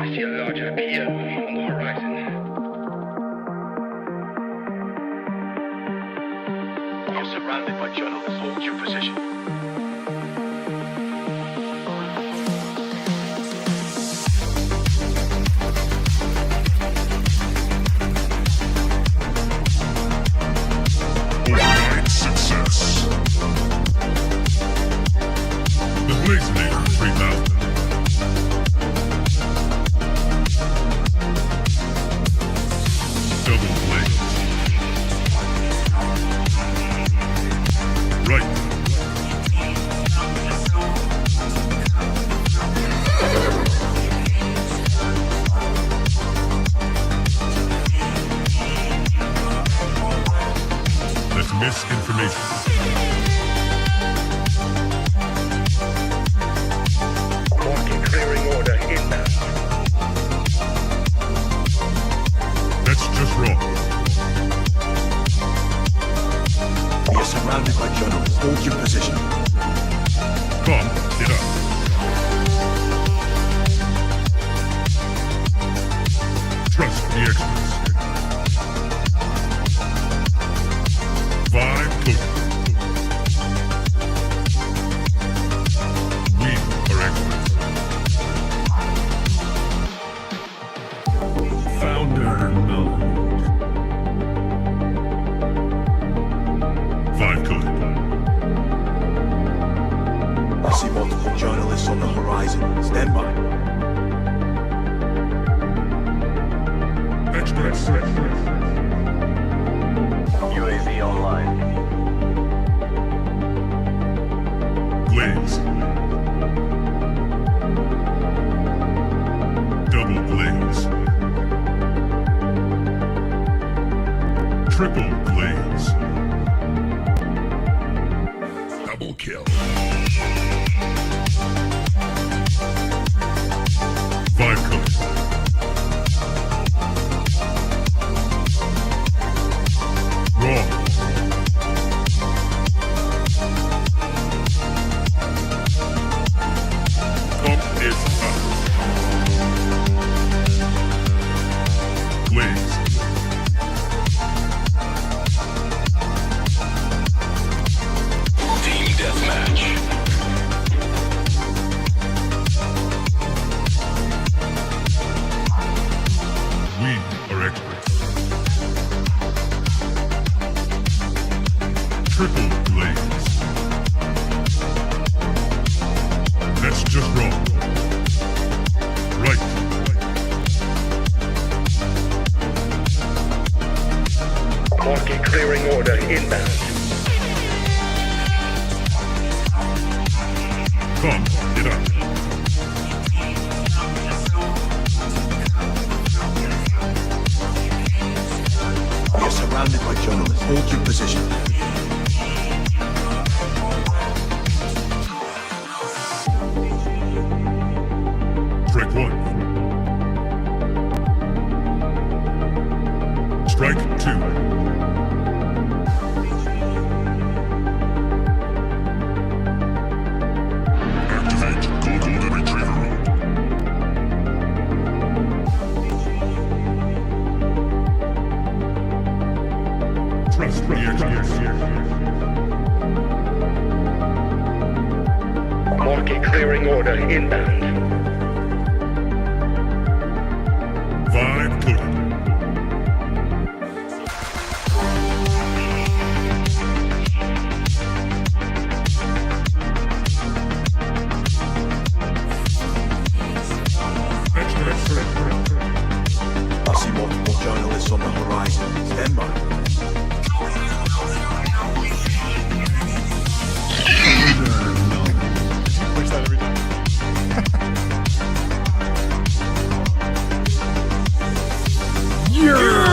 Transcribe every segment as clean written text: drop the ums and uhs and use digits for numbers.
see a large appear on the horizon. You're surrounded by journalists. Hold your position. Overnight success. The Blazinator 3000. Double blaze. Right. That's misinformation. Marking clearing order inbound. That's just wrong. You're surrounded by journalists. Hold your position. Come, get up. Trust the experts. 5 cookies. We are experts. Founder mode. 5 cookies. I see multiple journalists on the horizon. Stand by. Experts. UAV online. Blaze. Double blaze. Triple blaze. Double kill. 5 cookies. Wrong. Pump is up. Blaze. Team deathmatch. We are experts. Triple blaze. That's just wrong. Right. Marking clearing order inbound. Come, get up. You're surrounded by journalists. Hold your position. Strike 1. Strike 2. Activate Golden Retriever mode. Trust the experts. Marking clearing order inbound. 5 cookies. I see multiple journalists on the horizon. Stand by. Push that every time. You're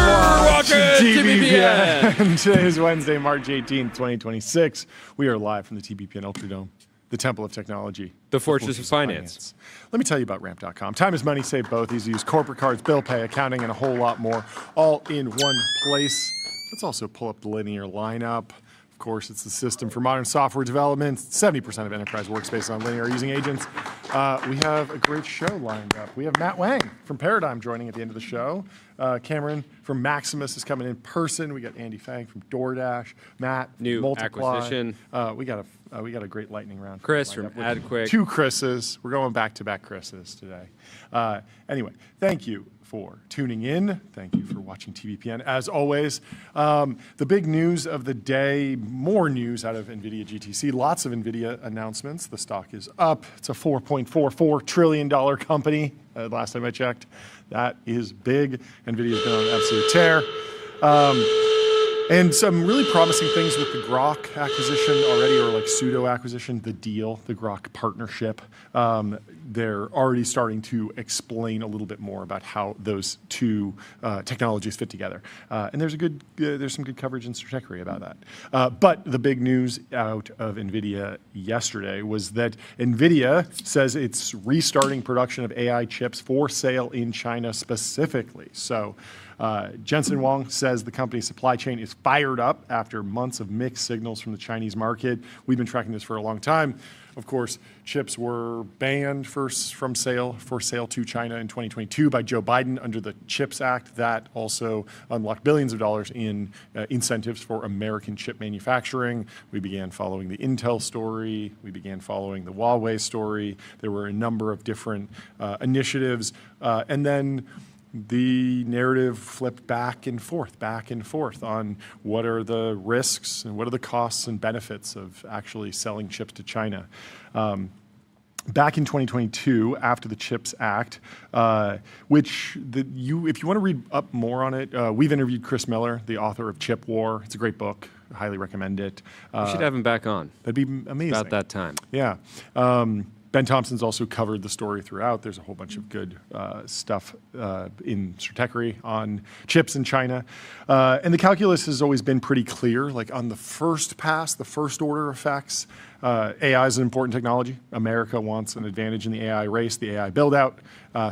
watching TBPN. Today is Wednesday, March 18th, 2026. We are live from the TBPN Ultradome, the Temple of Technology. The Fortress of Finance. Let me tell you about ramp.com. Time is money, save both. Easy to use corporate cards, bill pay, accounting, and a whole lot more, all in one place. Let's also pull up the linear lineup Of course, it's the system for modern software development. 70% of enterprise workspaces on linear are using agents. We have a great show lined up. We have Matt Wang from Paradigm joining at the end of the show. Cameron from Maximus is coming in person. We got Andy Fang from DoorDash. Matt, New Multiply. acquisition. We got a great lightning round. Chris lined from up with AdQuick. 2 Chris's. We're going back-to-back Chris's today. Anyway, thank you for tuning in. Thank you for watching TBPN. As always, the big news of the day, more news out of NVIDIA GTC. Lots of NVIDIA announcements. The stock is up. It's a $4.44 trillion company, last time I checked. That is big. NVIDIA's been on an absolute tear. And some really promising things with the Grok acquisition already, or like pseudo acquisition, the deal, the Grok partnership. They're already starting to explain a little bit more about how those two technologies fit together. And there's some good coverage in Stratechery about that. But the big news out of NVIDIA yesterday was that NVIDIA says it's restarting production of AI chips for sale in China specifically. So Jensen Huang says the company's supply chain is fired up after months of mixed signals from the Chinese market. We've been tracking this for a long time. Of course, chips were banned for sale to China in 2022 by Joe Biden under the CHIPS Act. That also unlocked billions of dollars in incentives for American chip manufacturing. We began following the Intel story. We began following the Huawei story. There were a number of different initiatives. And then the narrative flipped back and forth on what are the risks and what are the costs and benefits of actually selling chips to China. Back in 2022, after the CHIPS Act, if you want to read up more on it, we've interviewed Chris Miller, the author of Chip War. It's a great book. I highly recommend it. We should have him back on. That'd be amazing. About that time. Yeah. Ben Thompson's also covered the story throughout. There's a whole bunch of good stuff in Stratechery on chips in China. And the calculus has always been pretty clear. Like on the first pass, the first order effects, AI is an important technology. America wants an advantage in the AI race, the AI build out.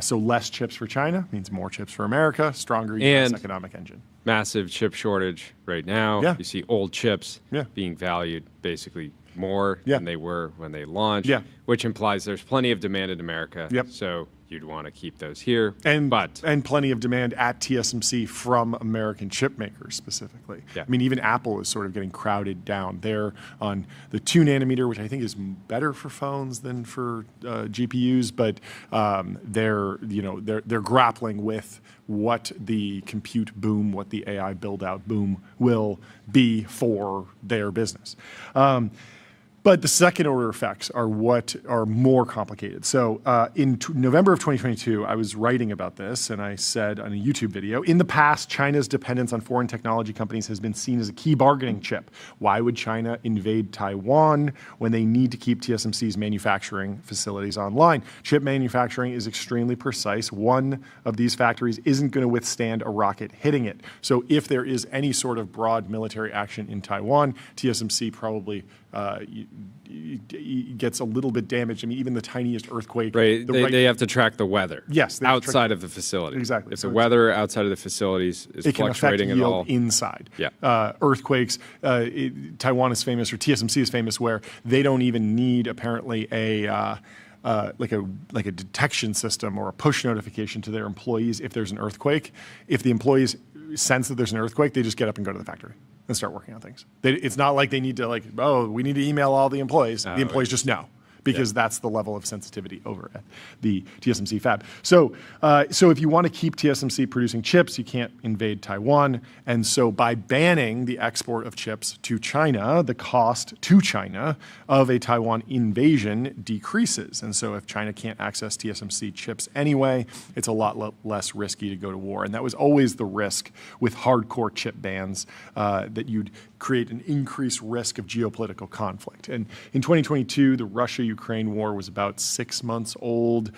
So less chips for China means more chips for America, stronger US economic engine. Massive chip shortage right now. Yeah. You see old chips Yeah. being valued basically more Yeah. than they were when they launched, Yeah. which implies there's plenty of demand in America. Yep. So you'd want to keep those here. And plenty of demand at TSMC from American chip makers specifically. Yeah. I mean, even Apple is sort of getting crowded down. They're on the 2 nanometer, which I think is better for phones than for GPUs, but they're grappling with what the compute boom, what the AI build out boom will be for their business. But the second order effects are what are more complicated. So in November of 2022, I was writing about this, and I said on a YouTube video, in the past, China's dependence on foreign technology companies has been seen as a key bargaining chip. Why would China invade Taiwan when they need to keep TSMC's manufacturing facilities online? Chip manufacturing is extremely precise. One of these factories isn't going to withstand a rocket hitting it. So if there is any sort of broad military action in Taiwan, TSMC probably gets a little bit damaged. I mean, even the tiniest earthquake. Right. They have to track the weather. Yes. Outside of the facility. Exactly. If the weather outside of the facilities is fluctuating at all. It can affect yield inside. Yeah. Earthquakes. Taiwan is famous, or TSMC is famous, where they don't even need apparently like a detection system or a push notification to their employees if there's an earthquake. If the employees sense that there's an earthquake, they just get up and go to the factory and start working on things. It's not like they need to we need to email all the employees. The employees just know, because that's the level of sensitivity over at the TSMC fab. So if you want to keep TSMC producing chips, you can't invade Taiwan. And so by banning the export of chips to China, the cost to China of a Taiwan invasion decreases. And so if China can't access TSMC chips anyway, it's a lot less risky to go to war. And that was always the risk with hardcore chip bans, that you'd create an increased risk of geopolitical conflict. And in 2022, the Russia-Ukraine Russia-Ukraine war was about 6 months old.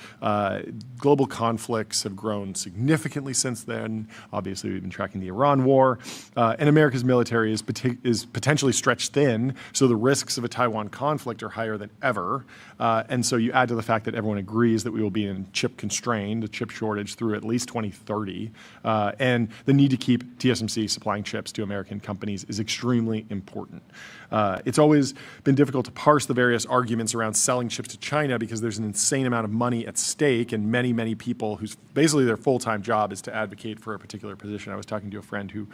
Global conflicts have grown significantly since then. Obviously, we've been tracking the Iran war. And America's military is potentially stretched thin, so the risks of a Taiwan conflict are higher than ever. And so you add to the fact that everyone agrees that we will be in chip constrained, a chip shortage through at least 2030. And the need to keep TSMC supplying chips to American companies is extremely important. It's always been difficult to parse the various arguments around selling chips to China because there's an insane amount of money at stake, and many, many people whose basically their full-time job is to advocate for a particular position. I was talking to a friend who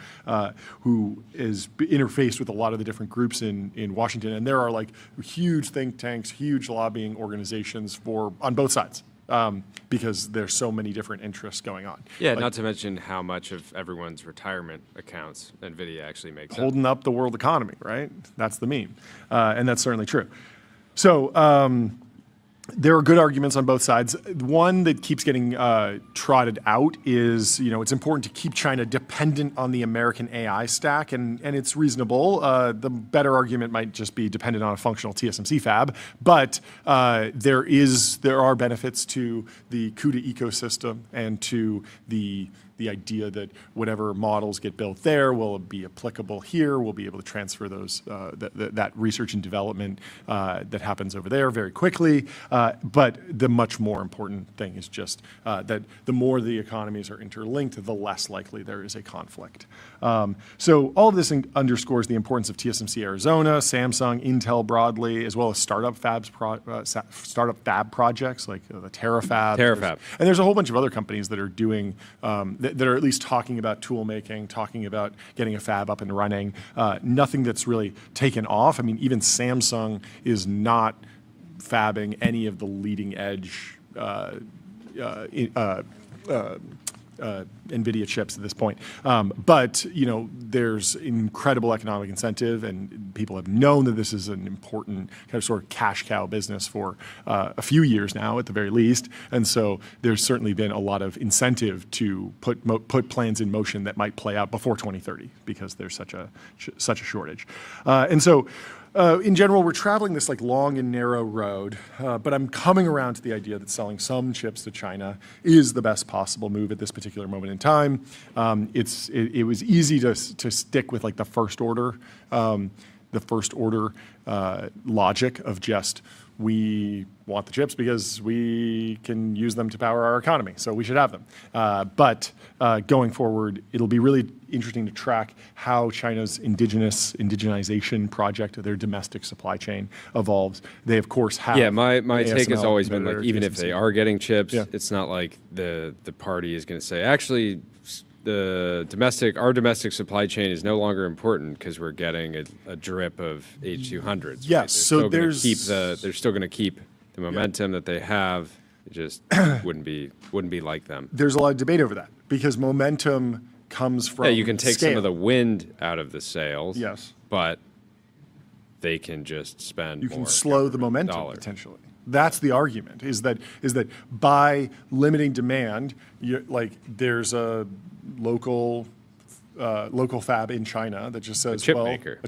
is interfaced with a lot of the different groups in Washington, and there are like huge think tanks, huge lobbying organizations on both sides. Because there's so many different interests going on. Yeah, like, not to mention how much of everyone's retirement accounts NVIDIA actually makes holding up the world economy, right? That's the meme. And that's certainly true. So there are good arguments on both sides. One that keeps getting trotted out is, it's important to keep China dependent on the American AI stack, and it's reasonable. The better argument might just be dependent on a functional TSMC fab, but there are benefits to the CUDA ecosystem and to the idea that whatever models get built there will be applicable here. We'll be able to transfer those that research and development that happens over there very quickly. But the much more important thing is just that the more the economies are interlinked, the less likely there is a conflict. So all of this underscores the importance of TSMC Arizona, Samsung, Intel broadly, as well as startup fab projects like the TerraFab. And there's a whole bunch of other companies that are doing that are at least talking about tool making, talking about getting a fab up and running. Nothing that's really taken off. I mean, even Samsung is not fabbing any of the leading edge NVIDIA chips at this point. But, there's incredible economic incentive, and people have known that this is an important kind of sort of cash cow business for a few years now, at the very least. And so there's certainly been a lot of incentive to put plans in motion that might play out before 2030 because there's such a shortage. And so in general, we're traveling this like long and narrow road, but I'm coming around to the idea that selling some chips to China is the best possible move at this particular moment in time. It was easy to stick with like the first order logic of just, we want the chips because we can use them to power our economy, so we should have them. But going forward, it'll be really interesting to track how China's indigenization project, their domestic supply chain, evolves. They, of course, have... Yeah, my take has always been, like, even if they are getting chips, it's not like the party is going to say, actually, our domestic supply chain is no longer important because we're getting a drip of H200s. Yes, right? so they're still going to keep the momentum that they have. It just wouldn't be like them. There's a lot of debate over that because momentum comes from you can take scale. some of the wind out of the sails. Yes, but they can just spend. You can more slow the momentum dollars. Potentially. That's the argument. Is that by limiting demand, there's a local fab in China that just says, a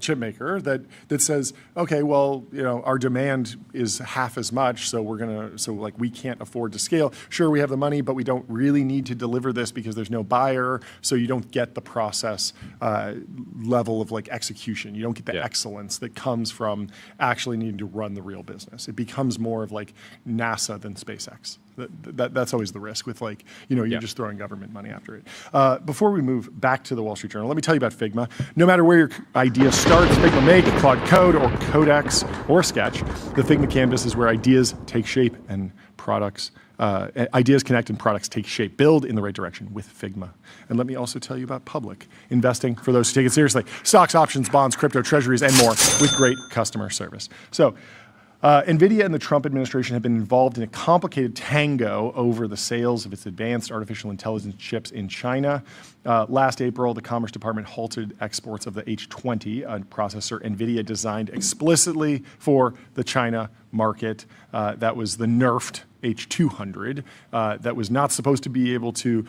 chip maker that says, okay, well, our demand is half as much, so we can't afford to scale. Sure, we have the money, but we don't really need to deliver this because there's no buyer, so you don't get the process level of execution. You don't get the excellence that comes from actually needing to run the real business. It becomes more of like NASA than SpaceX. That's always the risk with you're just throwing government money after it. Before we move back to the Wall Street Journal, let me tell you about Figma. No matter where your idea starts, Figma Make, Claude Code, or Codex, or Sketch, the Figma canvas is where ideas take shape and ideas connect and products take shape. Build in the right direction with Figma. And let me also tell you about Public, investing for those who take it seriously. Stocks, options, bonds, crypto, treasuries, and more with great customer service. So, NVIDIA and the Trump administration have been involved in a complicated tango over the sales of its advanced artificial intelligence chips in China. Last April, the Commerce Department halted exports of the H200, a processor NVIDIA designed explicitly for the China market. That was the nerfed H200 that was not supposed to be able to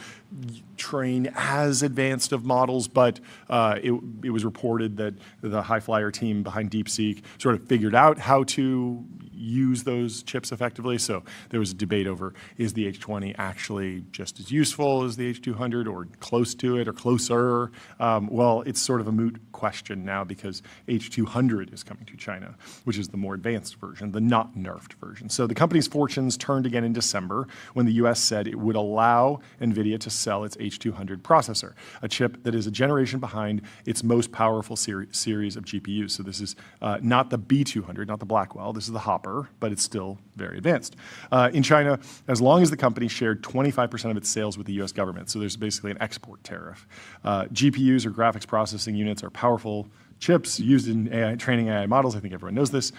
train as advanced of models, but it was reported that the high flyer team behind DeepSeek sort of figured out how to use those chips effectively. So there was a debate over, is the H20 actually just as useful as the H200 or close to it or closer? Well, it's sort of a moot question now because H200 is coming to China, which is the more advanced version, the not nerfed version. So the company's fortunes turned again in December when the US said it would allow NVIDIA to sell its H200 processor, a chip that is a generation behind its most powerful series of GPUs. So this is not the B200, not the Blackwell. This is the Hopper, but it's still very advanced. In China, as long as the company shared 25% of its sales with the US government, so there's basically an export tariff. GPUs, or graphics processing units, are powerful chips used in AI, training AI models. I think everyone knows this.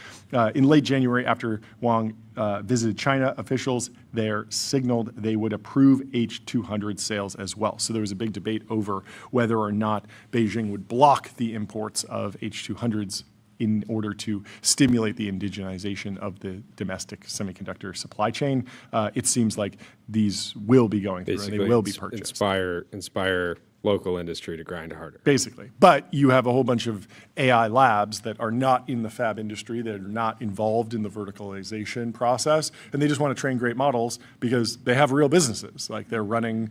In late January, after Wang visited China, officials there signaled they would approve H200 sales as well. So there was a big debate over whether or not Beijing would block the imports of H200s in order to stimulate the indigenization of the domestic semiconductor supply chain. It seems like these will be going through and they will be purchased. Inspire local industry to grind harder. Basically. But you have a whole bunch of AI labs that are not in the fab industry, that are not involved in the verticalization process, and they just want to train great models because they have real businesses. Like they're running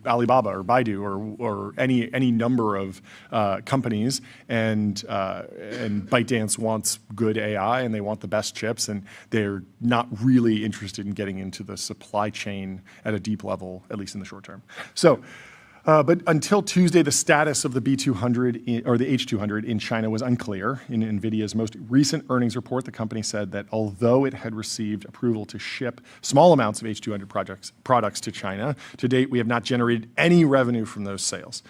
Alibaba or Baidu or any number of companies, and ByteDance wants good AI and they want the best chips, and they're not really interested in getting into the supply chain at a deep level, at least in the short term. So, but until Tuesday, the status of the B200 or the H200 in China was unclear. In NVIDIA's most recent earnings report, the company said that although it had received approval to ship small amounts of H200 products to China, to date we have not generated any revenue from those sales.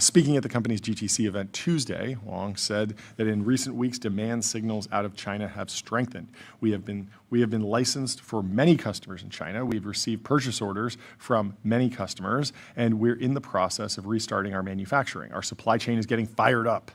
Speaking at the company's GTC event Tuesday, Wang said that in recent weeks, demand signals out of China have strengthened. We have been licensed for many customers in China. We've received purchase orders from many customers, and we're in the process of restarting our manufacturing. Our supply chain is getting fired up.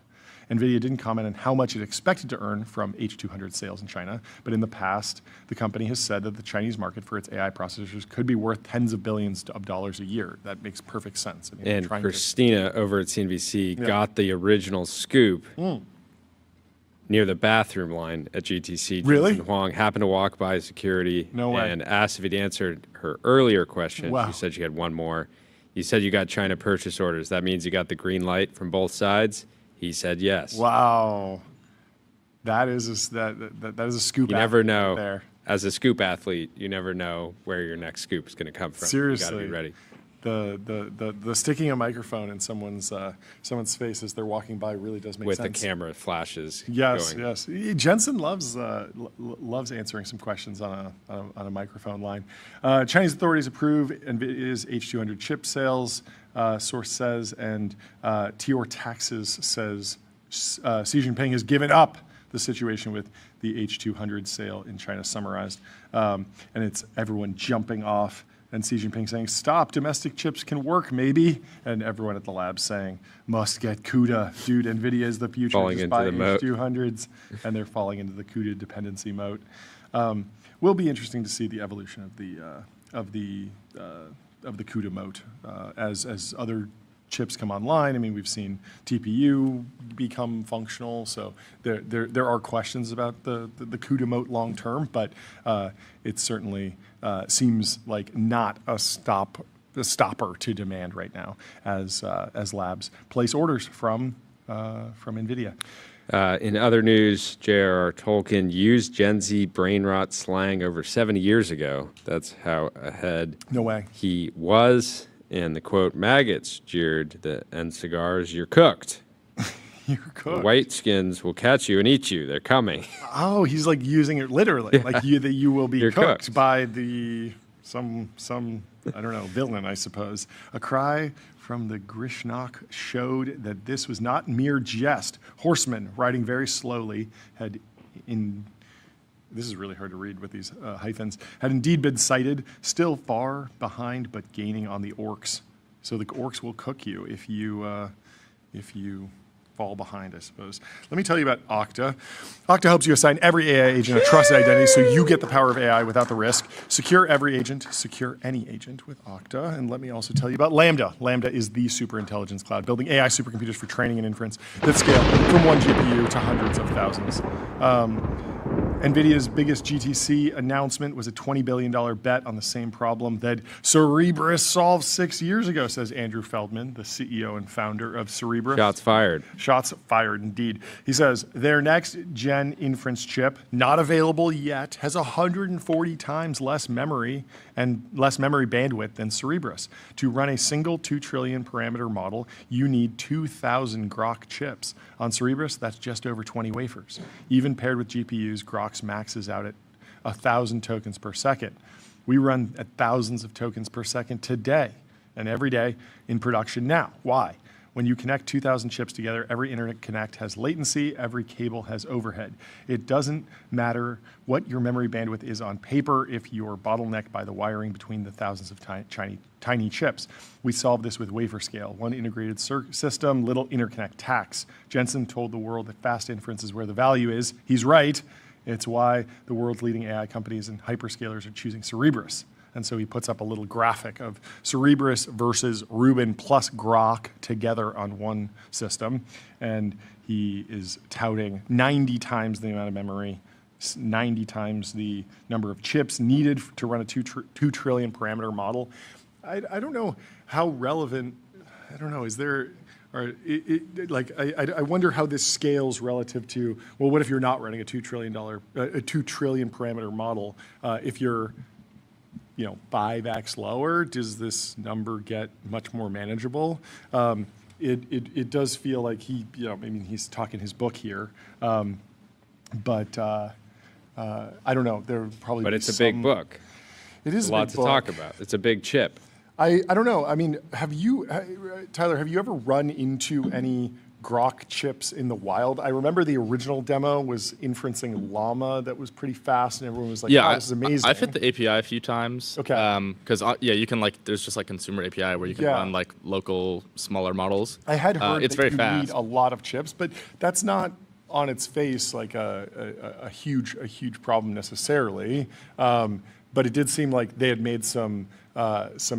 NVIDIA didn't comment on how much it expected to earn from H200 sales in China, but in the past, the company has said that the Chinese market for its AI processors could be worth tens of billions of dollars a year. That makes perfect sense. I mean, and Christina over at CNBC got the original scoop near the bathroom line at GTC. Really? Jayson Huang happened to walk by security and asked if he'd answered her earlier question. Wow. She said she had one more. You said you got China purchase orders. That means you got the green light from both sides? He said yes. Wow, that is a scoop. You never know. Right there. As a scoop athlete, you never know where your next scoop is going to come from. Seriously, you got to be ready. The sticking a microphone in someone's face as they're walking by really does make sense. With the camera flashes. Yes, going. yes. Jensen loves answering some questions on a microphone line. Chinese authorities approve NVIDIA's H200 chip sales. Source says, and Tior Taxes says Xi Jinping has given up the situation with the H200 sale in China summarized. And it's everyone jumping off and Xi Jinping saying, stop, domestic chips can work maybe. And everyone at the lab saying, must get CUDA. Dude, NVIDIA is the future. Falling just into buy the moat. H200s. And they're falling into the CUDA dependency moat. Will be interesting to see the evolution of the CUDA moat as other chips come online. I mean, we've seen TPU become functional, so there are questions about the CUDA moat long term, but it certainly seems like not a stopper to demand right now as labs place orders from NVIDIA. In other news, J.R.R. Tolkien used Gen Z brain rot slang over 70 years ago. That's how ahead he was. And the quote, maggots jeered the end cigars, you're cooked. You're cooked. The white skins will catch you and eat you. They're coming. Oh, he's like using it literally. Yeah. Like you will be cooked by some I don't know, villain, I suppose. A cry from the Grishnok showed that this was not mere jest. Horsemen riding very slowly this is really hard to read with these hyphens, had indeed been sighted, still far behind, but gaining on the orcs. So the orcs will cook you if you fall behind, I suppose. Let me tell you about Okta. Okta helps you assign every AI agent a trusted identity so you get the power of AI without the risk. Secure every agent, secure any agent with Okta. And let me also tell you about Lambda. Lambda is the superintelligence cloud, building AI supercomputers for training and inference that scale from one GPU to hundreds of thousands. NVIDIA's biggest GTC announcement was a $20 billion bet on the same problem that Cerebras solved 6 years ago, says Andrew Feldman, the CEO and founder of Cerebras. Shots fired. Shots fired, indeed. He says their next-gen inference chip, not available yet, has 140 times less memory and less memory bandwidth than Cerebras. To run a single 2 trillion parameter model, you need 2,000 Grok chips. On Cerebras, that's just over 20 wafers. Even paired with GPUs, Grok's maxes out at 1,000 tokens per second. We run at thousands of tokens per second today and every day in production now. Why? When you connect 2,000 chips together, every interconnect has latency, every cable has overhead. It doesn't matter what your memory bandwidth is on paper if you're bottlenecked by the wiring between the thousands of tiny chips. We solve this with wafer scale, one integrated system, little interconnect tax. Jensen told the world that fast inference is where the value is. He's right. It's why the world's leading AI companies and hyperscalers are choosing Cerebras. And so he puts up a little graphic of Cerebras versus Rubin plus Grok together on one system. And he is touting 90 times the amount of memory, 90 times the number of chips needed to run a 2 trillion parameter model. I don't know how relevant, I don't know, is there, or I wonder how this scales relative to, well, what if you're not running a $2 trillion parameter model? If you're 5x lower, does this number get much more manageable? It does feel like he's talking his book here, but I don't know. There probably. But it's a big book. It is a lot to talk about. It's a big chip. I don't know. I mean, Tyler, have you ever run into any Grok chips in the wild? I remember the original demo was inferencing llama that was pretty fast, and everyone was like, "Yeah, this is amazing." I've hit the API a few times. Okay. Because you can there's just consumer API where you can run local smaller models. I had heard it's that very you fast. need a lot of chips, but that's not on its face like a huge problem necessarily. But it did seem like they had made some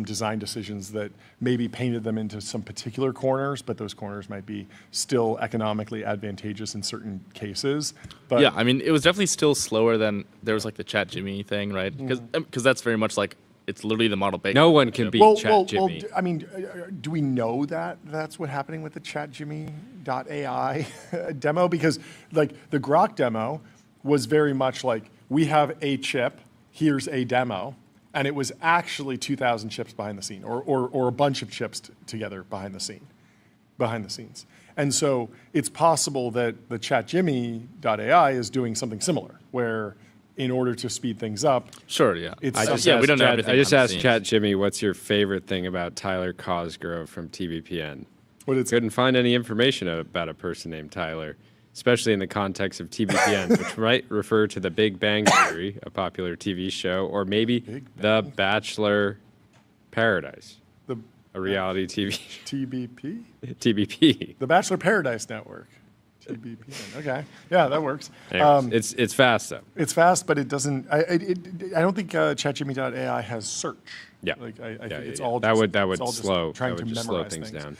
design decisions that maybe painted them into some particular corners, but those corners might be still economically advantageous in certain cases. But yeah, I mean, it was definitely still slower than there was the Chat Jimmy thing, right? Because that's very much it's literally the model baked. No one can beat Chat Jimmy. Well, I mean, do we know that that's what's happening with the ChatJimmy.ai demo? Because the Grok demo was very much we have a chip, here's a demo. And it was actually 2,000 chips behind the scene, or a bunch of chips together behind the scenes. And so it's possible that the ChatJimmy.ai is doing something similar, where in order to speed things up, sure, yeah, we don't know everything. I just asked ChatJimmy, "What's your favorite thing about Tyler Cosgrove from TBPN?" Couldn't find any information about a person named Tyler, especially in the context of TBPN, which might refer to The Big Bang Theory, a popular TV show, or maybe The Bachelor Paradise, a reality TV show. TBP? TBP. The Bachelor Paradise Network. TBPN. Okay. Yeah, that works. Anyways, it's fast, though. It's fast, but it doesn't, I don't think ChatJimmy.ai has search. Yeah. I think it's all that just, would slow things down.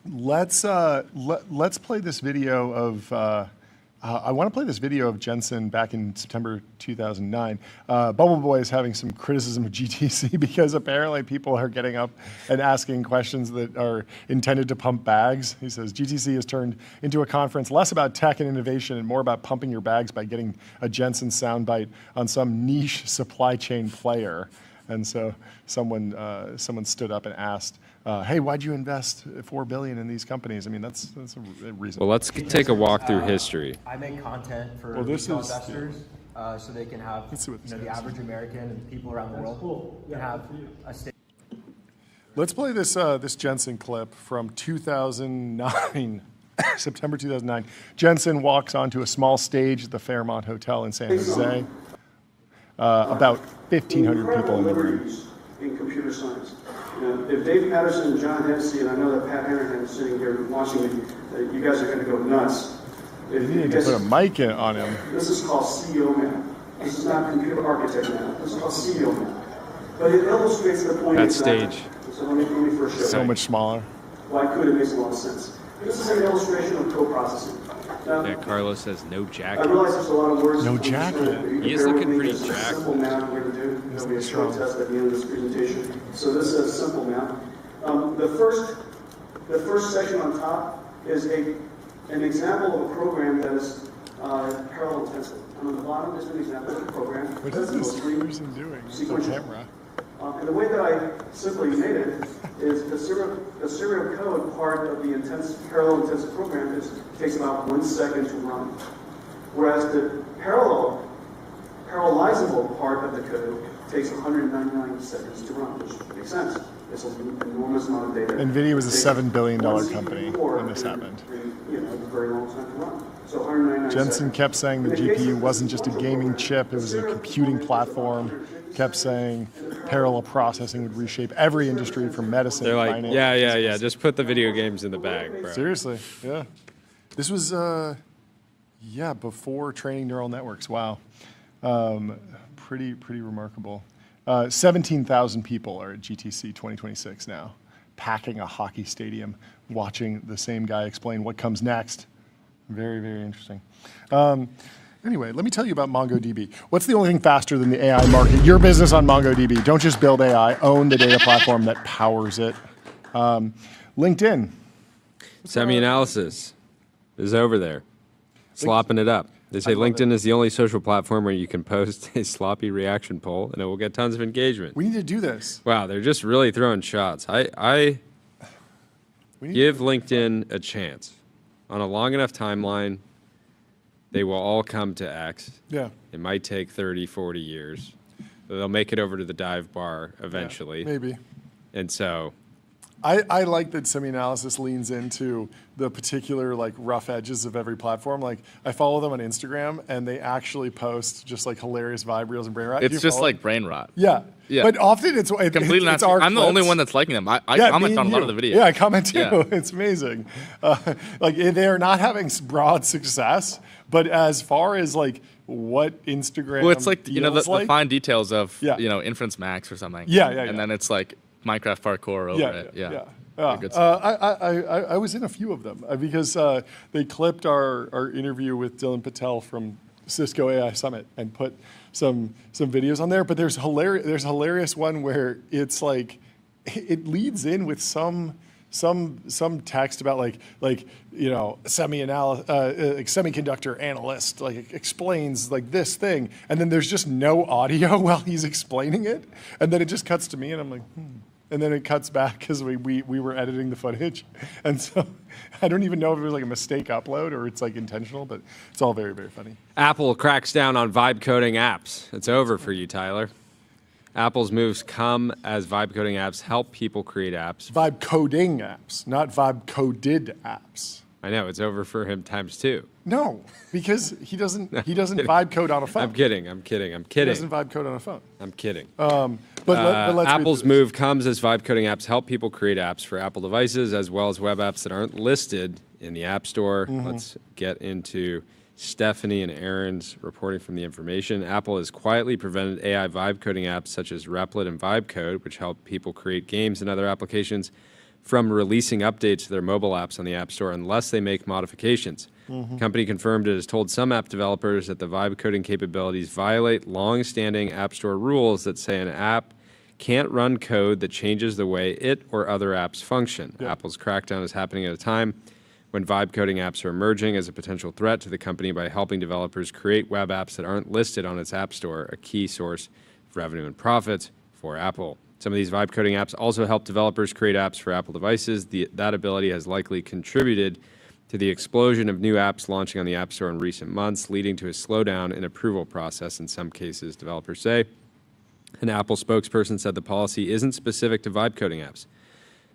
Let's play this video of. I want to play this video of Jensen back in September 2009. Bubble Boy is having some criticism of GTC because apparently people are getting up and asking questions that are intended to pump bags. He says GTC has turned into a conference less about tech and innovation and more about pumping your bags by getting a Jensen soundbite on some niche supply chain player. And so someone stood up and asked, "Hey, why'd you invest $4 billion in these companies?" I mean, that's a reason. Well, let's take a walk through history. I make content for retail investors, so they can have the average American and people around the world can have a stake. Let's play this Jensen clip from 2009. September 2009. Jensen walks onto a small stage at the Fairmont Hotel in San Jose. About 1,500 people in the room. In computer science. If Dave Patterson and John Hennessy, and I know that Pat Hanrahan is sitting here watching me, you guys are going to go nuts. You need to put a mic on him. This is called CEO man. This is not computer architect man. This is called CEO man. But it illustrates the point. That stage. So let me first show So much smaller. Why could it makes a lot of sense. This is an illustration of co-processing. Yeah, Carlos says no I jacket. realize there's a lot of words. No jacket. He is looking pretty It's a jacked. simple math we're going to do. There'll be a short test at the end of this presentation. So this is simple math. The first section on top is an example of a program that is parallel intensive. And on the bottom is an example of a program. What is this person doing with the sequential. camera? And the way that I simply made it is the serial code part of the parallel intensive program takes about 1 second to run. Whereas the parallelizable part of the code takes 199 seconds to run, which makes sense. It's an enormous amount of data. NVIDIA was a $7 billion company when this happened. A very long time to run. So 199 Jensen seconds. kept saying the GPU wasn't just a gaming chip, it was a computing platform. Kept saying parallel processing would reshape every industry from medicine They're to like, finance. yeah. Just put the video games in the bag, bro. Seriously, yeah. This was, before training neural networks. Wow. Pretty remarkable. 17,000 people are at GTC 2026 now, packing a hockey stadium, watching the same guy explain what comes next. Very interesting. Anyway, let me tell you about MongoDB. What's the only thing faster than the AI market? Your business on MongoDB. Don't just build AI, own the data platform that powers it. LinkedIn. Semi-analysis is over there, slopping it up. They say LinkedIn is the only social platform where you can post a sloppy reaction poll and it will get tons of engagement. We need to do this. Wow, they're just really throwing shots. I give LinkedIn a chance. On a long enough timeline, they will all come to X. Yeah. It might take 30, 40 years. They'll make it over to the dive bar eventually. Yeah, maybe. And so I like that semi-analysis leans into the particular rough edges of every platform. Like I follow them on Instagram and they actually post just hilarious vibe reels and brain rot. It's just like brain rot. Yeah. Yeah. But often it's Completely it's not. our I'm the clips. only one that's liking them. I Yeah, comment me on and a lot of you. the videos. Yeah, I comment too. Yeah. It's amazing. They are not having broad success, but as far as what Instagram Well, it's like feels the fine details of Yeah. Inference Max or something. Yeah. And then it's like Minecraft parkour over it. Yeah. Good stuff. I was in a few of them because they clipped our interview with Dylan Patel from Cisco AI Summit and put some videos on there. But there's a hilarious one where it's it leads in with some text about semiconductor analyst explains this thing, and then there's just no audio while he's explaining it, and then it just cuts to me and I'm like, And then it cuts back because we were editing the footage. And so I don't even know if it was a mistake upload or it's intentional, but it's all very, very funny. Apple cracks down on vibe coding apps. It's over for you, Tyler. Apple's moves come as vibe coding apps help people create apps. Vibe coding apps, not vibe coded apps. I know, it's over for him ×2. No, because he doesn't vibe code on a phone. I'm kidding. He doesn't vibe code on a phone. I'm kidding. But let's Apple's move comes as vibe coding apps help people create apps for Apple devices as well as web apps that aren't listed in the App Store. Let's get into Stephanie and Aaron's reporting from the information. Apple has quietly prevented AI vibe coding apps such as Replit and VibeCode, which help people create games and other applications, from releasing updates to their mobile apps on the App Store unless they make modifications. The company confirmed it has told some app developers that the vibe coding capabilities violate long-standing App Store rules that say an app can't run code that changes the way it or other apps function. Yeah. Apple's crackdown is happening at a time when vibe coding apps are emerging as a potential threat to the company by helping developers create web apps that aren't listed on its App Store, a key source of revenue and profits for Apple. Some of these vibe coding apps also help developers create apps for Apple devices. That ability has likely contributed to the explosion of new apps launching on the App Store in recent months, leading to a slowdown in approval process in some cases, developers say. An Apple spokesperson said the policy isn't specific to vibe coding apps.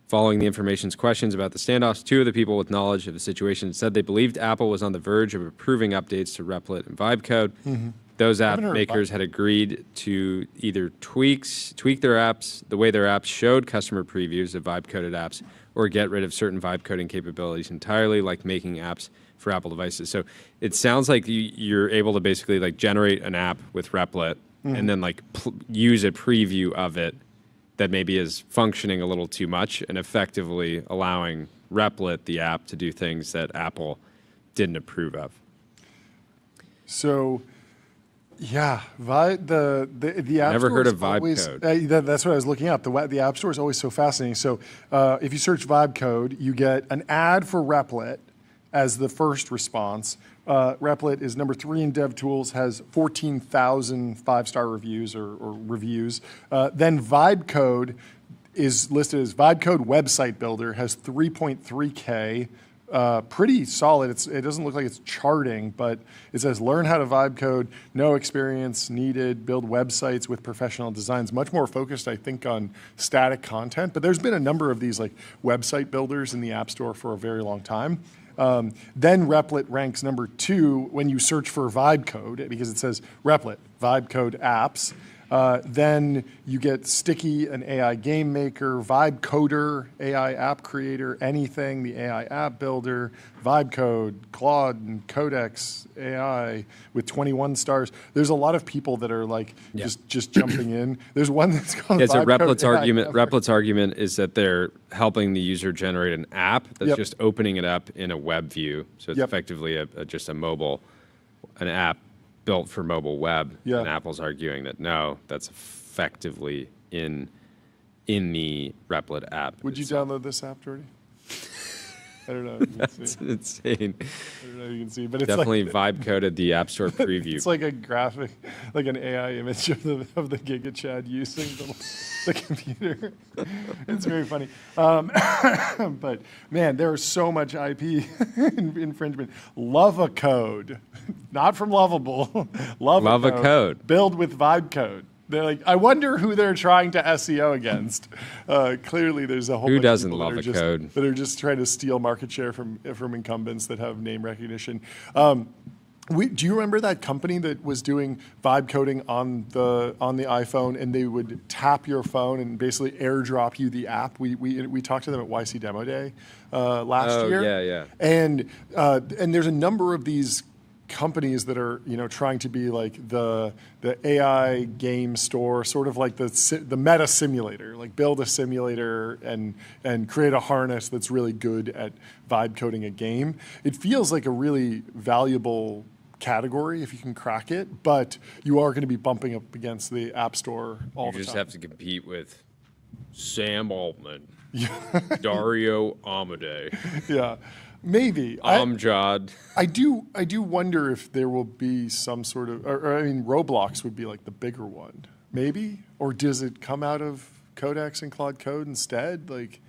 Following the information's questions about the standoffs, two of the people with knowledge of the situation said they believed Apple was on the verge of approving updates to Replit and VibeCode. Those app makers had agreed to either tweak their apps, the way their apps showed customer previews of vibe-coded apps, or get rid of certain vibe coding capabilities entirely, like making apps for Apple devices. So it sounds like you're able to basically generate an app with Replit and then use a preview of it that maybe is functioning a little too much and effectively allowing Replit, the app, to do things that Apple didn't approve of. So, yeah, the App Never Store heard is of Vibe always, Code. That's what I was looking up. The App Store is always so fascinating. So if you search Vibe Code, you get an ad for Replit as the first response. Replit is number 3 in DevTools, has 14,000 5-star reviews or reviews. Then Vibe Code is listed as Vibe Code Website Builder, has 3.3K. Pretty solid. It doesn't look like it's charting, but it says learn how to vibe code, no experience needed, build websites with professional designs. Much more focused, I think, on static content. But there's been a number of these like website builders in the App Store for a very long time. Then Replit ranks number 2 when you search for vibe code because it says Replit, vibe code apps. Then you get Sticky, an AI game maker, Vibe Coder, AI app creator, Anything, the AI app builder, Vibe Code, Claude, and Codex AI with 21 stars. There's a lot of people that are like just jumping in. There's one that's called Yeah, so Vibe Code Replit's AI argument. Ever. Replit's argument is that they're helping the user generate an app that's Yep. just opening it up in a web view. So it's Yep. effectively just an app built for mobile web. Yeah. And Apple's arguing that no, that's effectively in the Replit app. Would you itself. download this app, Jordy? I don't know. If you can That's see. insane. I don't know if you can see, but it's Definitely like, vibe coded the App Store preview. it's like a graphic, like an AI image of the Giga Chad using the computer. It's very funny. But man, there is so much IP infringement. Love code, not from Lovable. Love a code. Build with Vibe Code. They're like, I wonder who they're trying to SEO against. Clearly, there's a whole Who bunch doesn't of people love that a code? that are just trying to steal market share from incumbents that have name recognition. Do you remember that company that was doing vibe coding on the iPhone, and they would tap your phone and basically airdrop you the app? We talked to them at YC Demo Day last year. Yeah. And there's a number of these companies that are trying to be like the AI game store, sort of like the meta simulator, like build a simulator and create a harness that's really good at vibe coding a game. It feels like a really valuable category if you can crack it, but you are going to be bumping up against the App Store all the time. You just have to compete with Sam Altman, Dario Amodei, Yeah. Maybe. Amjad. I do wonder if there will be some sort of, or I mean, Roblox would be like the bigger one, maybe, or does it come out of Codex and Claude Code instead? Like,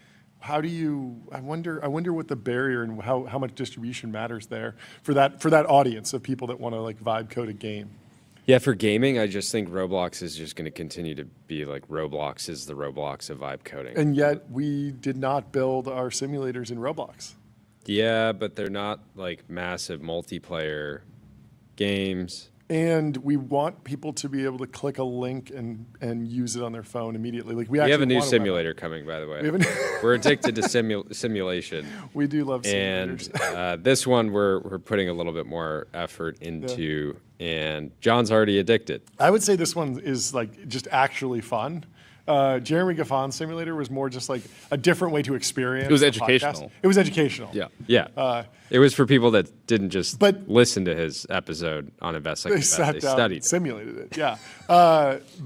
how do you? I wonder what the barrier and how much distribution matters there for that audience of people that want to like vibe code a game. Yeah, for gaming, I just think Roblox is just going to continue to be like Roblox is the Roblox of vibe coding. And yet, we did not build our simulators in Roblox. Yeah, but they're not like massive multiplayer games. And we want people to be able to click a link and use it on their phone immediately. Like we have a new want simulator coming, by the way. We're addicted to simulation. We do love simulators. And this one we're putting a little bit more effort into, and John's already addicted. I would say this one is like just actually fun. Jeremy Gaffon's simulator was more just like a different way to experience. It was the educational. podcast. It was educational. Yeah. It was for people that didn't just But- listen to his episode on Invest Like They the Best. sat They down studied and it. simulated it. Yeah.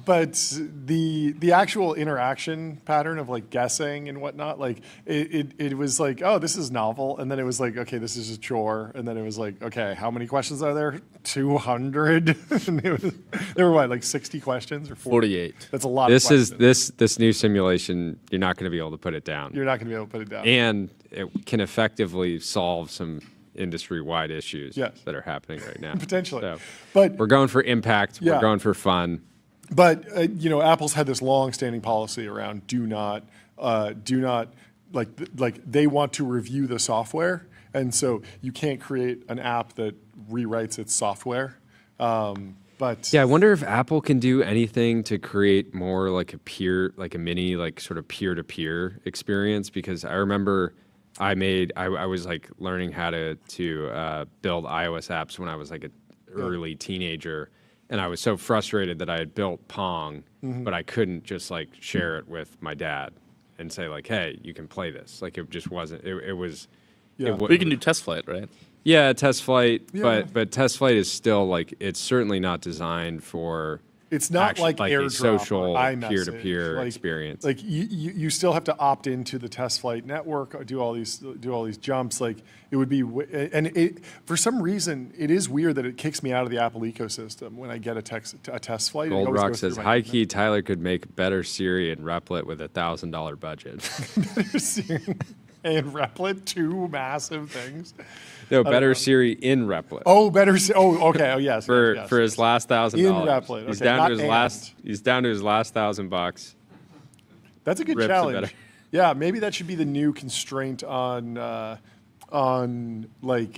But the actual interaction pattern of like guessing and whatnot, like it was like, oh, this is novel, and then it was like, okay, this is a chore, and then it was like, okay, how many questions are there? 200. And there were what, like 60 questions or 48. That's a lot. This of is questions. this new simulation. You're not going to be able to put it down. You're not going to be able to put it down. And it can effectively solve some industry-wide issues that are happening right now. Potentially. So But we're going for impact. Yeah. We're going for fun. But Apple's had this long-standing policy around do not like they want to review the software, and so you can't create an app that rewrites its software. But Yeah, I wonder if Apple can do anything to create more like a mini, like sort of peer-to-peer experience. Because I remember I was like learning how to build iOS apps when I was like an early teenager, and I was so frustrated that I had built Pong, but I couldn't just like share it with my dad and say like, hey, you can play this. Like it just wasn't. It was. Yeah. We can do test flight, right? Yeah, test flight, Yeah. but test flight is still like it's certainly not designed for. It's not like a AirDrop social or iMessage. peer-to-peer experience. Like you still have to opt into the test flight network, or do all these jumps. Like it would be, for some reason it is weird that it kicks me out of the Apple ecosystem when I get a test flight. Gold Rock says, "High key, Tyler could make better Siri and Replit with $1,000 budget." Better Siri and Replit, two massive things. No, better Siri in Replit. Oh, better. Oh, okay. Oh, yes. For yes. his last $1,000. In Replit. He's Okay, down not to his and. last. He's down to his last $1,000. That's a good Rips it challenge. better. Yeah, maybe that should be the new constraint on like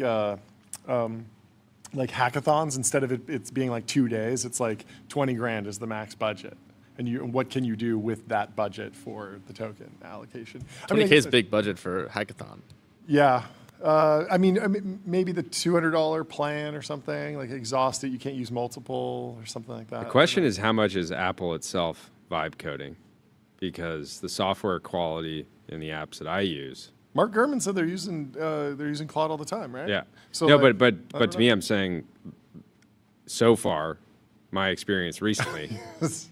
hackathons. Instead of it's being like 2 days, it's like 20 grand is the max budget. And what can you do with that budget for the token allocation? 20K is big budget for hackathon. Yeah. I mean, maybe the $200 plan or something, like exhaust it, you can't use multiple or something like that. The question is, how much is Apple itself vibe coding? Because the software quality in the apps that I use. Mark Gurman said they're using Claude all the time, right? Yeah. So no, like, but to me, I'm saying, so far, my experience recently,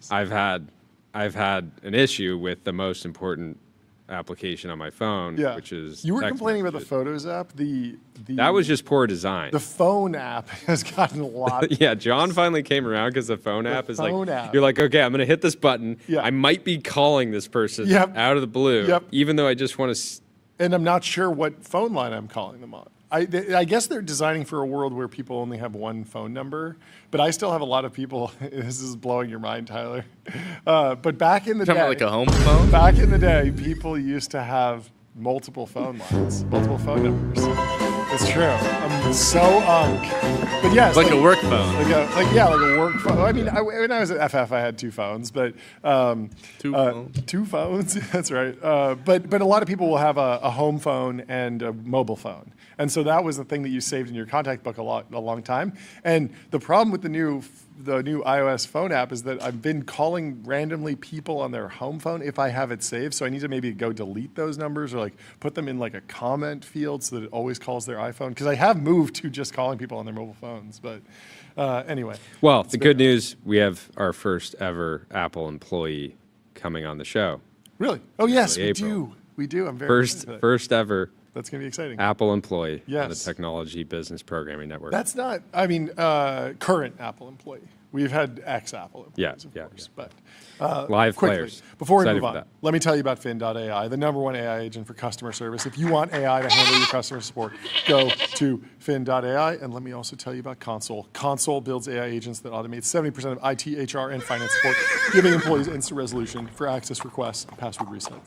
I've had an issue with the most important application on my phone, which is you were text complaining about the messages. Photos app. That was just poor design. The phone app has gotten a lot. Yeah, John finally came around because the phone app is phone like, app. you're like, okay, I'm going to hit this button. Yeah. I might be calling this person Yep. out of the blue, Yep. even though I just want to. And I'm not sure what phone line I'm calling them on. I guess they're designing for a world where people only have one phone number, but I still have a lot of people. This is blowing your mind, Tyler. But back in the day, Like a home phone? back in the day, people used to have multiple phone lines, multiple phone numbers. It's true. I'm so but yes, Like a work phone. like a work phone. I mean, when I was at FF, I had two phones, but Two phones. two phones. That's right. But a lot of people will have a home phone and a mobile phone, and so that was the thing that you saved in your contact book a long time. And the problem with the new iOS phone app is that I've been calling randomly people on their home phone if I have it saved. So I need to maybe go delete those numbers or like put them in like a comment field so that it always calls their iPhone. Because I have moved to just calling people on their mobile phones. But anyway. Well, the good news, we have our first ever Apple employee coming on the show. Really? Oh yes, we April. do. We do. I'm very excited for that. First ever That's going to be exciting. Apple employee on the Yes. Technology Business Programming Network. That's not, I mean, current Apple employee. We've had ex-Apple employees, of course. But Live quickly, players. before we Excited move for on, that. let me tell you about Fin.ai, the #1 AI agent for customer service. If you want AI to handle your customer support, go to Fin.ai. And let me also tell you about Console. Console builds AI agents that automate 70% of IT, HR, and finance support, giving employees instant resolution for access requests and password resets.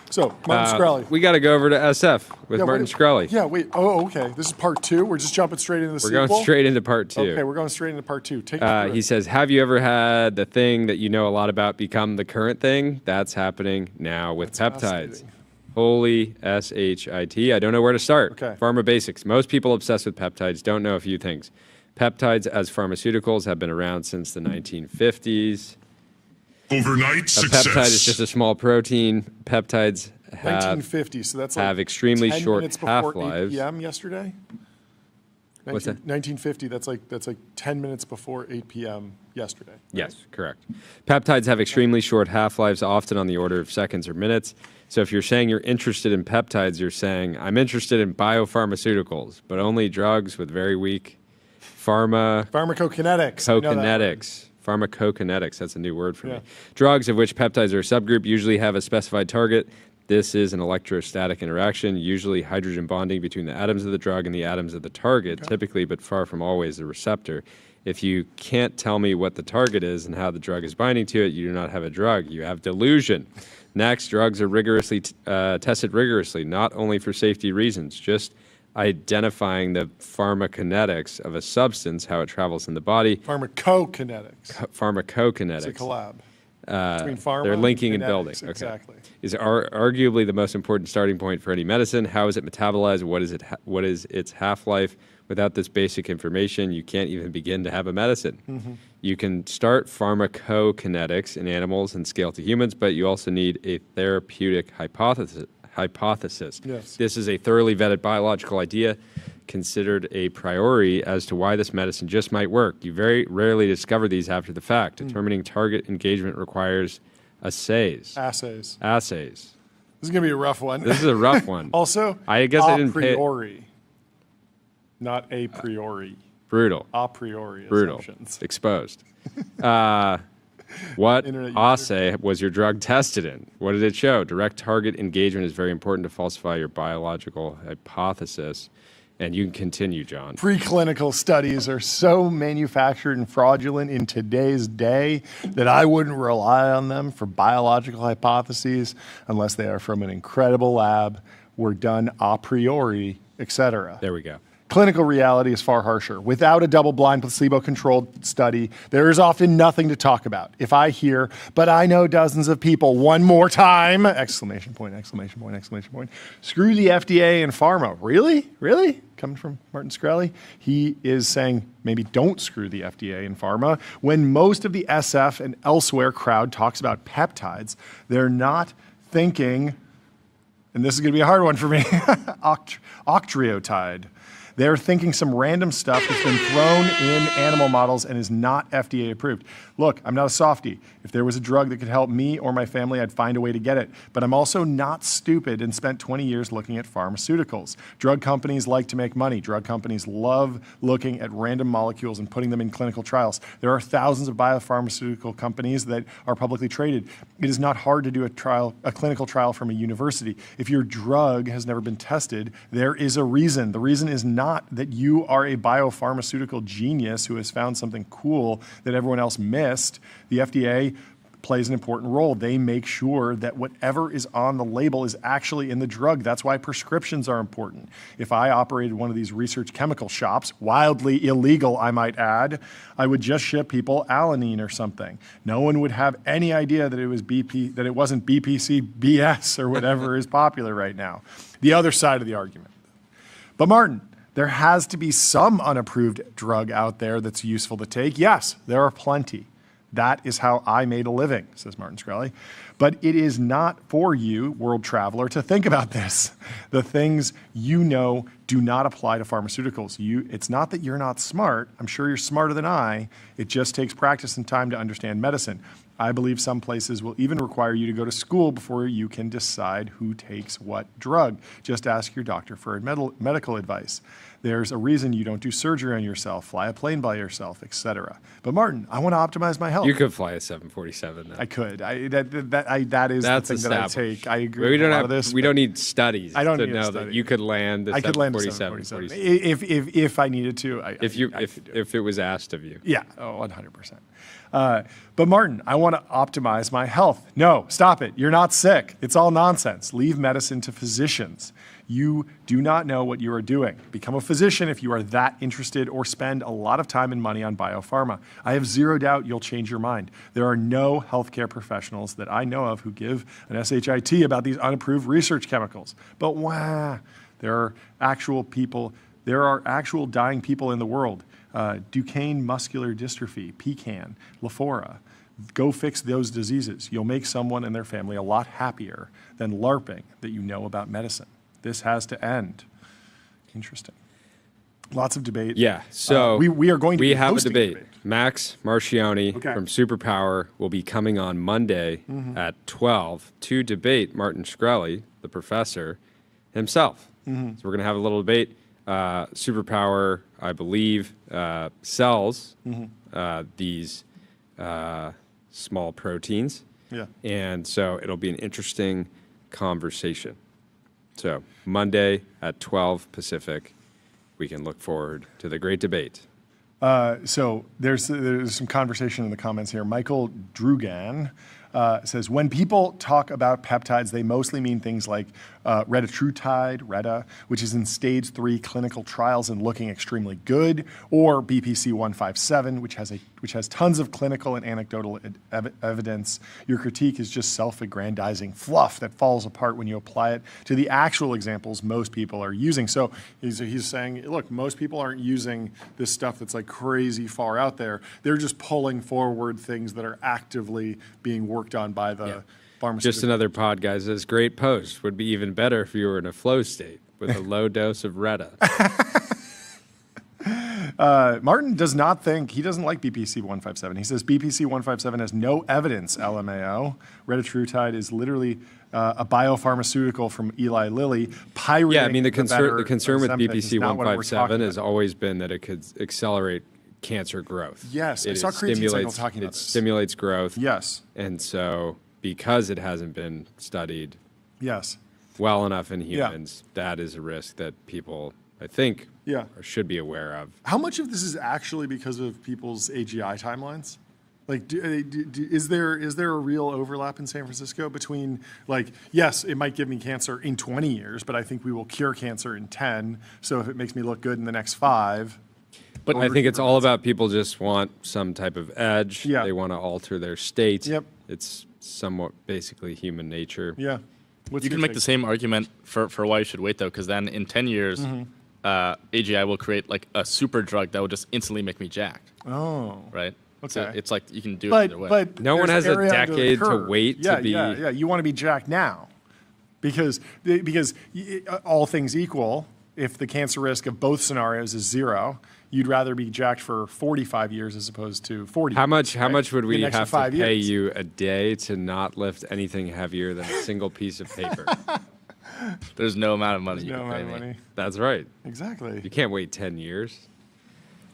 So, Martin Shkreli. We got to go over to SF with Yeah, Martin wait- Shkreli. Yeah, wait. Oh, okay. This is part 2. We're just jumping straight into the We're sequel. going straight into part 2. Okay, we're going straight into part 2. Take it through He it. says, have you ever had the thing that you know a lot about become the current thing? That's happening now with peptides. fascinating. Holy S-H-I-T. I don't know where to start. Okay. Pharma basics. Most people obsessed with peptides don't know a few things. Peptides as pharmaceuticals have been around since the 1950s. Overnight A success. peptide is just a small protein. Peptides have 1950, so that's like have extremely 10 short minutes before 8 half-lives. p.m. yesterday. What's that? 1950. That's like 10 minutes before 8 p.m. yesterday. Yes, correct. Peptides have extremely short half-lives, often on the order of seconds or minutes. So if you're saying you're interested in peptides, you're saying, I'm interested in biopharmaceuticals, but only drugs with very weak Pharmacokinetics. I know that one. Pharmacokinetics, that's a new word for Yeah. me. Drugs of which peptides are a subgroup usually have a specified target. This is an electrostatic interaction, usually hydrogen bonding between the atoms of the drug and the atoms of the target, typically, but far from always, the receptor. If you can't tell me what the target is and how the drug is binding to it, you do not have a drug. You have delusion. Next, drugs are rigorously tested rigorously, not only for safety reasons, just identifying the pharmacokinetics of a substance, how it travels in the body. Pharmacokinetics. Pharmacokinetics. It's a collab. Between pharma They're linking and kinetics, building. Okay. Exactly. Is arguably the most important starting point for any medicine. How is it metabolized? What is its half-life? Without this basic information, you can't even begin to have a medicine. Mm-hmm. You can start pharmacokinetics in animals and scale to humans, but you also need a therapeutic hypothesis. Yes. This is a thoroughly vetted biological idea considered a priori as to why this medicine just might work. You very rarely discover these after the fact. Determining target engagement requires assays. Assays. Assays. This is going to be a rough one. This is a rough one. Also, I guess I didn't pay priori, not a priori. Brutal. A priori Brutal. assumptions. Exposed. What assay was your drug tested in? What did it show? Direct target engagement is very important to falsify your biological hypothesis. And you can continue, John. Preclinical studies are so manufactured and fraudulent in today's day that I wouldn't rely on them for biological hypotheses unless they are from an incredible lab, were done a priori, etc. There we go. Clinical reality is far harsher. Without a double-blind, placebo-controlled study, there is often nothing to talk about. If I hear, but I know dozens of people, one more time, exclamation point, exclamation point, exclamation point, screw the FDA and pharma. Really? Really? Coming from Martin Shkreli, he is saying maybe don't screw the FDA and pharma. When most of the SF and elsewhere crowd talks about peptides, they're not thinking, and this is going to be a hard one for me, octreotide. They're thinking some random stuff that's been thrown in animal models and is not FDA approved. Look, I'm not a softie. If there was a drug that could help me or my family, I'd find a way to get it. But I'm also not stupid and spent 20 years looking at pharmaceuticals. Drug companies like to make money. Drug companies love looking at random molecules and putting them in clinical trials. There are thousands of biopharmaceutical companies that are publicly traded. It is not hard to do a clinical trial from a university. If your drug has never been tested, there is a reason. The reason is not that you are a biopharmaceutical genius who has found something cool that everyone else missed. The FDA plays an important role. They make sure that whatever is on the label is actually in the drug. That's why prescriptions are important. If I operated one of these research chemical shops, wildly illegal, I might add, I would just ship people alanine or something. No one would have any idea that it was that it wasn't BPC BS or whatever is popular right now. The other side of the argument. But Martin, there has to be some unapproved drug out there that's useful to take. Yes, there are plenty. That is how I made a living, says Martin Shkreli. But it is not for you, world traveler, to think about this. The things you know do not apply to pharmaceuticals. It's not that you're not smart. I'm sure you're smarter than I. It just takes practice and time to understand medicine. I believe some places will even require you to go to school before you can decide who takes what drug. Just ask your doctor for medical advice. There's a reason you don't do surgery on yourself, fly a plane by yourself, etc. But Martin, I want to optimize my health. You could fly a 747 though. I could. That is That's the thing that I take. I agree. We don't with have this. We don't need studies. I don't to need a know study. that you could land. I could land a 747 if I needed to. If it was asked of you. Yeah. Oh, 100%. But Martin, I want to optimize my health. No, stop it. You're not sick. It's all nonsense. Leave medicine to physicians. You do not know what you are doing. Become a physician if you are that interested, or spend a lot of time and money on biopharma. I have zero doubt you'll change your mind. There are no healthcare professionals that I know of who give an SHIT about these unapproved research chemicals. But there are actual people. There are actual dying people in the world. Duchenne muscular dystrophy, PCAN, Lafora. Go fix those diseases. You'll make someone and their family a lot happier than LARPing that you know about medicine. This has to end. Interesting. Lots of debate. Yeah. So we are going to have a debate. Max Marcioni from Superpower will be coming on Monday at 12 to debate Martin Shkreli, the professor himself. So we're going to have a little debate. Superpower, I believe, sells these small proteins. Yeah. And so it'll be an interesting conversation. So Monday at 12 Pacific, we can look forward to the great debate. So there's some conversation in the comments here. Michael Drugan says, when people talk about peptides, they mostly mean things like retatrutide, Reta, which is in stage 3 clinical trials and looking extremely good, or BPC 157, which has tons of clinical and anecdotal evidence. Your critique is just self-aggrandizing fluff that falls apart when you apply it to the actual examples most people are using. So he's saying, look, most people aren't using this stuff that's like crazy far out there. They're just pulling forward things that are actively being worked on by the pharmaceutical. Just another pod guy says, great post. Would be even better if you were in a flow state with a low dose of Reta. Martin does not think, he doesn't like BPC 157. He says BPC 157 has no evidence, LMAO. Retatrutide is literally a biopharmaceutical from Eli Lilly. Pirating yeah, I mean, the concern with Ozempic BPC 157 has always been that it could accelerate cancer growth. Yes, I saw Creatine Cycle talking about this. It stimulates growth. Yes. And so because it hasn't been studied yes. well enough in humans, that is a risk that people, I think, should be aware of. How much of this is actually because of people's AGI timelines? Like, is there a real overlap in San Francisco between, like, yes, it might give me cancer in 20 years, but I think we will cure cancer in 10, so if it makes me look good in the next 5. But I think it's all about people just want some type of edge. Yeah. They want to alter their state. Yep. It's somewhat basically human nature. Yeah. You can make the same argument for why you should wait, though, because then in 10 years, AGI will create like a super drug that will just instantly make me jacked. Oh. Right? Okay. So it's like you can do it either way. But no one has a decade to wait to be... Yeah, you want to be jacked now. Because all things equal, if the cancer risk of both scenarios is 0, you'd rather be jacked for 45 years as opposed to 40 years. How much would we have to pay years. you a day to not lift anything heavier than a single piece of paper? There's no amount of money you no can amount pay of me. money. That's right. Exactly. You can't wait 10 years.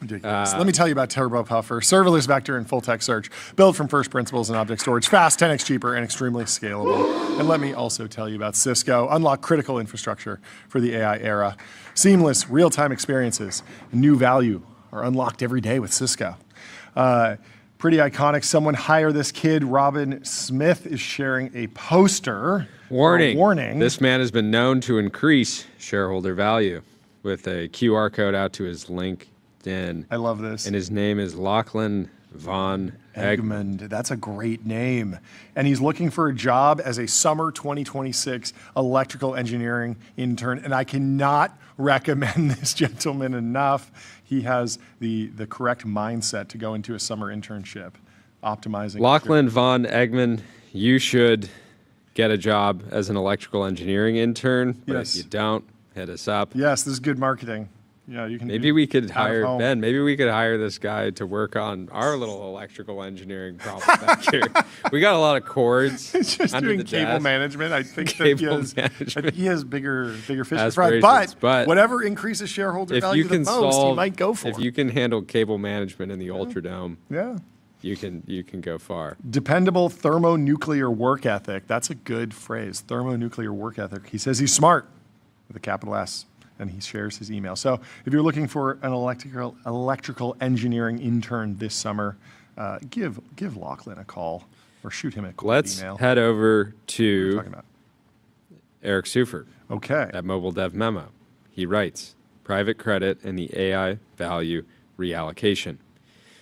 Ridiculous. Let me tell you about Turbo Puffer, serverless vector and full text search, built from first principles and object storage, fast, 10x cheaper, and extremely scalable. And let me also tell you about Cisco, unlock critical infrastructure for the AI era. Seamless, real-time experiences, new value are unlocked every day with Cisco. Pretty iconic. Someone hire this kid. Robin Smith is sharing a poster. Warning. This man has been known to increase shareholder value with a QR code out to his LinkedIn. I love this. And his name is Lachlan von Egmond. That's a great name. And he's looking for a job as a summer 2026 electrical engineering intern. And I cannot recommend this gentleman enough. He has the correct mindset to go into a summer internship, optimizing. Lachlan von Egmond, you should get a job as an electrical engineering intern. But if you don't, hit us up. Yes, this is good marketing. Yeah, you can. Maybe we could hire Ben. Maybe we could hire this guy to work on our little electrical engineering problem back here. We got a lot of cords. It's just under doing the cable desk. management. I think that he has bigger fish to fry. Aspirations, But whatever increases shareholder value the most, he might go for. If you can handle cable management in the Ultradome, you can go far. Dependable thermonuclear work ethic. That's a good phrase. Thermonuclear work ethic. He says he's smart with a capital S. And he shares his email. So if you're looking for an electrical engineering intern this summer, give Lachlan a call or shoot him a quick email. Let's head over to Eric Seufert at Mobile Dev Memo. He writes, private credit and the AI value reallocation.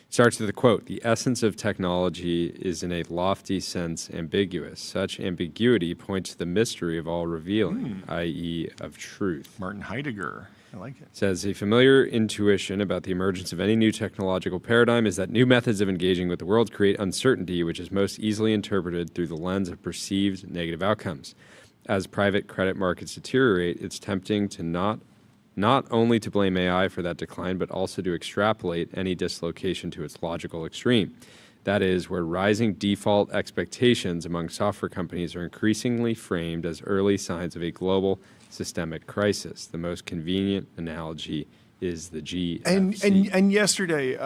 Starts with a quote, the essence of technology is in a lofty sense ambiguous. Such ambiguity points to the mystery of all revealing, i.e. of truth. Martin Heidegger, I like it. Says, a familiar intuition about the emergence of any new technological paradigm is that new methods of engaging with the world create uncertainty, which is most easily interpreted through the lens of perceived negative outcomes. As private credit markets deteriorate, it's tempting to not only to blame AI for that decline, but also to extrapolate any dislocation to its logical extreme. That is, where rising default expectations among software companies are increasingly framed as early signs of a global systemic crisis. The most convenient analogy is the GFC. And yesterday,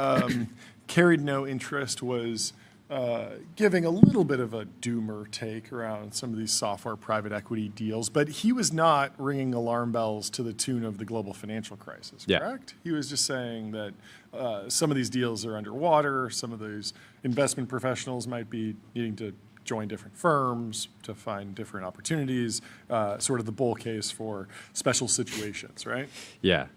Carried No Interest was giving a little bit of a doomer take around some of these software private equity deals, but he was not ringing alarm bells to the tune of the global financial crisis, correct? He was just saying that some of these deals are underwater, some of these investment professionals might be needing to join different firms to find different opportunities, sort of the bull case for special situations, right? Yeah.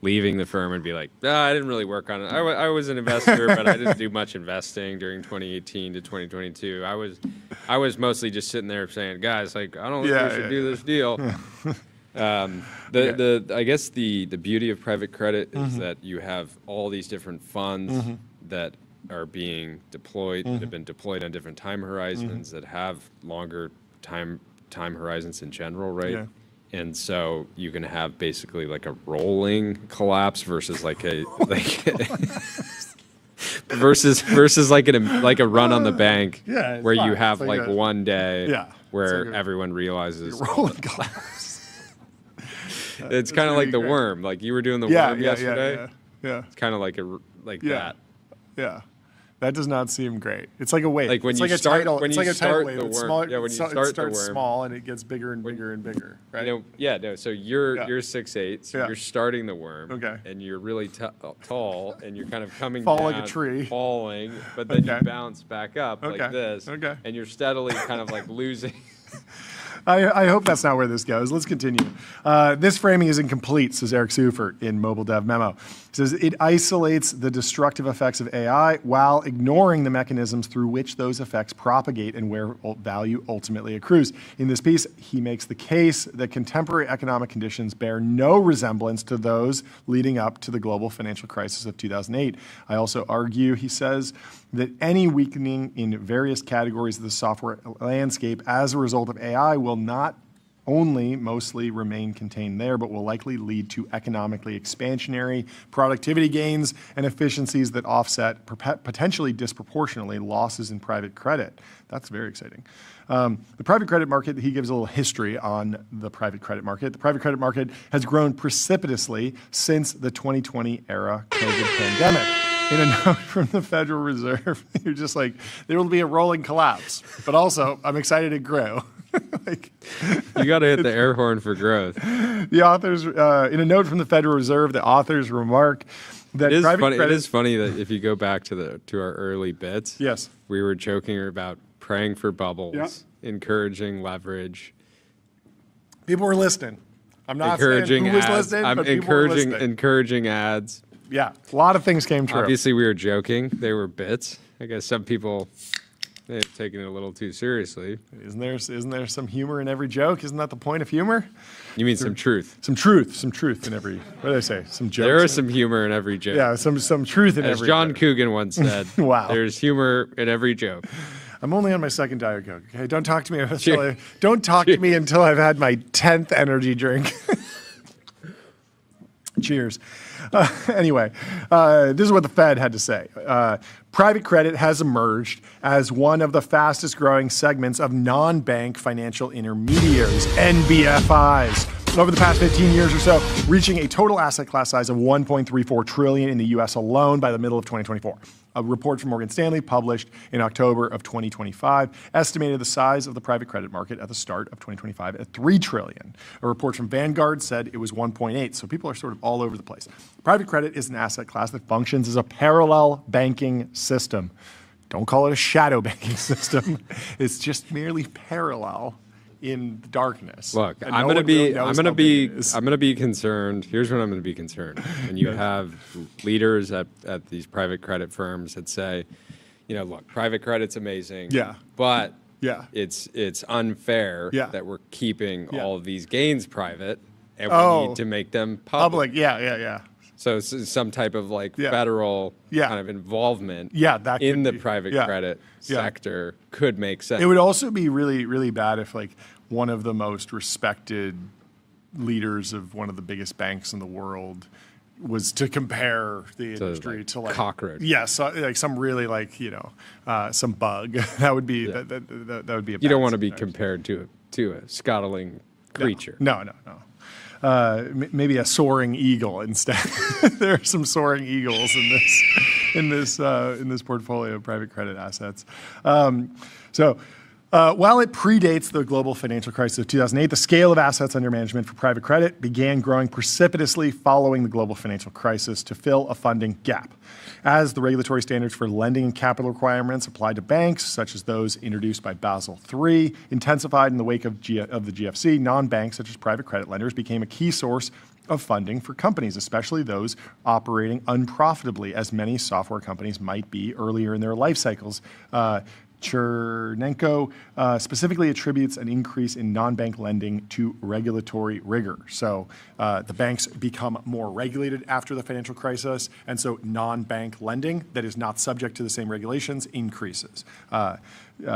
Leaving the firm and be like, I didn't really work on it. I was an investor, but I didn't do much investing during 2018 to 2022. I was mostly just sitting there saying, guys, like, I don't think we should do this deal. I guess the beauty of private credit is that you have all these different funds that are being deployed, that have been deployed on different time horizons, that have longer time horizons in general, right? And so you can have basically like a rolling collapse versus like a versus like a run on the bank where you have like one day where everyone realizes rolling collapse. It's kind of like the worm. Like you were doing the worm yesterday. Yeah. It's kind of like that. Yeah. That does not seem great. It's like a wave. Like when it's you like a start tidal, when it's you like a start tidal wave. the It's worm. small, Yeah, when you it start starts the worm, small and it gets bigger and bigger and bigger. Right? So you're 6'8", so you're starting the worm. Okay. And you're really tall, and you're kind of coming Fall down, like a tree. falling, but then you bounce back up like this. Okay. And you're steadily kind of like losing. I hope that's not where this goes. Let's continue. This framing is incomplete, says Eric Seufert in Mobile Dev Memo. He says it isolates the destructive effects of AI while ignoring the mechanisms through which those effects propagate and where value ultimately accrues. In this piece, he makes the case that contemporary economic conditions bear no resemblance to those leading up to the global financial crisis of 2008. I also argue, he says, that any weakening in various categories of the software landscape as a result of AI will not only mostly remain contained there, but will likely lead to economically expansionary productivity gains and efficiencies that offset potentially disproportionately losses in private credit. That's very exciting. The private credit market, he gives a little history on the private credit market. The private credit market has grown precipitously since the 2020 era COVID pandemic. In a note from the Federal Reserve, you're just like, there will be a rolling collapse, but also I'm excited it grew. You got to hit the air horn for growth. The authors, in a note from the Federal Reserve, the authors remark that it is funny that if you go back to our early bits, yes, we were joking about praying for bubbles, encouraging leverage. People were listening. I'm not encouraging saying who was ads. listening, I'm but people were listening. encouraging ads. Yeah, a lot of things came true. Obviously, we were joking. They were bits. I guess some people may have taken it a little too seriously. Isn't there some humor in every joke? Isn't that the point of humor? You mean some truth? Some truth in every. What did I say? Some jokes. There is some humor in every joke. Yeah, some truth in As every. John joke. Coogan once said. Wow. There's humor in every joke. I'm only on my second Diet Coke. Okay, don't talk to me until I've had my 10th energy drink. Cheers. Anyway, this is what the Fed had to say. Private credit has emerged as one of the fastest growing segments of non-bank financial intermediaries, NBFIs. Over the past 15 years or so, reaching a total asset class size of $1.34 trillion in the U.S. alone by the middle of 2024. A report from Morgan Stanley published in October of 2025 estimated the size of the private credit market at the start of 2025 at $3 trillion. A report from Vanguard said it was 1.8, so people are sort of all over the place. Private credit is an asset class that functions as a parallel banking system. Don't call it a shadow banking system. It's just merely parallel in the darkness. Look, I'm going to be concerned. Here's what I'm going to be concerned. When you have leaders at these private credit firms that say, look, private credit's amazing. Yeah. But it's unfair that we're keeping all of these gains private and we need to make them public. Yeah. So it's some type of federal kind of involvement in the private credit sector could make sense. It would also be really, really bad if one of the most respected leaders of one of the biggest banks in the world was to compare the industry to cockroach. Yes, some really some bug. That would be that would be a bad You don't want to be compared to a scuttling creature. No. Maybe a soaring eagle instead. There are some soaring eagles in this portfolio of private credit assets. While it predates the global financial crisis of 2008, the scale of assets under management for private credit began growing precipitously following the global financial crisis to fill a funding gap. As the regulatory standards for lending and capital requirements applied to banks, such as those introduced by Basel III, intensified in the wake of the GFC, non-banks such as private credit lenders became a key source of funding for companies, especially those operating unprofitably, as many software companies might be earlier in their life cycles. Chernenko specifically attributes an increase in non-bank lending to regulatory rigor. So the banks become more regulated after the financial crisis, and so non-bank lending that is not subject to the same regulations increases.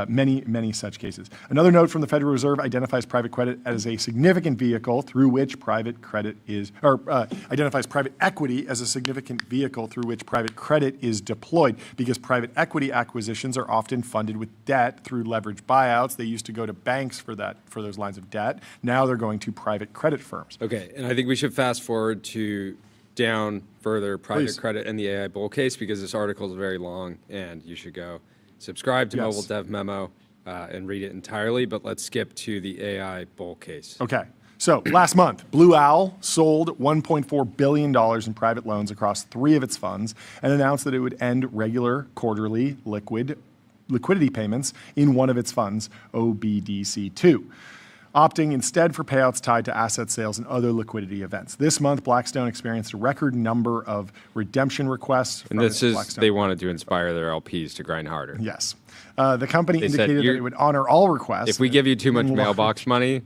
Many such cases. Another note from the Federal Reserve identifies private credit as a significant vehicle through which private credit is, identifies private equity as a significant vehicle through which private credit is deployed, because private equity acquisitions are often funded with debt through leveraged buyouts. They used to go to banks for those lines of debt. Now they're going to private credit firms. Okay, and I think we should fast forward to down further private credit and the AI bull case, because this article is very long and you should go subscribe to Mobile Dev Memo and read it entirely, but let's skip to the AI bull case. Okay. So last month, Blue Owl sold $1.4 billion in private loans across 3 of its funds and announced that it would end regular quarterly liquidity payments in one of its funds, OBDC2, opting instead for payouts tied to asset sales and other liquidity events. This month, Blackstone experienced a record number of redemption requests. And they wanted to inspire their LPs to grind harder. Yes. The company indicated that it would honor all requests. If we give you too much mailbox money.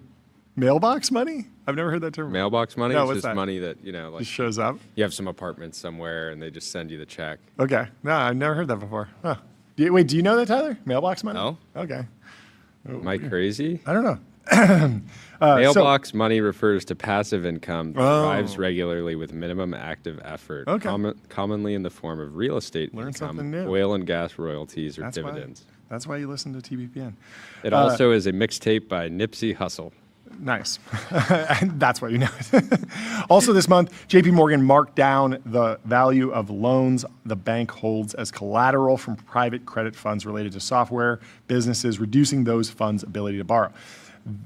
Mailbox money? I've never heard that term. Mailbox money? No, it's just money that, like. Just shows up? You have some apartment somewhere and they just send you the check. Okay. No, I've never heard that before. Huh. Wait, do you know that, Tyler? Mailbox money? No. Okay. Am I crazy? I don't know. Mailbox money refers to passive income that arrives regularly with minimum active effort, commonly in the form of real estate income, oil and gas royalties, or dividends. That's why you listen to TBPN. It also is a mixtape by Nipsey Hussle. Nice. And that's why you know it. Also this month, JP Morgan marked down the value of loans the bank holds as collateral from private credit funds related to software businesses, reducing those funds' ability to borrow.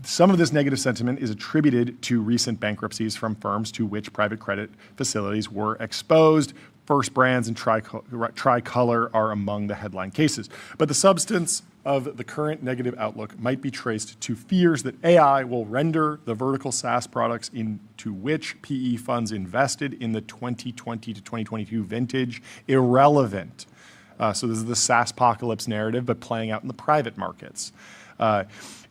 Some of this negative sentiment is attributed to recent bankruptcies from firms to which private credit facilities were exposed. First Brands and Tricolor are among the headline cases. But the substance of the current negative outlook might be traced to fears that AI will render the vertical SaaS products into which PE funds invested in the 2020 to 2022 vintage irrelevant. So this is the SaaS-pocalypse narrative, but playing out in the private markets.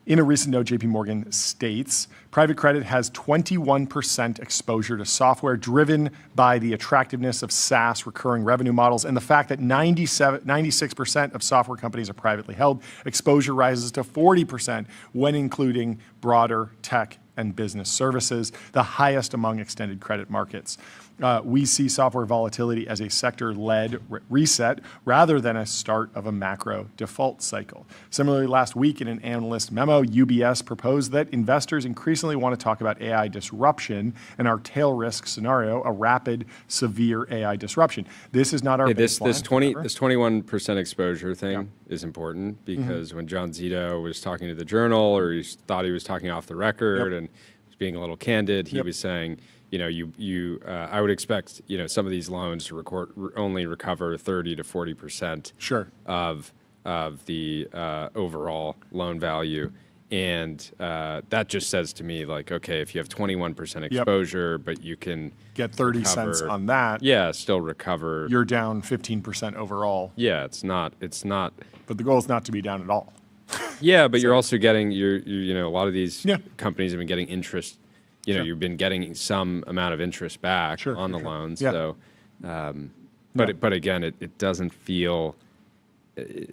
In a recent note, JP Morgan states, private credit has 21% exposure to software driven by the attractiveness of SaaS recurring revenue models and the fact that 96% of software companies are privately held. Exposure rises to 40% when including broader tech and business services, the highest among extended credit markets. We see software volatility as a sector-led reset rather than a start of a macro default cycle. Similarly, last week in an analyst memo, UBS proposed that investors increasingly want to talk about AI disruption and our tail risk scenario, a rapid, severe AI disruption. This is not our baseline. This 21% exposure thing is important because when John Zito was talking to the Journal, or he thought he was talking off the record and was being a little candid, he was saying, I would expect, some of these loans to only recover 30 to 40% of the overall loan value. And that just says to me, okay, if you have 21% exposure, but you can get 30 cents on that. Yeah, still recover. You're down 15% overall. Yeah, it's not. But the goal is not to be down at all. Yeah, but you're also getting, a lot of these companies have been getting interest. You've been getting some amount of interest back on the loans. Yeah. So, but again, it doesn't feel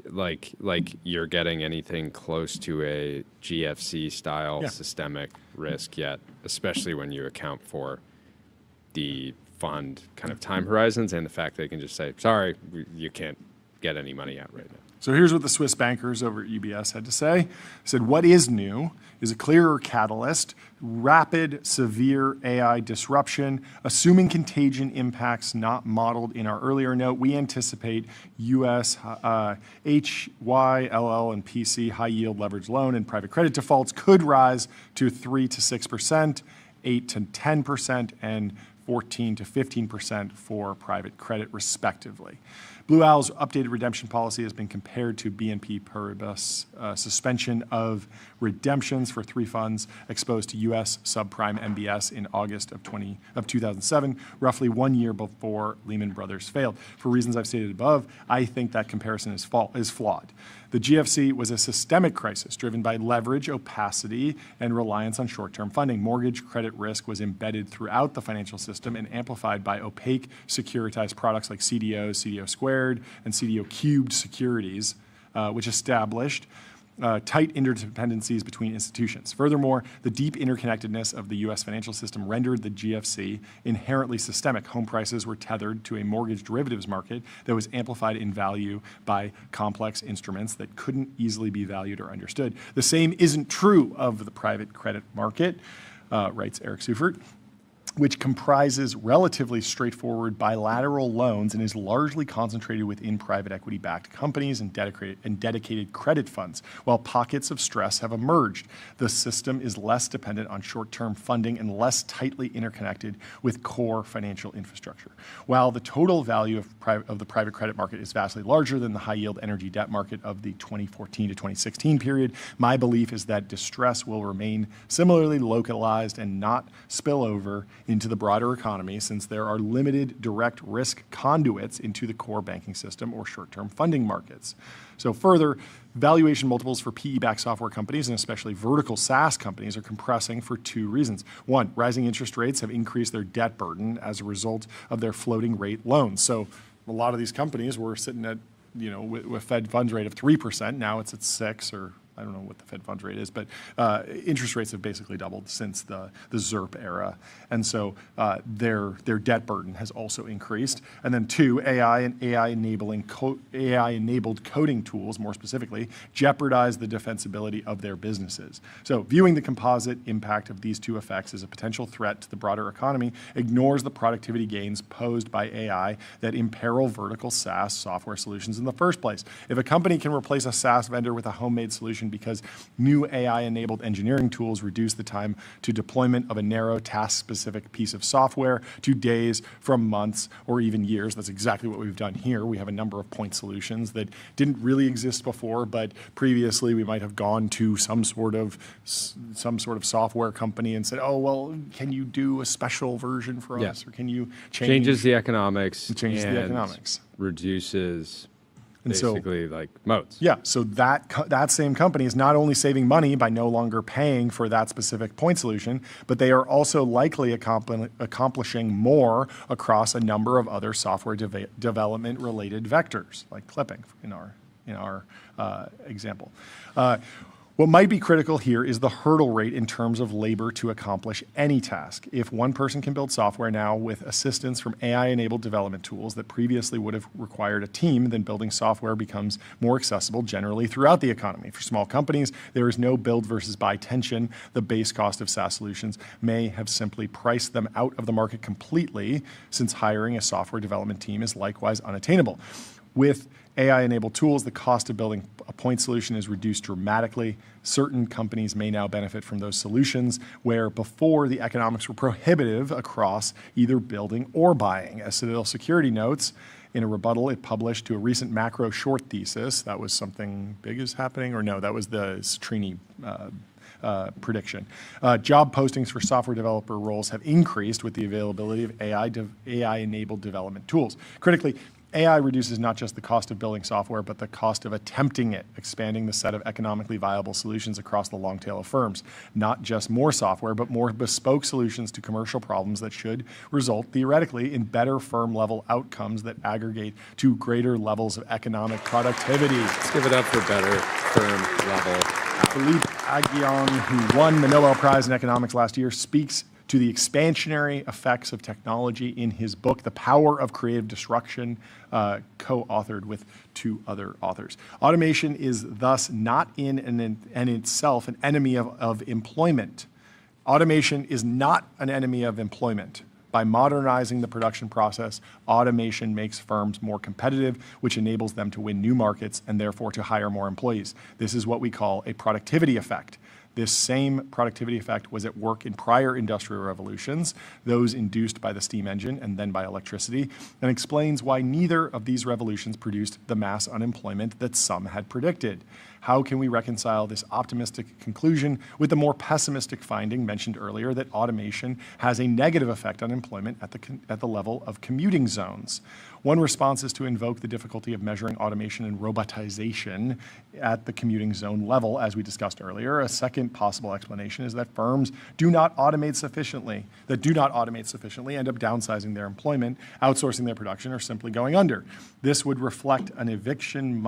like you're getting anything close to a GFC style systemic risk yet, especially when you account for the fund kind of time horizons and the fact they can just say, sorry, you can't get any money out right now. So here's what the Swiss bankers over at UBS had to say. They said, what is new is a clearer catalyst, rapid, severe AI disruption, assuming contagion impacts not modeled in our earlier note. We anticipate U.S. HYLL and PC high-yield leveraged loan and private credit defaults could rise to 3 to 6%, 8 to 10%, and 14 to 15% for private credit, respectively. Blue Owl's updated redemption policy has been compared to BNP Paribas' suspension of redemptions for 3 funds exposed to U.S. subprime MBS in August of 2007, roughly 1 year before Lehman Brothers failed. For reasons I've stated above, I think that comparison is flawed. The GFC was a systemic crisis driven by leverage, opacity, and reliance on short-term funding. Mortgage credit risk was embedded throughout the financial system and amplified by opaque securitized products like CDOs, CDO squared, and CDO cubed securities which established tight interdependencies between institutions. Furthermore, the deep interconnectedness of the U.S. financial system rendered the GFC inherently systemic. Home prices were tethered to a mortgage derivatives market that was amplified in value by complex instruments that couldn't easily be valued or understood. The same isn't true of the private credit market, writes Eric Seufert, which comprises relatively straightforward bilateral loans and is largely concentrated within private equity-backed companies and dedicated credit funds. While pockets of stress have emerged, the system is less dependent on short-term funding and less tightly interconnected with core financial infrastructure. While the total value of the private credit market is vastly larger than the high-yield energy debt market of the 2014 to 2016 period, my belief is that distress will remain similarly localized and not spill over into the broader economy, since there are limited direct risk conduits into the core banking system or short-term funding markets. So further, valuation multiples for PE-backed software companies, and especially vertical SaaS companies, are compressing for two reasons. One, rising interest rates have increased their debt burden as a result of their floating rate loans. So a lot of these companies were sitting at, with Fed funds rate of 3%. Now it's at 6, or I don't know what the Fed funds rate is, but interest rates have basically doubled since the ZIRP era. And so their debt burden has also increased. And then two, AI and AI-enabled coding tools, more specifically, jeopardize the defensibility of their businesses. So viewing the composite impact of these two effects as a potential threat to the broader economy ignores the productivity gains posed by AI that imperil vertical SaaS software solutions in the first place. If a company can replace a SaaS vendor with a homemade solution because new AI-enabled engineering tools reduce the time to deployment of a narrow task-specific piece of software to days from months or even years. That's exactly what we've done here. We have a number of point solutions that didn't really exist before, but previously we might have gone to some sort of software company and said, oh, well, can you do a special version for us? Or can you changes the economics. Changes the economics. Reduces and basically like moats. Yeah, so that same company is not only saving money by no longer paying for that specific point solution, but they are also likely accomplishing more across a number of other software development-related vectors, like clipping in our example. What might be critical here is the hurdle rate in terms of labor to accomplish any task. If one person can build software now with assistance from AI-enabled development tools that previously would have required a team, then building software becomes more accessible generally throughout the economy. For small companies, there is no build versus buy tension. The base cost of SaaS solutions may have simply priced them out of the market completely, since hiring a software development team is likewise unattainable. With AI-enabled tools, the cost of building a point solution is reduced dramatically. Certain companies may now benefit from those solutions, where before the economics were prohibitive across either building or buying. As Citadel Security notes, in a rebuttal it published to a recent macro short thesis, that was something big is happening, or no, that was the Citrini prediction. Job postings for software developer roles have increased with the availability of AI-enabled development tools. Critically, AI reduces not just the cost of building software, but the cost of attempting it, expanding the set of economically viable solutions across the long tail of firms. Not just more software, but more bespoke solutions to commercial problems that should result, theoretically, in better firm-level outcomes that aggregate to greater levels of economic productivity. Let's give it up for better firm-level. Philippe Aghion, who won the Nobel Prize in Economics last year, speaks to the expansionary effects of technology in his book, The Power of Creative Destruction, co-authored with two other authors. Automation is thus not in and itself an enemy of employment. Automation is not an enemy of employment. By modernizing the production process, automation makes firms more competitive, which enables them to win new markets and therefore to hire more employees. This is what we call a productivity effect. This same productivity effect was at work in prior industrial revolutions, those induced by the steam engine and then by electricity, and explains why neither of these revolutions produced the mass unemployment that some had predicted. How can we reconcile this optimistic conclusion with the more pessimistic finding mentioned earlier that automation has a negative effect on employment at the level of commuting zones? One response is to invoke the difficulty of measuring automation and robotization at the commuting zone level, as we discussed earlier. A second possible explanation is that firms that do not automate sufficiently, end up downsizing their employment, outsourcing their production, or simply going under. This would reflect an eviction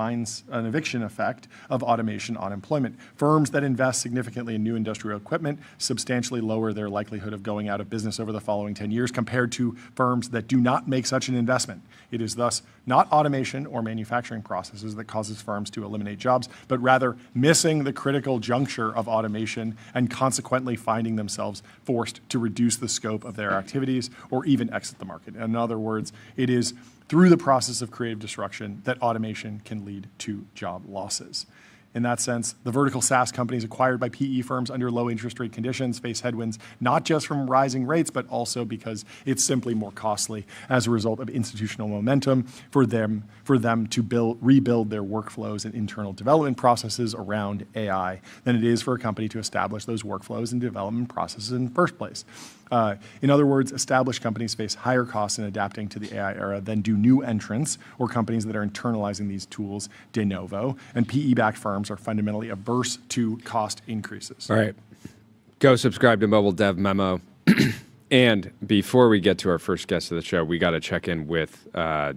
effect of automation on employment. Firms that invest significantly in new industrial equipment substantially lower their likelihood of going out of business over the following 10 years compared to firms that do not make such an investment. It is thus not automation or manufacturing processes that causes firms to eliminate jobs, but rather missing the critical juncture of automation and consequently finding themselves forced to reduce the scope of their activities or even exit the market. In other words, it is through the process of creative destruction that automation can lead to job losses. In that sense, the vertical SaaS companies acquired by PE firms under low interest rate conditions face headwinds, not just from rising rates, but also because it's simply more costly as a result of institutional momentum for them to rebuild their workflows and internal development processes around AI than it is for a company to establish those workflows and development processes in the first place. In other words, established companies face higher costs in adapting to the AI era than do new entrants or companies that are internalizing these tools de novo, and PE-backed firms are fundamentally averse to cost increases. All right. Go subscribe to Mobile Dev Memo. And before we get to our first guest of the show, we got to check in with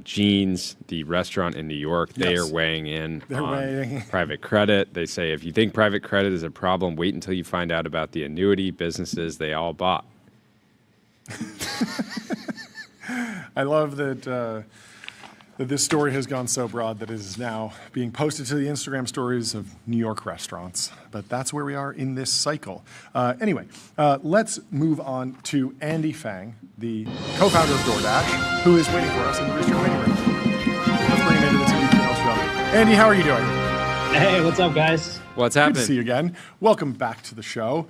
Jeans, the restaurant in New York. They are weighing in on private credit. They say if you think private credit is a problem, wait until you find out about the annuity businesses they all bought. I love that that this story has gone so broad that it is now being posted to the Instagram stories of New York restaurants. But that's where we are in this cycle. Anyway, let's move on to Andy Fang, the co-founder of DoorDash, who is waiting for us in the research waiting room. Let's bring him into this email show. Andy, how are you doing? Hey, what's up, guys? What's happening? Good to see you again. Welcome back to the show.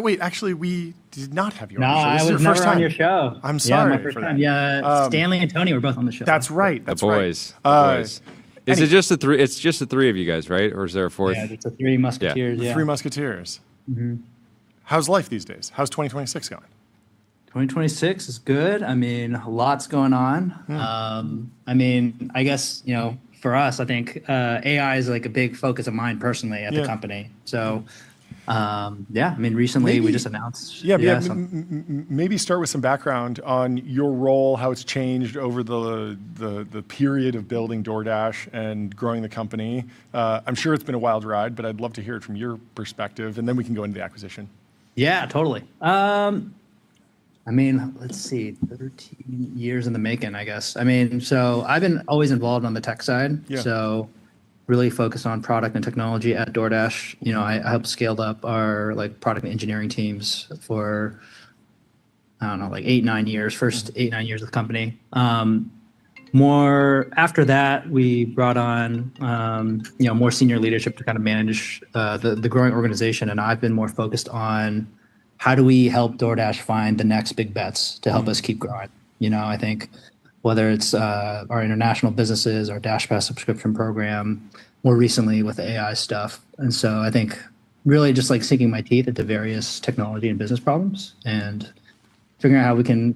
Wait, actually, we did not have you on the show. No, I was never on your show. I'm sorry. Yeah, my first time. Yeah, Stanley and Tony were both on the show. That's right. That's the boys. Is it just the three? It's just the three of you guys, right? Or is there a fourth? Yeah, it's the Three Musketeers. The Three Musketeers. Mm-hmm. How's life these days? How's 2026 going? 2026 is good. I mean, lots going on. I mean, I guess, for us, I think AI is like a big focus of mine personally at the company. So, I mean, recently we just announced. Maybe start with some background on your role, how it's changed over the period of building DoorDash and growing the company. I'm sure it's been a wild ride, but I'd love to hear it from your perspective, and then we can go into the acquisition. Yeah, totally. I mean, let's see, 13 years in the making, I guess. I mean, so I've been always involved on the tech side. Yeah. So really focused on product and technology at DoorDash. I helped scale up our product and engineering teams for, I don't know, 8-9 years, first 8-9 years of the company. More after that, we brought on, more senior leadership to kind of manage the growing organization. And I've been more focused on how do we help DoorDash find the next big bets to help us keep growing? I think whether it's our international businesses, our DashPass subscription program, more recently with the AI stuff. And so I think really just sinking my teeth into various technology and business problems and figuring out how we can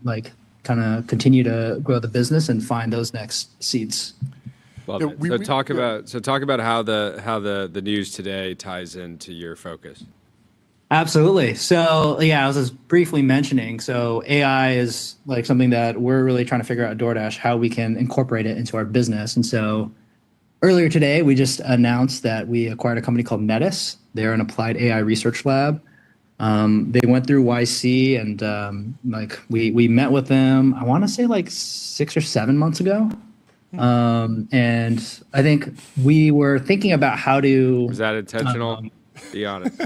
kind of continue to grow the business and find those next seeds. Love it. Talk about how the news today ties into your focus. Absolutely. So I was just briefly mentioning, so AI is something that we're really trying to figure out at DoorDash, how we can incorporate it into our business. And so earlier today, we just announced that we acquired a company called Metis. They're an applied AI research lab. They went through YC and we met with them, I want to say 6 or 7 months ago. And I think we were thinking about how to... Was that intentional? Be honest.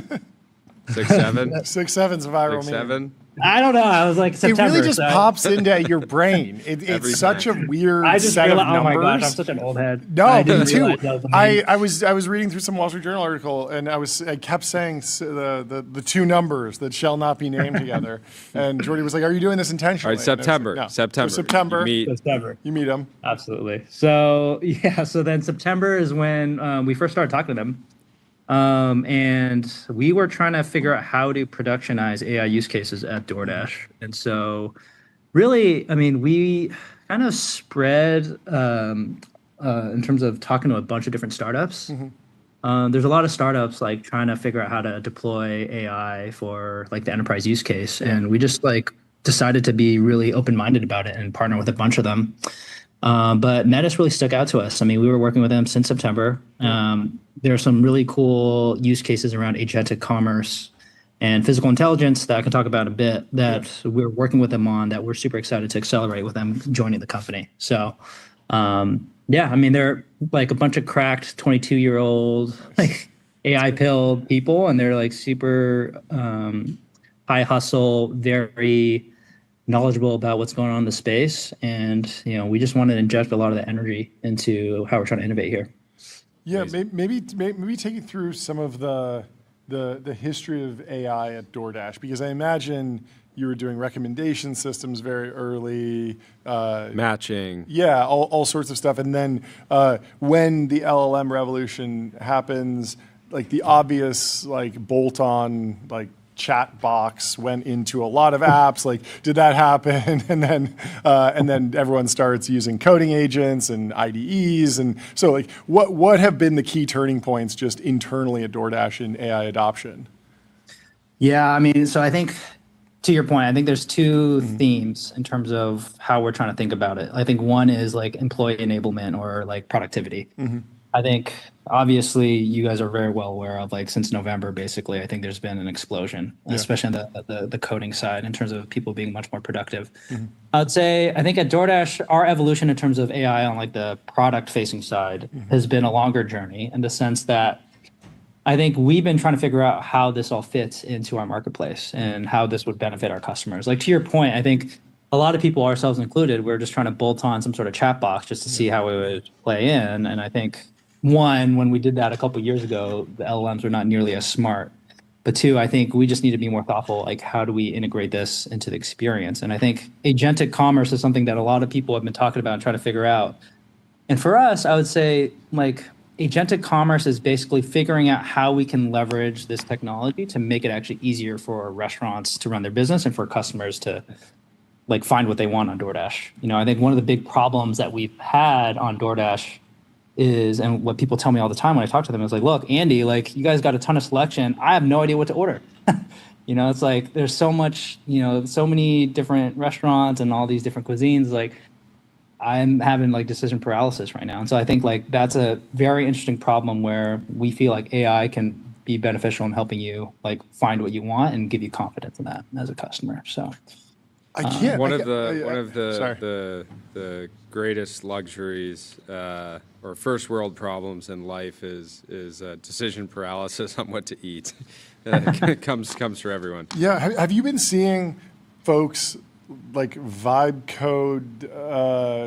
6, 7? 6-7's viral. 6-7? I don't know. I was September. It really just pops into your brain. It's such a weird set of numbers. Oh my gosh, I'm such an old head. No, me too. I was reading through some Wall Street Journal article, and I kept saying the two numbers that shall not be named together. And Jordy was like, "Are you doing this intentionally?" All right, September. No. September. You meet them. Absolutely. So then September is when we first started talking to them. And we were trying to figure out how to productionize AI use cases at DoorDash. And so really, I mean, we kind of spread in terms of talking to a bunch of different startups. There's a lot of startups like trying to figure out how to deploy AI for like the enterprise use case. And we just like decided to be really open-minded about it and partner with a bunch of them. But Metis really stuck out to us. I mean, we were working with them since September. There are some really cool use cases around agentic commerce and physical intelligence that I can talk about a bit that we're working with them on that we're super excited to accelerate with them joining the company. So, yeah, I mean, they're like a bunch of cracked 22-year-old like AI pill people, and they're like super high hustle, very knowledgeable about what's going on in the space. And, you know, we just wanted to inject a lot of the energy into how we're trying to innovate here. Yeah, maybe take you through some of the history of AI at DoorDash, because I imagine you were doing recommendation systems very early. Matching. Yeah, all sorts of stuff. And then when the LLM revolution happens, like the obvious like bolt-on like chat box went into a lot of apps. Like, did that happen? And then everyone starts using coding agents and IDEs. And so like, what have been the key turning points just internally at DoorDash in AI adoption? Yeah, I mean, so I think to your point, I think there's two themes in terms of how we're trying to think about it. I think one is like employee enablement or like productivity. I think obviously you guys are very well aware of like since November, basically, I think there's been an explosion, especially on the coding side in terms of people being much more productive. I'd say, I think at DoorDash, our evolution in terms of AI on like the product facing side has been a longer journey in the sense that I think we've been trying to figure out how this all fits into our marketplace and how this would benefit our customers. Like to your point, I think a lot of people, ourselves included, we're just trying to bolt on some sort of chat box just to see how it would play in. And I think one, when we did that a couple of years ago, the LLMs were not nearly as smart. But two, I think we just need to be more thoughtful, like how do we integrate this into the experience? And I think agentic commerce is something that a lot of people have been talking about and trying to figure out. And for us, I would say like agentic commerce is basically figuring out how we can leverage this technology to make it actually easier for restaurants to run their business and for customers to like find what they want on DoorDash. You know, I think one of the big problems that we've had on DoorDash is, and what people tell me all the time when I talk to them is like, look, Andy, like you guys got a ton of selection. I have no idea what to order. You know, it's like there's so much, you know, so many different restaurants and all these different cuisines. Like I'm having like decision paralysis right now. And so I think like that's a very interesting problem where we feel like AI can be beneficial in helping you like find what you want and give you confidence in that as a customer. So one of the greatest luxuries or first world problems in life is decision paralysis on what to eat. It comes for everyone. Yeah, have you been seeing folks like vibe code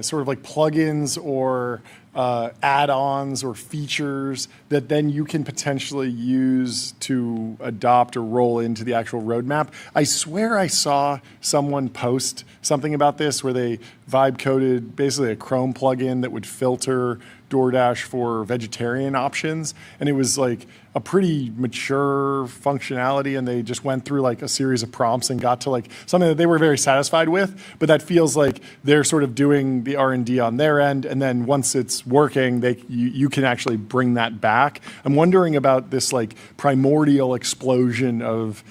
sort of like plugins or add-ons or features that then you can potentially use to adopt or roll into the actual roadmap? I swear I saw someone post something about this where they vibe coded basically a Chrome plugin that would filter DoorDash for vegetarian options. And it was like a pretty mature functionality, and they just went through like a series of prompts and got to like something that they were very satisfied with. But that feels like they're sort of doing the R&D on their end, and then once it's working, you can actually bring that back. I'm wondering about this like primordial explosion of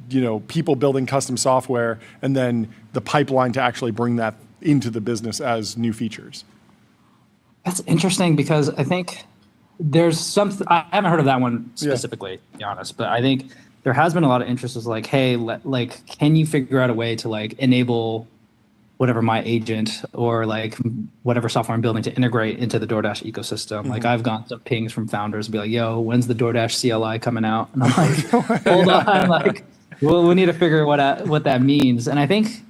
you know, people building custom software and then the pipeline to actually bring that into the business as new features. That's interesting because I think there's something, I haven't heard of that one specifically, to be honest, but I think there has been a lot of interest is like, hey, like, can you figure out a way to like enable whatever my agent or like whatever software I'm building to integrate into the DoorDash ecosystem? Like I've gotten some pings from founders and be like, yo, when's the DoorDash CLI coming out? And I'm like, hold on, like, well, we need to figure what that means. And I think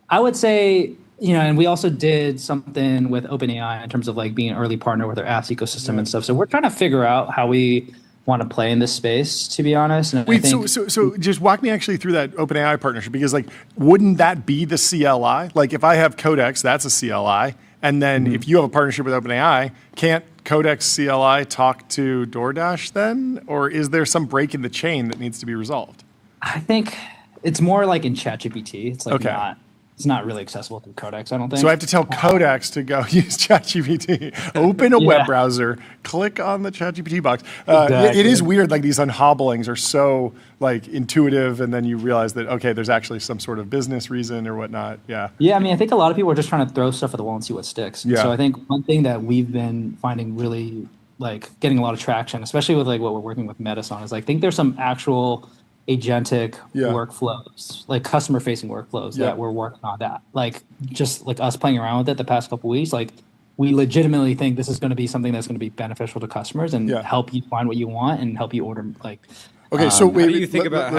I would say, you know, and we also did something with OpenAI in terms of like being an early partner with their apps ecosystem and stuff. So we're trying to figure out how we want to play in this space, to be honest. And wait, so just walk me actually through that OpenAI partnership, because like, wouldn't that be the CLI? Like if I have Codex, that's a CLI. And then if you have a partnership with OpenAI, can't Codex CLI talk to DoorDash then? Or is there some break in the chain that needs to be resolved? I think it's more like in ChatGPT. It's like it's not really accessible through Codex, I don't think. So I have to tell Codex to go use ChatGPT, open a web browser, click on the ChatGPT box. Exactly. It is weird, like these unhobblings are so like intuitive, and then you realize that, okay, there's actually some sort of business reason or whatnot. Yeah. Yeah, I mean, I think a lot of people are just trying to throw stuff at the wall and see what sticks. Yeah. So I think one thing that we've been finding really like getting a lot of traction, especially with like what we're working with Metis on, is like, I think there's some actual agentic workflows, like customer facing workflows that we're working on that. Like just like us playing around with it the past couple of weeks, like we legitimately think this is going to be something that's going to be beneficial to customers and help you find what you want and help you order like. Okay, so how do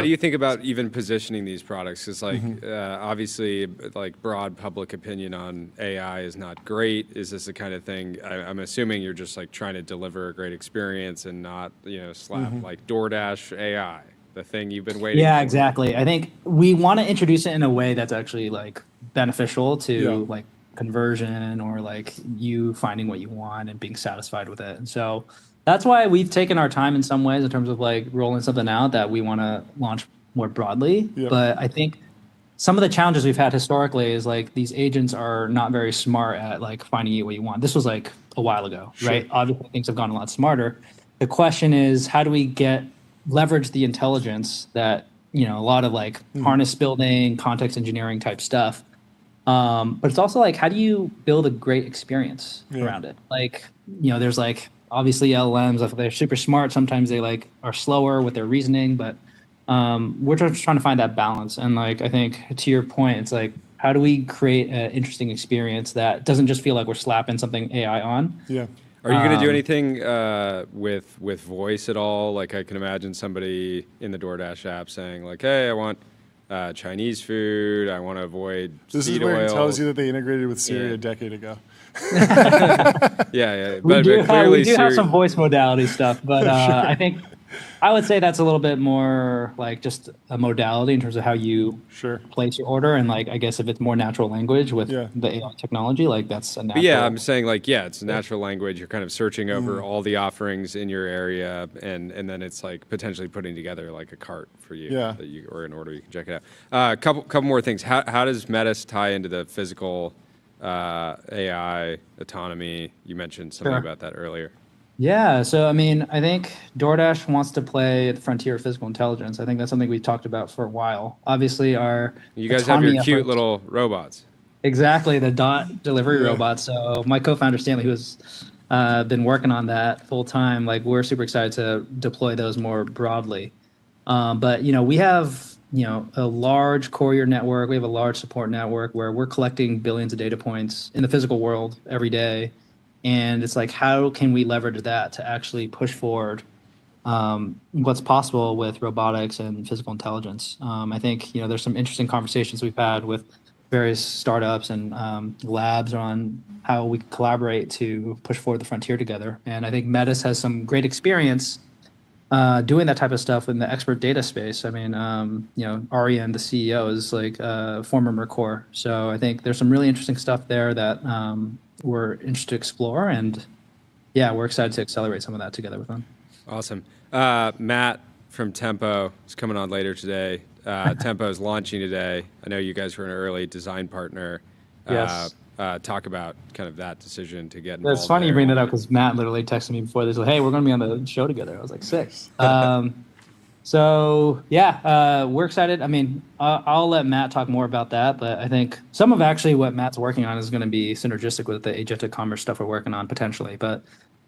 you think about even positioning these products? Because like obviously, like broad public opinion on AI is not great. Is this the kind of thing? I'm assuming you're just like trying to deliver a great experience and not slap like DoorDash AI, the thing you've been waiting. Yeah, for. exactly. I think we want to introduce it in a way that's actually like beneficial to like conversion or like you finding what you want and being satisfied with it. And so that's why we've taken our time in some ways in terms of like rolling something out that we want to launch more broadly. But I think some of the challenges we've had historically is like these agents are not very smart at like finding you what you want. This was like a while ago, right? Obviously things have gotten a lot smarter. The question is, how do we leverage the intelligence that, a lot of like harness building, context engineering type stuff. But it's also like, how do you build a great experience around it? Like, there's like, obviously LLMs, if they're super smart, sometimes they like are slower with their reasoning, but we're just trying to find that balance. And like, I think to your point, it's like, how do we create an interesting experience that doesn't just feel like we're slapping something AI on? Yeah. Are you going to do anything with voice at all? Like I can imagine somebody in the DoorDash app saying like, hey, I want Chinese food. I want to avoid This seed is where oil. it tells you that they integrated with Siri a decade ago. We do have some voice modality stuff, but I think I would say that's a little bit more like just a modality in terms of how you place your order. And like, I guess if it's more natural language with the AI technology, like that's a natural. But yeah, I'm saying like, it's a natural language. You're kind of searching over all the offerings in your area, and then it's like potentially putting together like a cart for you, or an order you can check it out. Couple more things. How does Metis tie into the physical AI autonomy? You mentioned something about that earlier. Yeah, so I mean, I think DoorDash wants to play at the frontier of physical intelligence. I think that's something we've talked about for a while. Obviously, you guys have your cute little robots. Exactly, the dot delivery robots. So my co-founder Stanley, who's been working on that full time, like we're super excited to deploy those more broadly. But we have a large courier network. We have a large support network where we're collecting billions of data points in the physical world every day. And it's like, how can we leverage that to actually push forward what's possible with robotics and physical intelligence? I think, there's some interesting conversations we've had with various startups and labs on how we collaborate to push forward the frontier together. And I think Metis has some great experience doing that type of stuff in the expert data space. I mean, Ariane, the CEO, is like a former Mercor. So I think there's some really interesting stuff there that we're interested to explore, and we're excited to accelerate some of that together with them. Awesome. Matt from Tempo is coming on later today. Tempo is launching today. I know you guys were an early design partner. Yes. Talk about kind of that decision to get involved. It's funny there. you bring that up because Matt literally texted me before this, like, hey, we're going to be on the show together. I was like, sick. So we're excited. I mean, I'll let Matt talk more about that, but I think some of actually what Matt's working on is going to be synergistic with the agentic commerce stuff we're working on potentially. But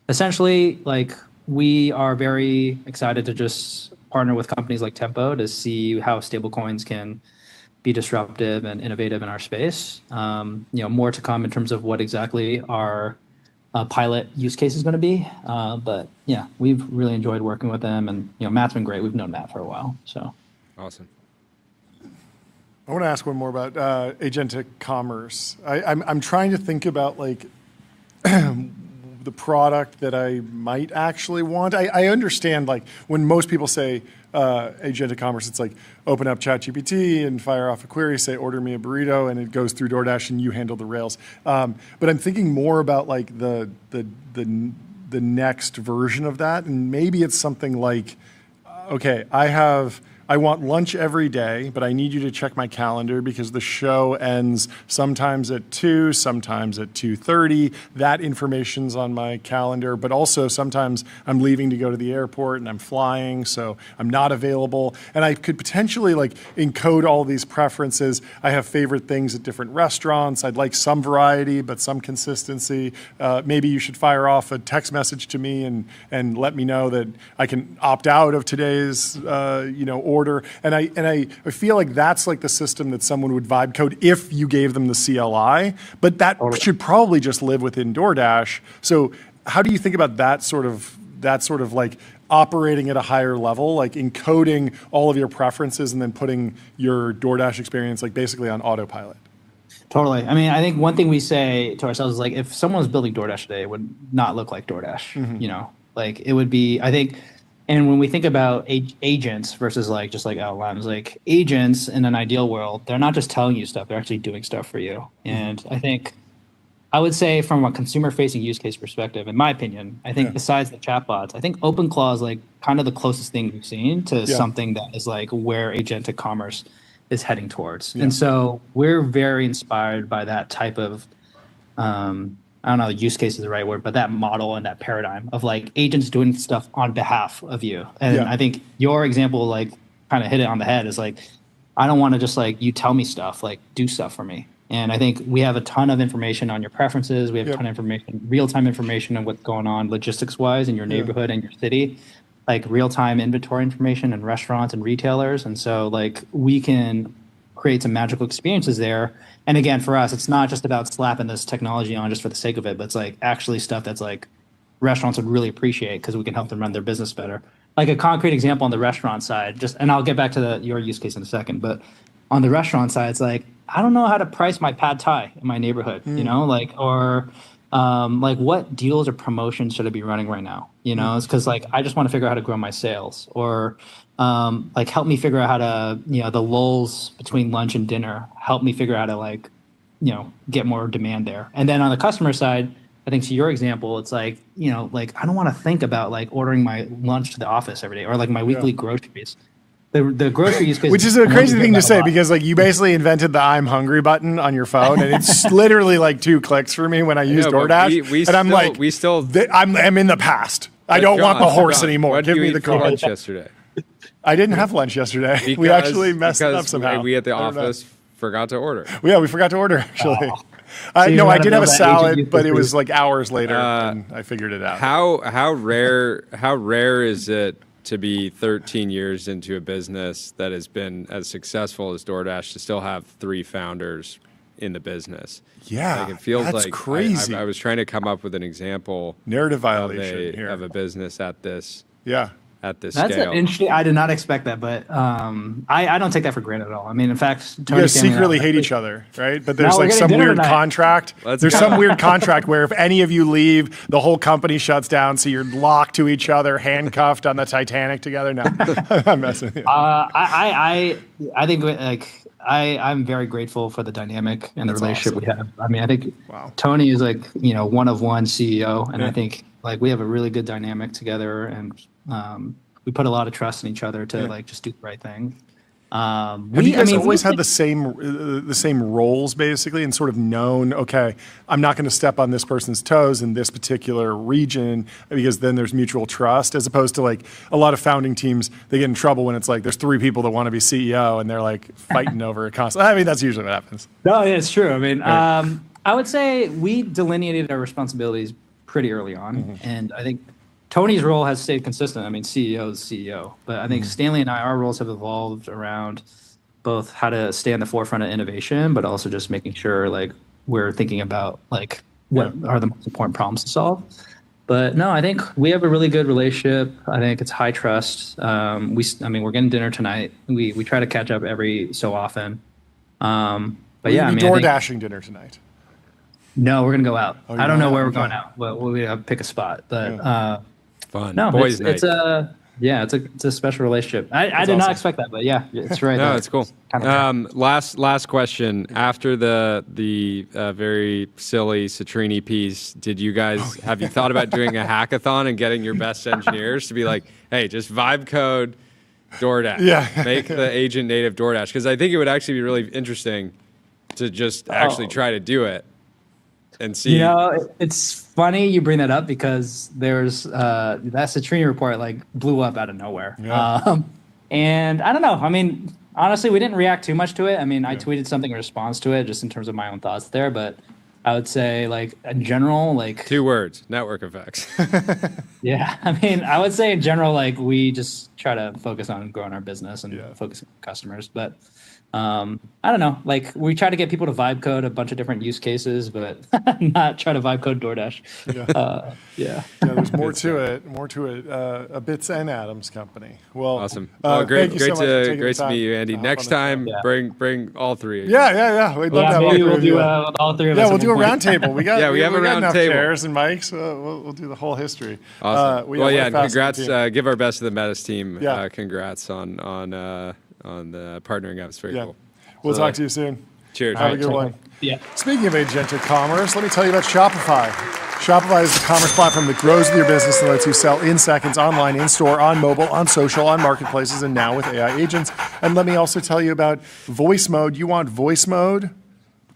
essentially, like, we are very excited to just partner with companies like Tempo to see how stablecoins can be disruptive and innovative in our space. More to come in terms of what exactly our pilot use case is going to be. But we've really enjoyed working with them, and Matt's been great. We've known Matt for a while. So awesome. I want to ask one more about agentic commerce. I'm trying to think about like the product that I might actually want. I understand like when most people say agentic commerce, it's like open up ChatGPT and fire off a query, say order me a burrito, and it goes through DoorDash and you handle the rails. But I'm thinking more about like the the next version of that, and maybe it's something like, okay, I want lunch every day, but I need you to check my calendar because the show ends sometimes at 2, sometimes at 2:30. That information's on my calendar, but also sometimes I'm leaving to go to the airport and I'm flying, so I'm not available. And I could potentially like encode all these preferences. I have favorite things at different restaurants. I'd like some variety, but some consistency. Maybe you should fire off a text message to me and let me know that I can opt out of today's, order. And I feel like that's like the system that someone would vibe code if you gave them the CLI, but that should probably just live within DoorDash. So how do you think about that sort of like operating at a higher level, like encoding all of your preferences and then putting your DoorDash experience like basically on autopilot? Totally. I mean, I think one thing we say to ourselves is like, if someone was building DoorDash today, it would not look like DoorDash, like it would be, I think. And when we think about agents versus like just like LLMs, like agents in an ideal world, they're not just telling you stuff, they're actually doing stuff for you. And I think I would say from a consumer facing use case perspective, in my opinion, I think besides the chatbots, I think OpenClaw is like kind of the closest thing we've seen to something that is like where agentic commerce is heading towards. And so we're very inspired by that type of I don't know, use case is the right word, but that model and that paradigm of like agents doing stuff on behalf of you. And I think your example, like kind of hit it on the head, is like, I don't want to just like, you tell me stuff, like do stuff for me. And I think we have a ton of information on your preferences. We have a ton of information, real-time information on what's going on logistics wise in your neighborhood and your city, like real-time inventory information and restaurants and retailers. And so like we can create some magical experiences there. And again, for us, it's not just about slapping this technology on just for the sake of it, but it's like actually stuff that's like restaurants would really appreciate because we can help them run their business better. Like a concrete example on the restaurant side, and I'll get back to your use case in a second, but on the restaurant side, it's like, I don't know how to price my pad thai in my neighborhood, or like what deals or promotions should I be running right now? It's because like, I just want to figure out how to grow my sales, or like help me figure out how to, the lulls between lunch and dinner, help me figure out how to like, get more demand there. And then on the customer side, I think to your example, it's like, like I don't want to think about like ordering my lunch to the office every day or like my weekly groceries. The grocery use case, which is a crazy thing to say because like you basically invented the I'm hungry button on your phone, and it's literally like 2 clicks for me when I use DoorDash, and I'm like, I'm in the past. I don't want the horse anymore. Give me the car. Lunch yesterday. I didn't have lunch yesterday. We actually messed it up somehow. We at the office forgot to order. Yeah, we forgot to order actually. No, I did have a salad, but it was like hours later, and I figured it out. How rare is it to be 13 years into a business that has been as successful as DoorDash to still have 3 founders in the business? Yeah, like it feels that's like crazy. I was trying to come up with an example narrative violation of a business at this That's scale. interesting. I did not expect that, but I don't take that for granted at all. I mean, in fact, you guys secretly hate each other, right? But there's like some weird contract. There's some weird contract where if any of you leave, the whole company shuts down, so you're locked to each other, handcuffed on the Titanic together. No, I'm messing with you. I think like I'm very grateful for the dynamic and the relationship we have. I mean, I think Tony is like one of one CEO, and I think like we have a really good dynamic together, and we put a lot of trust in each other to like just do the right thing. Have you guys always had the same roles basically, and sort of known, okay, I'm not going to step on this person's toes in this particular region because then there's mutual trust, as opposed to like a lot of founding teams, they get in trouble when it's like there's 3 people that want to be CEO and they're like fighting over it constantly. I mean, that's usually what happens. No, yeah, it's true. I mean, I would say we delineated our responsibilities pretty early on, and I think Tony's role has stayed consistent. I mean, CEO is CEO. But I think Stanley and our roles have evolved around both how to stay on the forefront of innovation, but also just making sure like we're thinking about like what are the most important problems to solve. But no, I think we have a really good relationship. I think it's high trust. We're getting dinner tonight. We try to catch up every so often. But yeah, door dashing dinner tonight. No, we're gonna go out. I don't know where we're going out. But we have to pick a spot. But fun. No, boys' it's night. Yeah, it's a special relationship. I did not expect that, but yeah, it's right. No, it's cool. Last question. After the very silly Citrini piece, did you guys have you thought about doing a hackathon and getting your best engineers to be like, hey, just vibe code DoorDash, make the agent native DoorDash? Because I think it would actually be really interesting to just actually try to do it and see. You know, it's funny you bring that up because there's that Citrini report like blew up out of nowhere. Yeah. And I don't know. I mean, honestly, we didn't react too much to it. I mean, I tweeted something in response to it just in terms of my own thoughts there. But I would say, like, in general, like... 2 words, network effects. Yeah. I mean, I would say in general, like, we just try to focus on growing our business and focusing on customers. But I don't know. Like, we try to get people to vibe code a bunch of different use cases, but not try to vibe code DoorDash. Yeah. There's more to it. A Bits and Atoms company. Well, awesome. Great to meet you, Andy. Next time, bring all 3 of you. Yeah. We'd love to have maybe we'll do all 3 of us. Yeah, we'll do a round table. We have a round enough table. Chairs and mics. We'll do the whole history. Awesome. Congrats. Give our best to the Metis team. Congrats on the partnering up. It's very cool. We'll talk to you soon. Cheers. Have a good one. Yeah. Speaking of agentic commerce, let me tell you about Shopify. Shopify is the commerce platform that grows with your business and lets you sell in seconds, online, in-store, on mobile, on social, on marketplaces, and now with AI agents. And let me also tell you about voice mode. You want voice mode?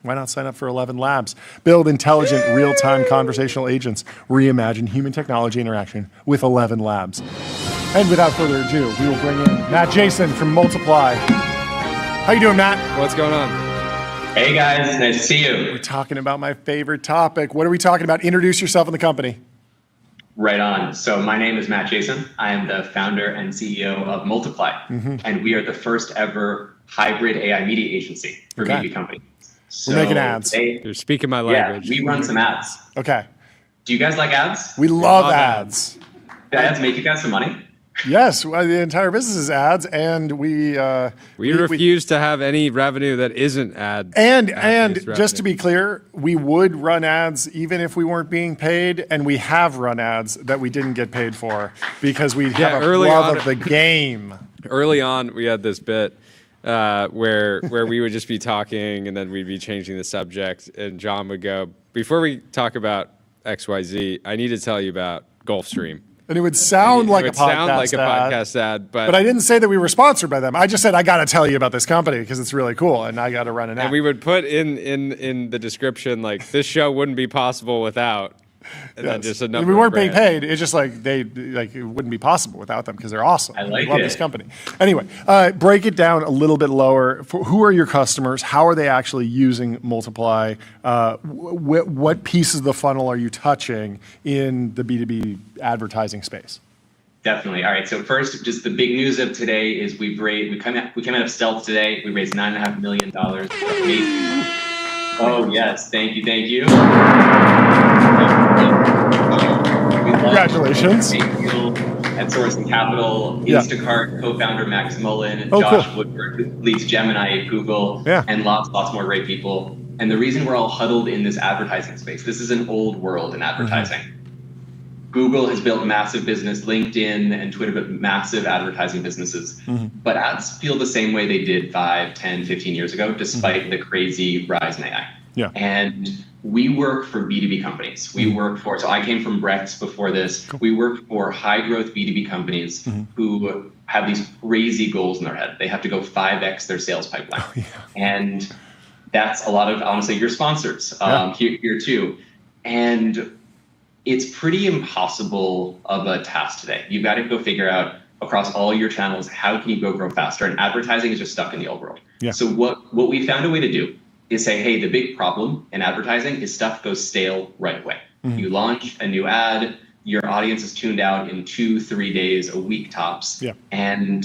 Why not sign up for 11 Labs? Build intelligent, real-time conversational agents. Reimagine human technology interaction with 11 Labs. And without further ado, we will bring in Matt Jayson from Multiply. How you doing, Matt? What's going on? Hey, guys. Nice to see you. We're talking about my favorite topic. What are we talking about? Introduce yourself and the company. Right on. So my name is Matt Jayson. I am the founder and CEO of Multiply. And we are the first ever hybrid AI media agency for B2B companies. So we're making ads. You're speaking my language. Yeah, we run some ads. Okay. Do you guys like ads? We love ads. Do ads make you guys some money? Yes, the entire business is ads, and we refuse to have any revenue that isn't ad. And just to be clear, we would run ads even if we weren't being paid, and we have run ads that we didn't get paid for because we have a love of the game. Early on, we had this bit where we would just be talking, and then we'd be changing the subject, and John would go, "Before we talk about XYZ, I need to tell you about Gulfstream." And it would sound like a podcast ad, but I didn't say that we were sponsored by them. I just said I got to tell you about this company because it's really cool, and I got to run an ad. And we would put in the description like this show wouldn't be possible without. And then just a number. We weren't being paid. It's just like it wouldn't be possible without them because they're awesome. I love this company. Anyway, break it down a little bit lower. Who are your customers? How are they actually using Multiply? What pieces of the funnel are you touching in the B2B advertising space? Definitely. All right. So first, just the big news of today is we came out of stealth today. We raised $9.5 million. Oh yes, thank you. Congratulations. At Source and Capital, Instacart co-founder Max Mullen, Josh Woodward, who leads Gemini at Google, and lots more great people. And the reason we're all huddled in this advertising space, this is an old world in advertising. Google has built massive business, LinkedIn and Twitter built massive advertising businesses. But ads feel the same way they did 5, 10, 15 years ago, despite the crazy rise in AI. And we work for B2B companies. We work for, so I came from Brex before this. We work for high growth B2B companies who have these crazy goals in their head. They have to go 5x their sales pipeline. And that's a lot of, honestly, your sponsors here too. And it's pretty impossible of a task today. You've got to go figure out across all your channels, how can you grow faster? And advertising is just stuck in the old world. So what we found a way to do is say, hey, the big problem in advertising is stuff goes stale right away. You launch a new ad, your audience is tuned out in 2-3 days, a week tops, and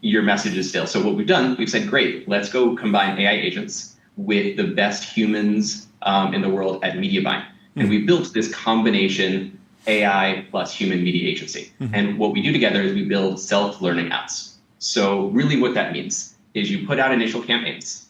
your message is stale. So what we've done, we've said, great, let's go combine AI agents with the best humans in the world at media buying. And we built this combination AI plus human media agency. And what we do together is we build self-learning ads. So really what that means is you put out initial campaigns.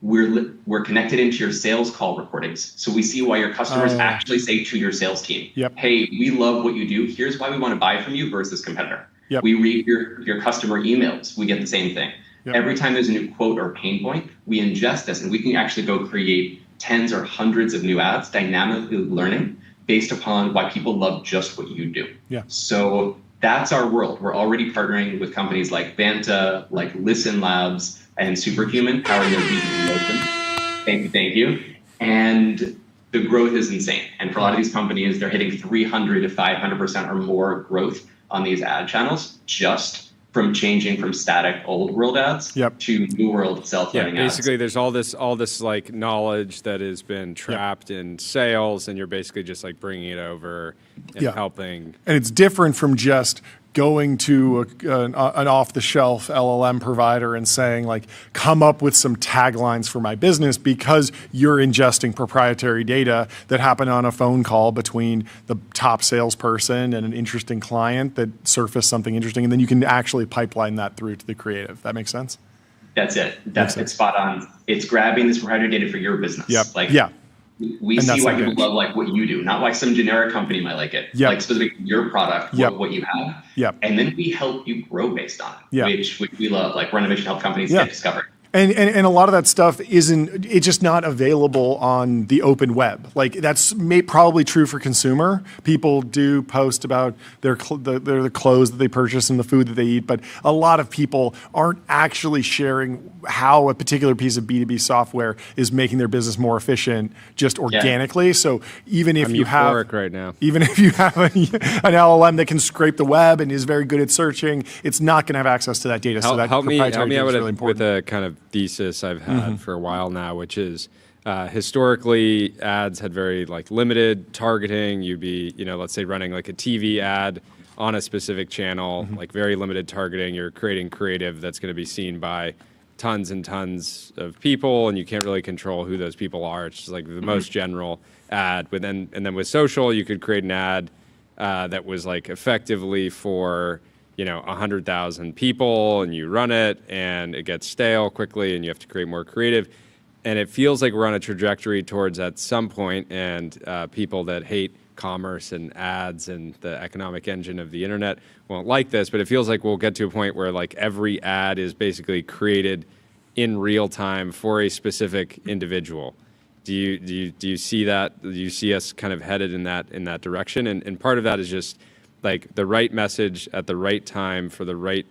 We're connected into your sales call recordings. So we see why your customers actually say to your sales team, hey, we love what you do. Here's why we want to buy from you versus competitor. Yep. We read your customer emails. We get the same thing. Yep. Every time there's a new quote or pain point, we ingest this, and we can actually go create tens or hundreds of new ads, dynamically learning based upon why people love just what you do. Yeah. So that's our world. We're already partnering with companies like Vanta, like Listen Labs, and Superhuman, powering their B2B motion. Thank you. And the growth is insane. And for a lot of these companies, they're hitting 300 to 500% or more growth on these ad channels just from changing from static old world ads to new world self-learning ads. Basically, there's all this like knowledge that has been trapped in sales, and you're basically just like bringing it over and helping. And it's different from just going to an off-the-shelf LLM provider and saying, like, come up with some taglines for my business, because you're ingesting proprietary data that happened on a phone call between the top salesperson and an interesting client that surfaced something interesting, and then you can actually pipeline that through to the creative. That makes sense? That's it. It's spot on. It's grabbing this proprietary data for your business. We see why people love like what you do, not why some generic company might like it. Like specific your product, what you have. And then we help you grow based on it, which we love. Like Renovation help companies get discovered. And a lot of that stuff it's just not available on the open web. Like that's probably true for consumer. People do post about the clothes that they purchase and the food that they eat, but a lot of people aren't actually sharing how a particular piece of B2B software is making their business more efficient just organically. So even if you have an LLM that can scrape the web and is very good at searching, it's not going to have access to that data. So that help me out really with a kind of thesis I've had for a while now, which is historically ads had very like limited targeting. You'd be, let's say running like a TV ad on a specific channel, like very limited targeting. You're creating creative that's going to be seen by tons and tons of people, and you can't really control who those people are. It's just like the most general ad. And then with social, you could create an ad that was like effectively for 100,000 people, and you run it and it gets stale quickly and you have to create more creative. And it feels like we're on a trajectory towards at some point, and people that hate commerce and ads and the economic engine of the internet won't like this, but it feels like we'll get to a point where like every ad is basically created in real time for a specific individual. Do you see that? Do you see us kind of headed in that direction? And part of that is just like the right message at the right time for the right,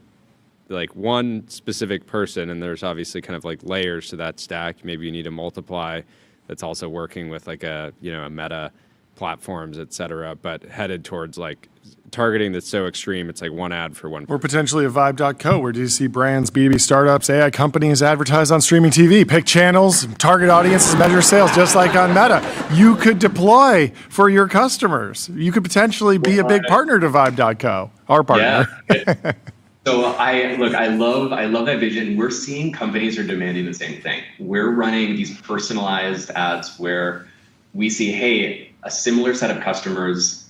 like one specific person. And there's obviously kind of like layers to that stack. Maybe you need a multiply that's also working with like a Meta platforms, et cetera, but headed towards like targeting that's so extreme, it's like one ad for one person. Or potentially a Vibe.co, where D2C brands, B2B startups, AI companies advertise on streaming TV, pick channels, target audiences, measure sales, just like on Meta. You could deploy for your customers. You could potentially be a big partner to Vibe.co, our partner. Yeah. So I love that vision. We're seeing companies are demanding the same thing. We're running these personalized ads where we see, hey, a similar set of customers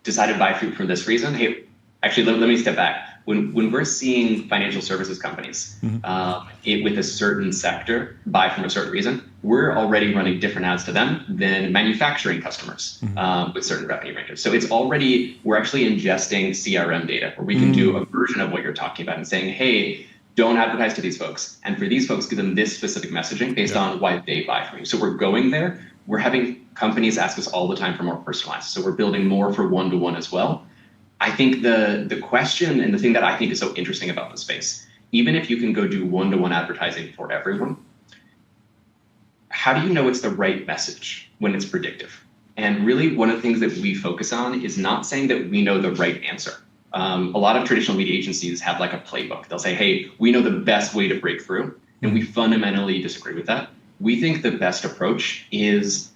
decided to buy food for this reason. Hey, actually, let me step back. When we're seeing financial services companies with a certain sector buy from a certain reason, we're already running different ads to them than manufacturing customers with certain revenue ranges. So we're actually ingesting CRM data where we can do a version of what you're talking about and saying, hey, don't advertise to these folks. And for these folks, give them this specific messaging based on why they buy from you. So we're going there. We're having companies ask us all the time for more personalized. So we're building more for one-to-one as well. I think the question and the thing that I think is so interesting about the space, even if you can go do one-to-one advertising for everyone, how do you know it's the right message when it's predictive? And really one of the things that we focus on is not saying that we know the right answer. A lot of traditional media agencies have like a playbook. They'll say, hey, we know the best way to break through. And we fundamentally disagree with that. We think the best approach is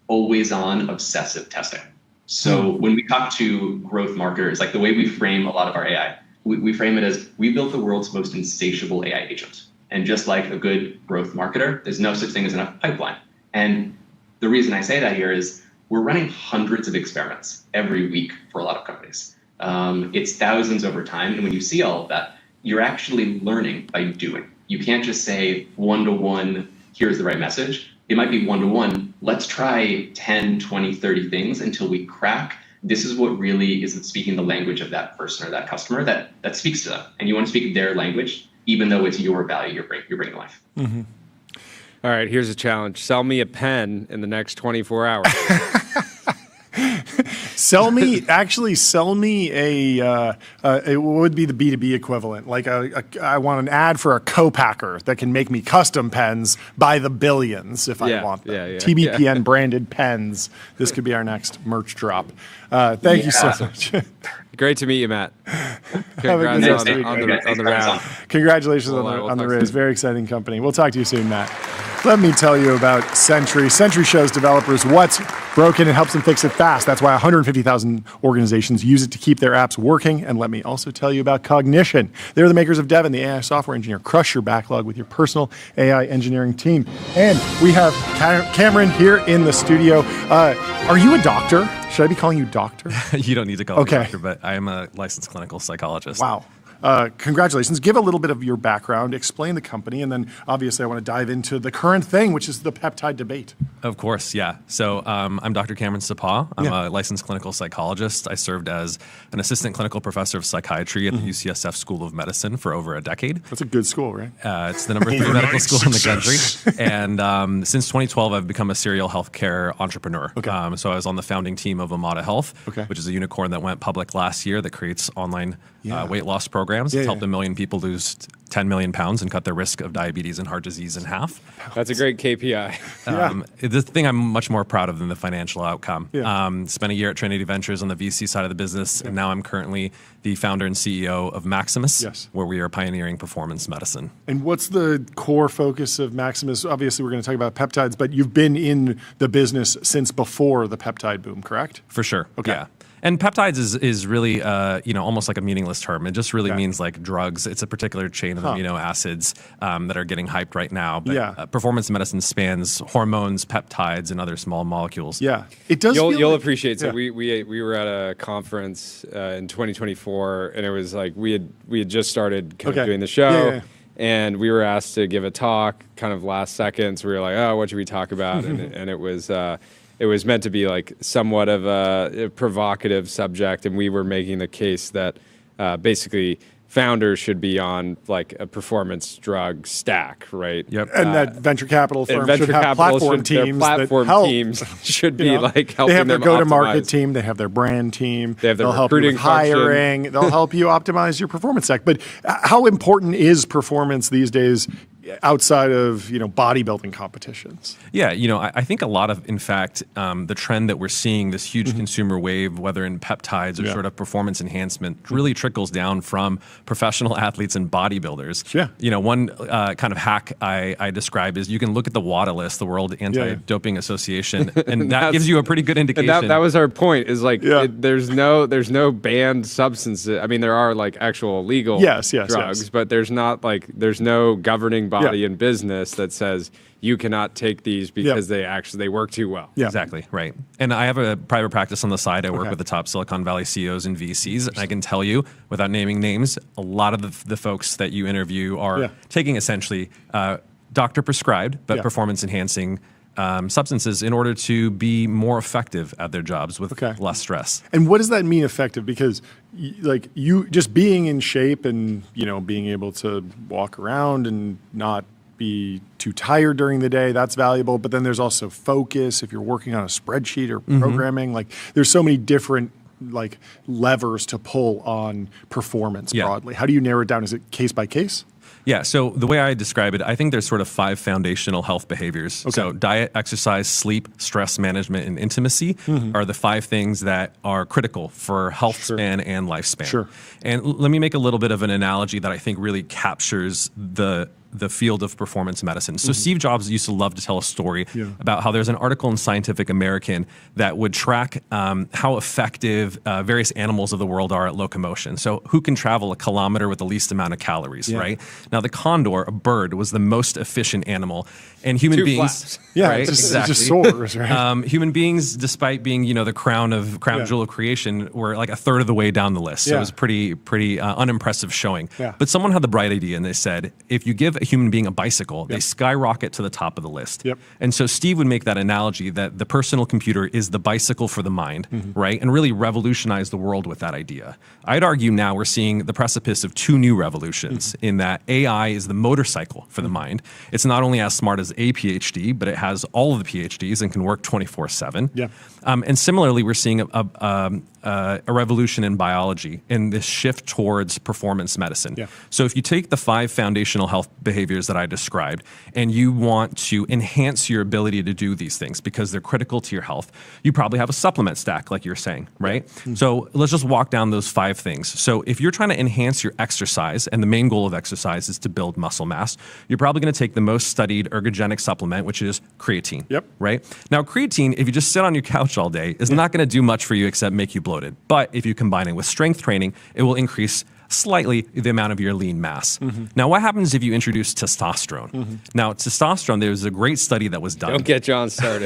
always on obsessive testing. So when we talk to growth marketers, like the way we frame a lot of our AI, we frame it as we built the world's most insatiable AI agent. And just like a good growth marketer, there's no such thing as enough pipeline. And the reason I say that here is we're running hundreds of experiments every week for a lot of companies. It's thousands over time. And when you see all of that, you're actually learning by doing. You can't just say one-to-one, here's the right message. It might be one-to-one. Let's try 10, 20, 30 things until we crack this is what really is speaking the language of that person or that customer that speaks to them. And you want to speak their language, even though it's your value you're bringing to life. Mm-hmm. All right, here's a challenge. Sell me a pen in the next 24 hours. Sell me it would be the B2B equivalent. Like I want an ad for a co-packer that can make me custom pens by the billions if I want them. TBPN branded pens. This could be our next merch drop. Thank you so much. Great to meet you, Matt. Congrats on the round. Congratulations on the raise. Very exciting company. We'll talk to you soon, Matt. Let me tell you about Sentry. Sentry shows developers what's broken and helps them fix it fast. That's why 150,000 organizations use it to keep their apps working. And let me also tell you about Cognition. They're the makers of Devin, the AI software engineer. Crush your backlog with your personal AI engineering team. And we have Cameron here in the studio. Are you a doctor? Should I be calling you doctor? You don't need to call me doctor, but I am a licensed clinical psychologist. Wow. Congratulations. Give a little bit of your background, explain the company, and then obviously I want to dive into the current thing, which is the Peptide Debate. Of course, yeah. So I'm Dr. Cameron Sepah. I'm a licensed clinical psychologist. I served as an assistant clinical professor of psychiatry at the UCSF School of Medicine for over a decade. That's a good school, right? It's the number 3 medical school in the country. And since 2012, I've become a serial healthcare entrepreneur. Okay. So I was on the founding team of Amada Health, which is a unicorn that went public last year that creates online weight loss programs. It's helped 1 million people lose 10 million pounds and cut their risk of diabetes and heart disease in half. That's a great KPI. The thing I'm much more proud of than the financial outcome. Spent a year at Trinity Ventures on the VC side of the business, and now I'm currently the founder and CEO of Maximus, where we are pioneering performance medicine. And what's the core focus of Maximus? Obviously, we're going to talk about peptides, but you've been in the business since before the peptide boom, correct? For sure. Okay. Yeah. And peptides is really, almost like a meaningless term. It just really means like drugs. It's a particular chain of amino acids that are getting hyped right now. But performance medicine spans hormones, peptides, and other small molecules. Yeah, it does. You'll appreciate. So we were at a conference in 2024, and it was like we had just started kind of doing the show. And we were asked to give a talk kind of last second. So we were like, oh, what should we talk about? And it was meant to be like somewhat of a provocative subject, and we were making the case that basically founders should be on like a performance drug stack, right? Yep. And that venture capital firm should have platform teams. Platform teams should be like helping them. They have their go-to-market team. They have their brand team. They have their They'll help you with hiring. They'll help you optimize your performance stack. But how important is performance these days outside of bodybuilding competitions? Yeah, I think a lot of, in fact, the trend that we're seeing, this huge consumer wave, whether in peptides or sort of performance enhancement, really trickles down from professional athletes and bodybuilders. Yeah. One kind of hack I describe is you can look at the WADA list, the World Anti-Doping Association, and that gives you a pretty good indication. And that was our point. Is like there's no banned substances. I mean, there are like actual legal drugs, but there's no governing body in business that says you cannot take these because they work too well. Yeah. Exactly, right. And I have a private practice on the side. I work with the top Silicon Valley CEOs and VCs, and I can tell you, without naming names, a lot of the folks that you interview are taking essentially doctor-prescribed but performance-enhancing substances in order to be more effective at their jobs with less stress. And what does that mean, effective? Because you just being in shape and being able to walk around and not be too tired during the day, that's valuable. But then there's also focus if you're working on a spreadsheet or programming. Like there's so many different levers to pull on performance broadly. How do you narrow it down? Is it case by case? Yeah, so the way I describe it, I think there's sort of 5 foundational health behaviors. So diet, exercise, sleep, stress management, and intimacy are the 5 things that are critical for health span and lifespan. And let me make a little bit of an analogy that I think really captures the field of performance medicine. So Steve Jobs used to love to tell a story about how there's an article in Scientific American that would track how effective various animals of the world are at locomotion. So who can travel a kilometer with the least amount of calories, right? Now the condor, a bird, was the most efficient animal. And human beings... Right? It just soars, right? Human beings, despite being, the crown jewel of creation, were like a third of the way down the list. So it was pretty unimpressive showing. But someone had the bright idea, and they said, if you give a human being a bicycle, they skyrocket to the top of the list. And so Steve would make that analogy that the personal computer is the bicycle for the mind, right? And really revolutionize the world with that idea. I'd argue now we're seeing the precipice of two new revolutions in that AI is the motorcycle for the mind. It's not only as smart as a PhD, but it has all of the PhDs and can work 24/7. And similarly, we're seeing a revolution in biology and this shift towards performance medicine. So if you take the 5 foundational health behaviors that I described and you want to enhance your ability to do these things because they're critical to your health, you probably have a supplement stack like you're saying, right? So let's just walk down those 5 things. So if you're trying to enhance your exercise, and the main goal of exercise is to build muscle mass, you're probably going to take the most studied ergogenic supplement, which is creatine, right? Now creatine, if you just sit on your couch all day, is not going to do much for you except make you bloated. But if you combine it with strength training, it will increase slightly the amount of your lean mass. Now, what happens if you introduce testosterone? Now, testosterone, there's a great study that was done. Don't get John started.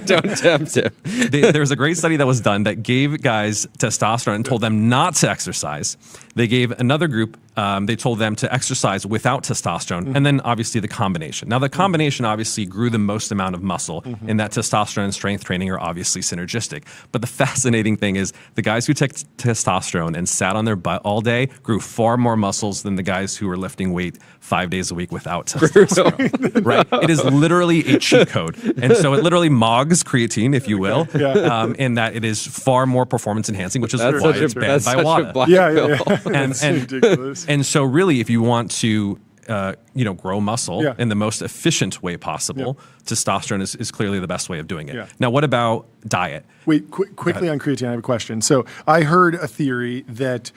Don't tempt him. There was a great study that was done that gave guys testosterone and told them not to exercise. They gave another group, they told them to exercise without testosterone, and then obviously the combination. Now, the combination obviously grew the most amount of muscle, in that testosterone and strength training are obviously synergistic. But the fascinating thing is the guys who took testosterone and sat on their butt all day grew far more muscles than the guys who were lifting weight 5 days a week without testosterone. Right? It is literally a cheat code. And so it literally mogs creatine, if you will, in that it is far more performance enhancing, which is why it's banned by WADA. And so really, if you want to grow muscle in the most efficient way possible, testosterone is clearly the best way of doing it. Now, what about diet? Wait, quickly on creatine, I have a question. So I heard a theory that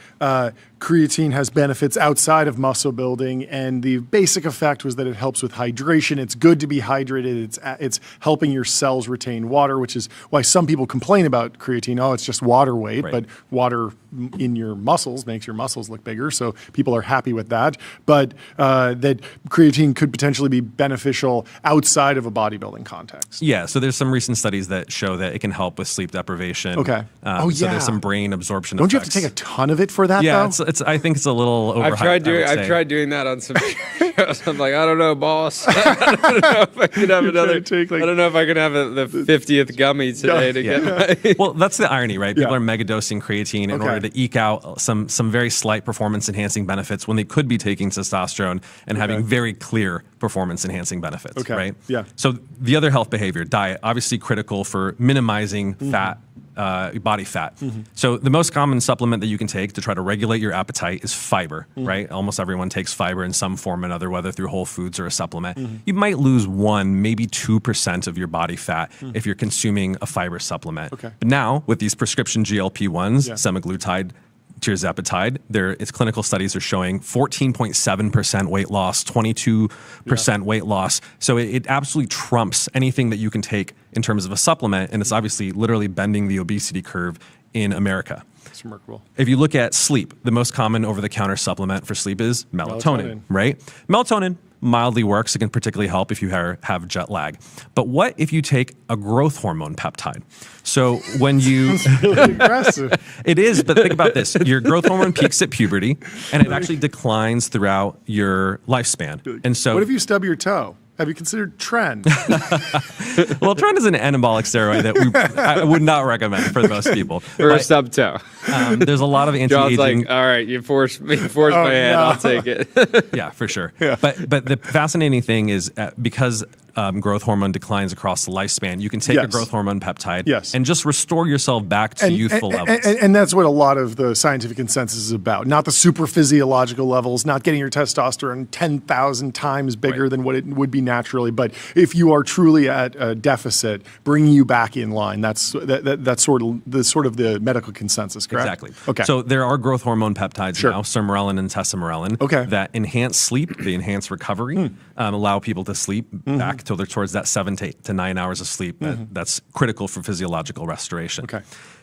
creatine has benefits outside of muscle building, and the basic effect was that it helps with hydration. It's good to be hydrated. It's helping your cells retain water, which is why some people complain about creatine. Oh, it's just water weight, but water in your muscles makes your muscles look bigger, so people are happy with that. But that creatine could potentially be beneficial outside of a bodybuilding context. Yeah, so there's some recent studies that show that it can help with sleep deprivation. So there's some brain absorption Don't effects. you have to take a ton of it for that, though? I think it's a little overhyped. I've tried doing that on some shows. I'm like, I don't know, boss. I don't know if I can have another. I don't know if I can have the 50th gummy today to get my. Well, that's the irony, right? People are megadosing creatine in order to eke out some very slight performance enhancing benefits when they could be taking testosterone and having very clear performance enhancing benefits, right? So the other health behavior, diet, obviously critical for minimizing fat. Body fat. So the most common supplement that you can take to try to regulate your appetite is fiber, right? Almost everyone takes fiber in some form or another, whether through Whole Foods or a supplement. You might lose 1, maybe 2% of your body fat if you're consuming a fiber supplement. But now with these prescription GLP-1s, semaglutide, tirzepatide, its clinical studies are showing 14.7% weight loss, 22% weight loss. So it absolutely trumps anything that you can take in terms of a supplement, and it's obviously literally bending the obesity curve in America. That's remarkable. If you look at sleep, the most common over-the-counter supplement for sleep is melatonin, right? Melatonin mildly works. It can particularly help if you have jet lag. But what if you take a growth hormone peptide? So when you... That's really aggressive. It is, but think about this. Your growth hormone peaks at puberty, and it actually declines throughout your lifespan. And so... What if you stub your toe? Have you considered Tren? Well, Tren is an anabolic steroid that I would not recommend for most people. Or a stub toe. There's a lot of anti-aging. John's like, all right, you forced my hand. I'll take it. Yeah, for sure. But the fascinating thing is because growth hormone declines across the lifespan, you can take a growth hormone peptide and just restore yourself back to youthful levels. And that's what a lot of the scientific consensus is about. Not the super physiological levels, not getting your testosterone 10,000 times bigger than what it would be naturally. But if you are truly at a deficit, bringing you back in line. That's sort of the medical consensus, correct? Exactly. Okay. So there are growth hormone peptides now, sermorelin and tesamorelin, that enhance sleep, they enhance recovery, allow people to sleep back till they're towards that 7 to 9 hours of sleep. That's critical for physiological restoration.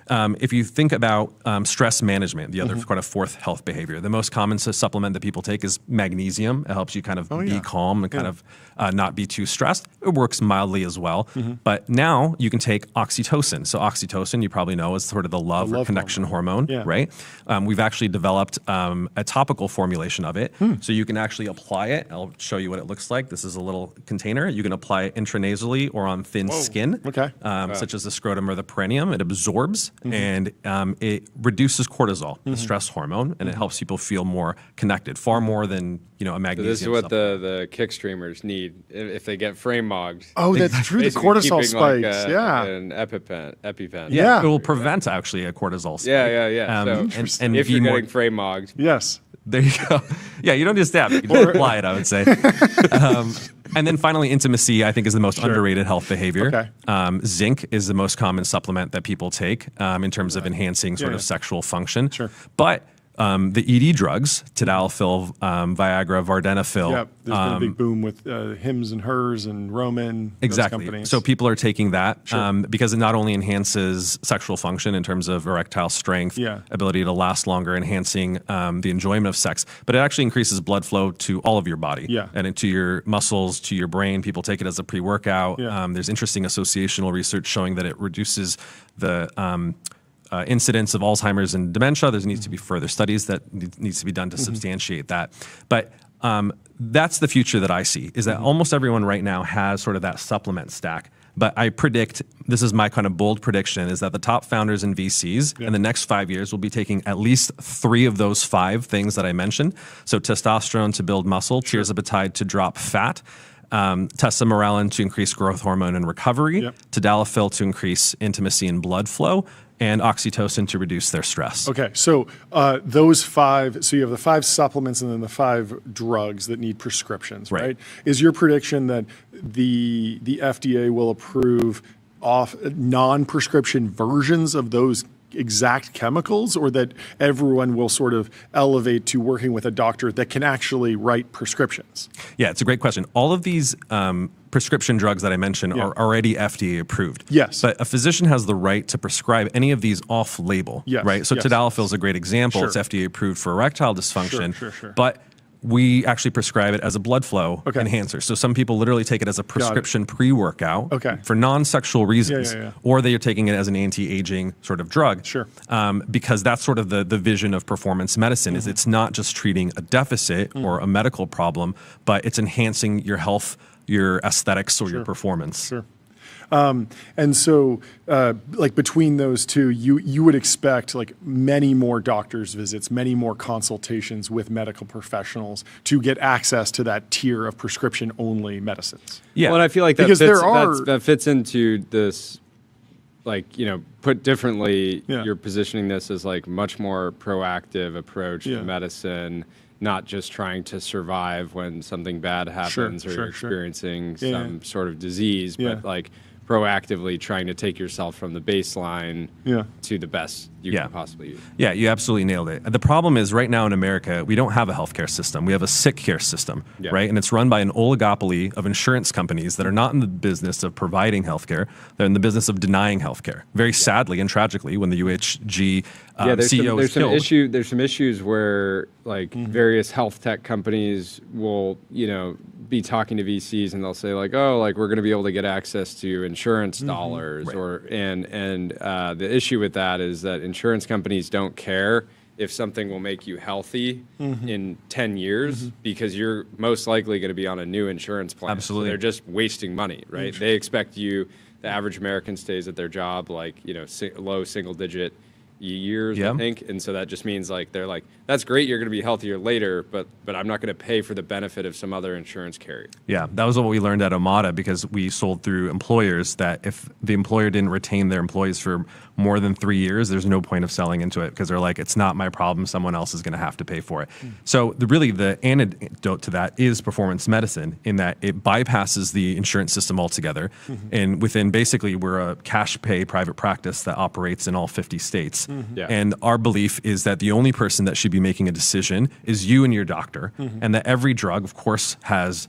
if you think about stress management, the other kind of fourth health behavior, the most common supplement that people take is magnesium. It helps you kind of be calm and kind of not be too stressed. It works mildly as well. But now you can take oxytocin. So oxytocin, you probably know, is sort of the love or connection hormone, right? We've actually developed a topical formulation of it. So you can actually apply it. I'll show you what it looks like. This is a little container. You can apply it intranasally or on thin skin, such as the scrotum or the perineum. It absorbs and it reduces cortisol, the stress hormone, and it helps people feel more connected, far more than a magnesium. So this is what the kick streamers need if they get frame mogged. Oh, that's true. The cortisol spikes. An EpiPen. Yeah, it will prevent actually a cortisol spike. So and if you're getting frame mogged, there you go. Yeah, you don't just dab it. You just apply it, I would say. And then finally, intimacy, I think, is the most underrated health behavior. Zinc is the most common supplement that people take in terms of enhancing sort of sexual function. But the ED drugs, tadalafil, Viagra, vardenafil. Yeah, there's been a big boom with Hims and Hers and Roman. Exactly. So people are taking that because it not only enhances sexual function in terms of erectile strength, ability to last longer, enhancing the enjoyment of sex, but it actually increases blood flow to all of your body and into your muscles, to your brain. People take it as a pre-workout. There's interesting associational research showing that it reduces the incidence of Alzheimer's and dementia. There needs to be further studies that needs to be done to substantiate that. But that's the future that I see, is that almost everyone right now has sort of that supplement stack. But I predict, this is my kind of bold prediction, is that the top founders and VCs in the next 5 years will be taking at least 3 of those 5 things that I mentioned. So testosterone to build muscle, tirzepatide to drop fat, testosterone to increase growth hormone and recovery, tadalafil to increase intimacy and blood flow, and oxytocin to reduce their stress. Okay, so those 5, so you have the 5 supplements and then the 5 drugs that need prescriptions, right? Is your prediction that the FDA will approve non-prescription versions of those exact chemicals, or that everyone will sort of elevate to working with a doctor that can actually write prescriptions? Yeah, it's a great question. All of these prescription drugs that I mentioned are already FDA approved. Yes. But a physician has the right to prescribe any of these off-label, right? So tadalafil is a great example. It's FDA approved for erectile dysfunction. But we actually prescribe it as a blood flow enhancer. So some people literally take it as a prescription pre-workout for non-sexual reasons, or they are taking it as an anti-aging sort of drug. Because that's sort of the vision of performance medicine, is it's not just treating a deficit or a medical problem, but it's enhancing your health, your aesthetics, or your performance. And so, like between those two, you would expect like many more doctors' visits, many more consultations with medical professionals to get access to that tier of prescription-only medicines. Yeah, well, and I feel like that fits into this, like, put differently, you're positioning this as like much more proactive approach to medicine, not just trying to survive when something bad happens or you're experiencing some sort of disease, but like proactively trying to take yourself from the baseline to the best you can possibly use. Yeah, you absolutely nailed it. The problem is right now in America, we don't have a healthcare system. We have a sick care system, right? And it's run by an oligopoly of insurance companies that are not in the business of providing healthcare. They're in the business of denying healthcare. Very sadly and tragically, when the UHG CEO is killed. There's some issues where like various health tech companies will, be talking to VCs and they'll say like, oh, like we're going to be able to get access to insurance dollars, and the issue with that is that insurance companies don't care if something will make you healthy in 10 years because you're most likely going to be on a new insurance plan. Absolutely. So they're just wasting money, right? They expect the average American stays at their job like, low single digit years, I think. And so that just means like, they're like, that's great, you're going to be healthier later, but I'm not going to pay for the benefit of some other insurance carrier. Yeah, that was what we learned at Omada, because we sold through employers that if the employer didn't retain their employees for more than 3 years, there's no point of selling into it, because they're like, it's not my problem, someone else is going to have to pay for it. So the antidote to that is performance medicine, in that it bypasses the insurance system altogether. And within, basically, we're a cash pay private practice that operates in all 50 states. And our belief is that the only person that should be making a decision is you and your doctor, and that every drug, of course, has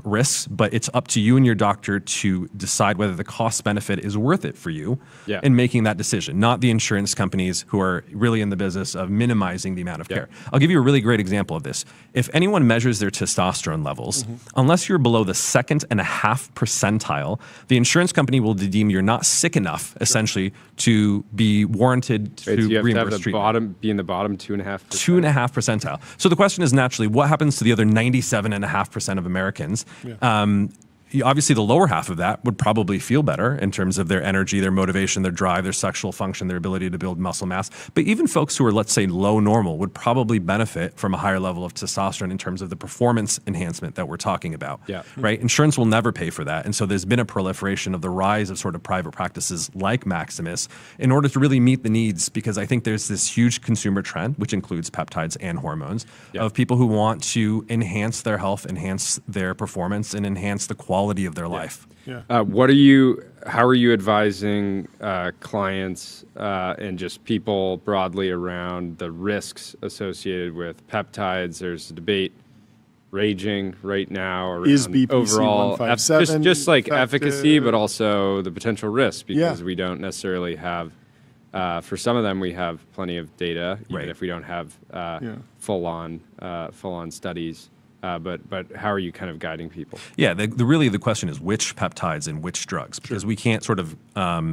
risks, but it's up to you and your doctor to decide whether the cost benefit is worth it for you in making that decision, not the insurance companies who are really in the business of minimizing the amount of care. I'll give you a really great example of this. If anyone measures their testosterone levels, unless you're below the 2.5 percentile, the insurance company will deem you're not sick enough, essentially, to be warranted to reimburse treatment. Be in the bottom 2.5%. 2.5 percentile. So the question is naturally, what happens to the other 97.5% of Americans? Obviously, the lower half of that would probably feel better in terms of their energy, their motivation, their drive, their sexual function, their ability to build muscle mass. But even folks who are, let's say, low normal would probably benefit from a higher level of testosterone in terms of the performance enhancement that we're talking about. Right? Insurance will never pay for that. And so there's been a proliferation of the rise of sort of private practices like Maximus in order to really meet the needs, because I think there's this huge consumer trend, which includes peptides and hormones, of people who want to enhance their health, enhance their performance, and enhance the quality of their life. How are you advising clients and just people broadly around the risks associated with peptides? There's a debate raging right now around is BPC overall 157 just like efficacy, but also the potential risks, because we don't necessarily have for some of them we have plenty of data, even if we don't have full on studies. But how are you kind of guiding people? Yeah, really the question is which peptides and which drugs, because we can't sort of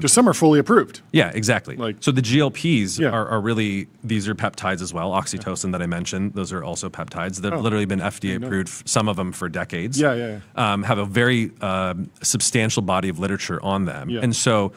just some are fully approved. Yeah, exactly. So the GLPs are really, these are peptides as well. Oxytocin that I mentioned, those are also peptides. They've literally been FDA approved, some of them for decades. Have a very substantial body of literature on them, and so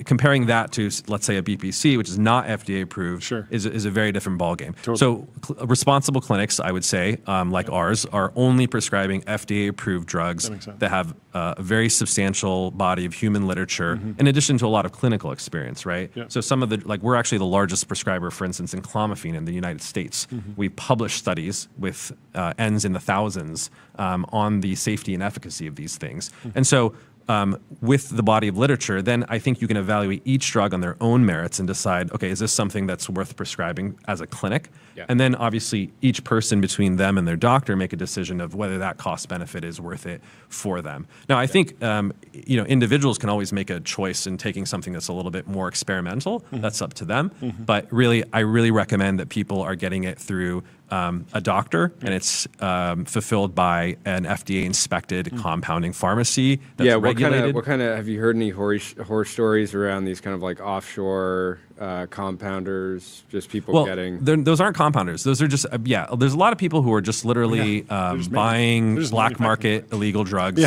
comparing that to, let's say, a BPC, which is not FDA approved, is a very different ballgame. So responsible clinics, I would say, like ours, are only prescribing FDA approved drugs that have a very substantial body of human literature, in addition to a lot of clinical experience, right? So some of the, we're actually the largest prescriber, for instance, in clomiphene in the United States. We publish studies with N's in the thousands on the safety and efficacy of these things. And so with the body of literature, then I think you can evaluate each drug on their own merits and decide, okay, is this something that's worth prescribing as a clinic? And then obviously each person between them and their doctor make a decision of whether that cost benefit is worth it for them. Now, I think individuals can always make a choice in taking something that's a little bit more experimental. That's up to them. But really, I really recommend that people are getting it through a doctor, and it's fulfilled by an FDA-inspected compounding pharmacy that's regulated. What kind of have you heard any horror stories around these kind of like offshore compounders? Just people getting those aren't compounders. Those are just there's a lot of people who are just literally buying black market illegal drugs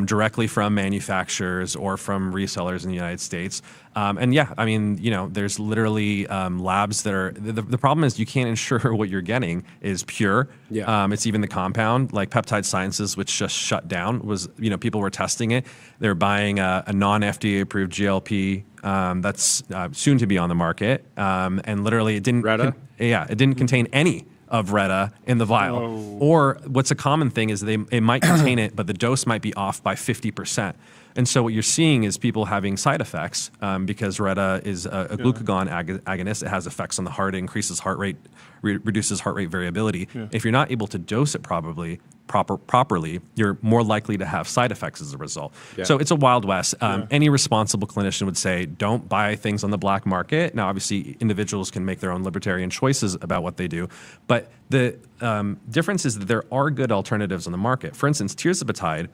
directly from manufacturers or from resellers in the United States. There's literally labs that are the problem is you can't ensure what you're getting is pure. It's even the compound, like Peptide Sciences, which just shut down, was people were testing it. They're buying a non-FDA approved GLP that's soon to be on the market, and literally it didn't it didn't contain any of Retta in the vial. Or what's a common thing is it might contain it, but the dose might be off by 50%. And so what you're seeing is people having side effects because Retta is a glucagon agonist. It has effects on the heart. It increases heart rate, reduces heart rate variability. If you're not able to dose it properly, you're more likely to have side effects as a result. So it's a wild west. Any responsible clinician would say, don't buy things on the black market. Now, obviously, individuals can make their own libertarian choices about what they do. But the difference is that there are good alternatives on the market. For instance, tirzepatide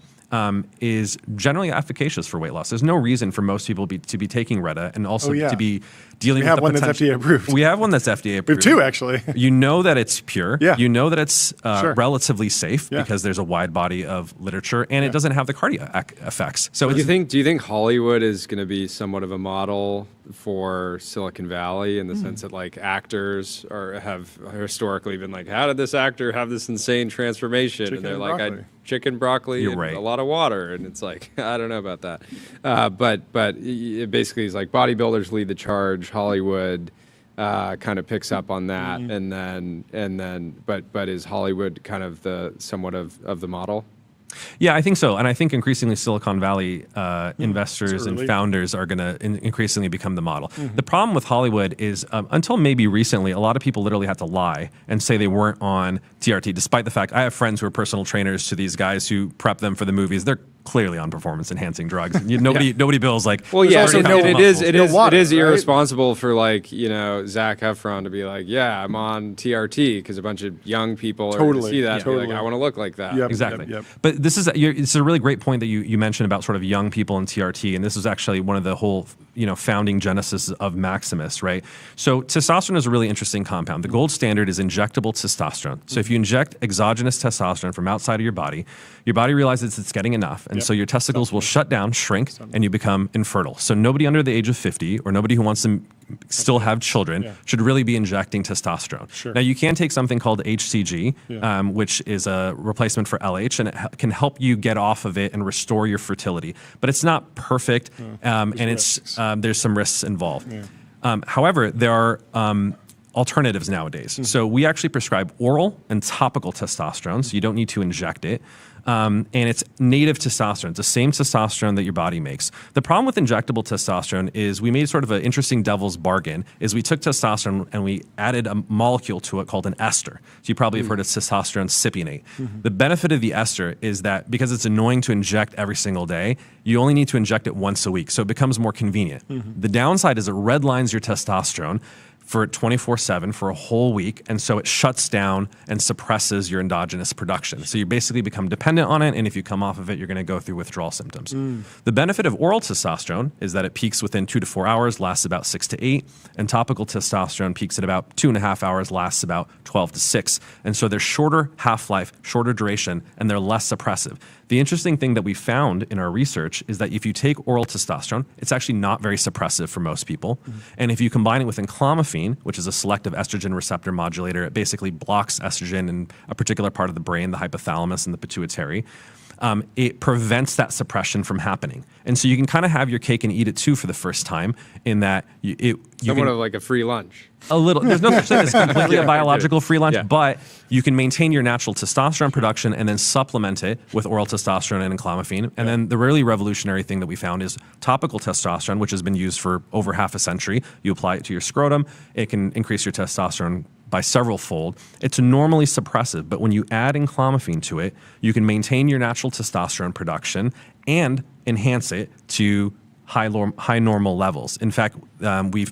is generally efficacious for weight loss. There's no reason for most people to be taking Retta and also to be dealing with the potential. We have one that's FDA approved. We have one that's FDA approved. We have two, actually. You know that it's pure. You know that it's relatively safe because there's a wide body of literature, and it doesn't have the cardiac effects. So do you think Hollywood is going to be somewhat of a model for Silicon Valley in the sense that like actors have historically been like, how did this actor have this insane transformation? Chicken and they're and like, broccoli. Chicken, broccoli, and a lot of water. And it's like, I don't know about that. But it basically is like bodybuilders lead the charge. Hollywood kind of picks up on that. And then, but is Hollywood kind of the somewhat of the model? Yeah, I think so. And I think increasingly Silicon Valley investors and founders are going to increasingly become the model. The problem with Hollywood is until maybe recently, a lot of people literally had to lie and say they weren't on TRT, despite the fact I have friends who are personal trainers to these guys who prep them for the movies. They're clearly on performance enhancing drugs. Nobody bills like. Well, yeah, it is right? irresponsible for like Zac Efron to be like, yeah, I'm on TRT because a bunch of young people are going to see that. Totally. Be like, I want to look like that. Yep, exactly. Yep. But this is it's a really great point that you mentioned about sort of young people in TRT, and this is actually one of the whole founding genesis of Maximus, right? So testosterone is a really interesting compound. The gold standard is injectable testosterone. So if you inject exogenous testosterone from outside of your body realizes it's getting enough, and so your testicles will shut down, shrink, and you become infertile. So nobody under the age of 50 or nobody who wants to still have children should really be injecting testosterone. Sure. Now you can take something called HCG, which is a replacement for LH, and it can help you get off of it and restore your fertility. But it's not perfect, and there's some risks involved. However, there are alternatives nowadays. So we actually prescribe oral and topical testosterone, so you don't need to inject it. And it's native testosterone. It's the same testosterone that your body makes. The problem with injectable testosterone is we made sort of an interesting devil's bargain, is we took testosterone and we added a molecule to it called an ester. So you probably have heard of testosterone cypionate. The benefit of the ester is that because it's annoying to inject every single day, you only need to inject it once a week. So it becomes more convenient. The downside is it redlines your testosterone for 24/7 for a whole week, and so it shuts down and suppresses your endogenous production. So you basically become dependent on it, and if you come off of it, you're going to go through withdrawal symptoms. The benefit of oral testosterone is that it peaks within 2 to 4 hours, lasts about 6 to 8, and topical testosterone peaks at about 2.5 hours, lasts about 12 to 6. And so they're shorter half-life, shorter duration, and they're less suppressive. The interesting thing that we found in our research is that if you take oral testosterone, it's actually not very suppressive for most people. And if you combine it with enclomiphene, which is a selective estrogen receptor modulator, it basically blocks estrogen in a particular part of the brain, the hypothalamus and the pituitary. It prevents that suppression from happening. And so you can kind of have your cake and eat it too for the first time, in that somewhat of like a free lunch. A little. There's no such thing as completely a biological free lunch, but you can maintain your natural testosterone production and then supplement it with oral testosterone and enclomiphene. And then the really revolutionary thing that we found is topical testosterone, which has been used for over half a century. You apply it to your scrotum, it can increase your testosterone by several fold. It's normally suppressive, but when you add enclomiphene to it, you can maintain your natural testosterone production and enhance it to high normal levels. In fact, we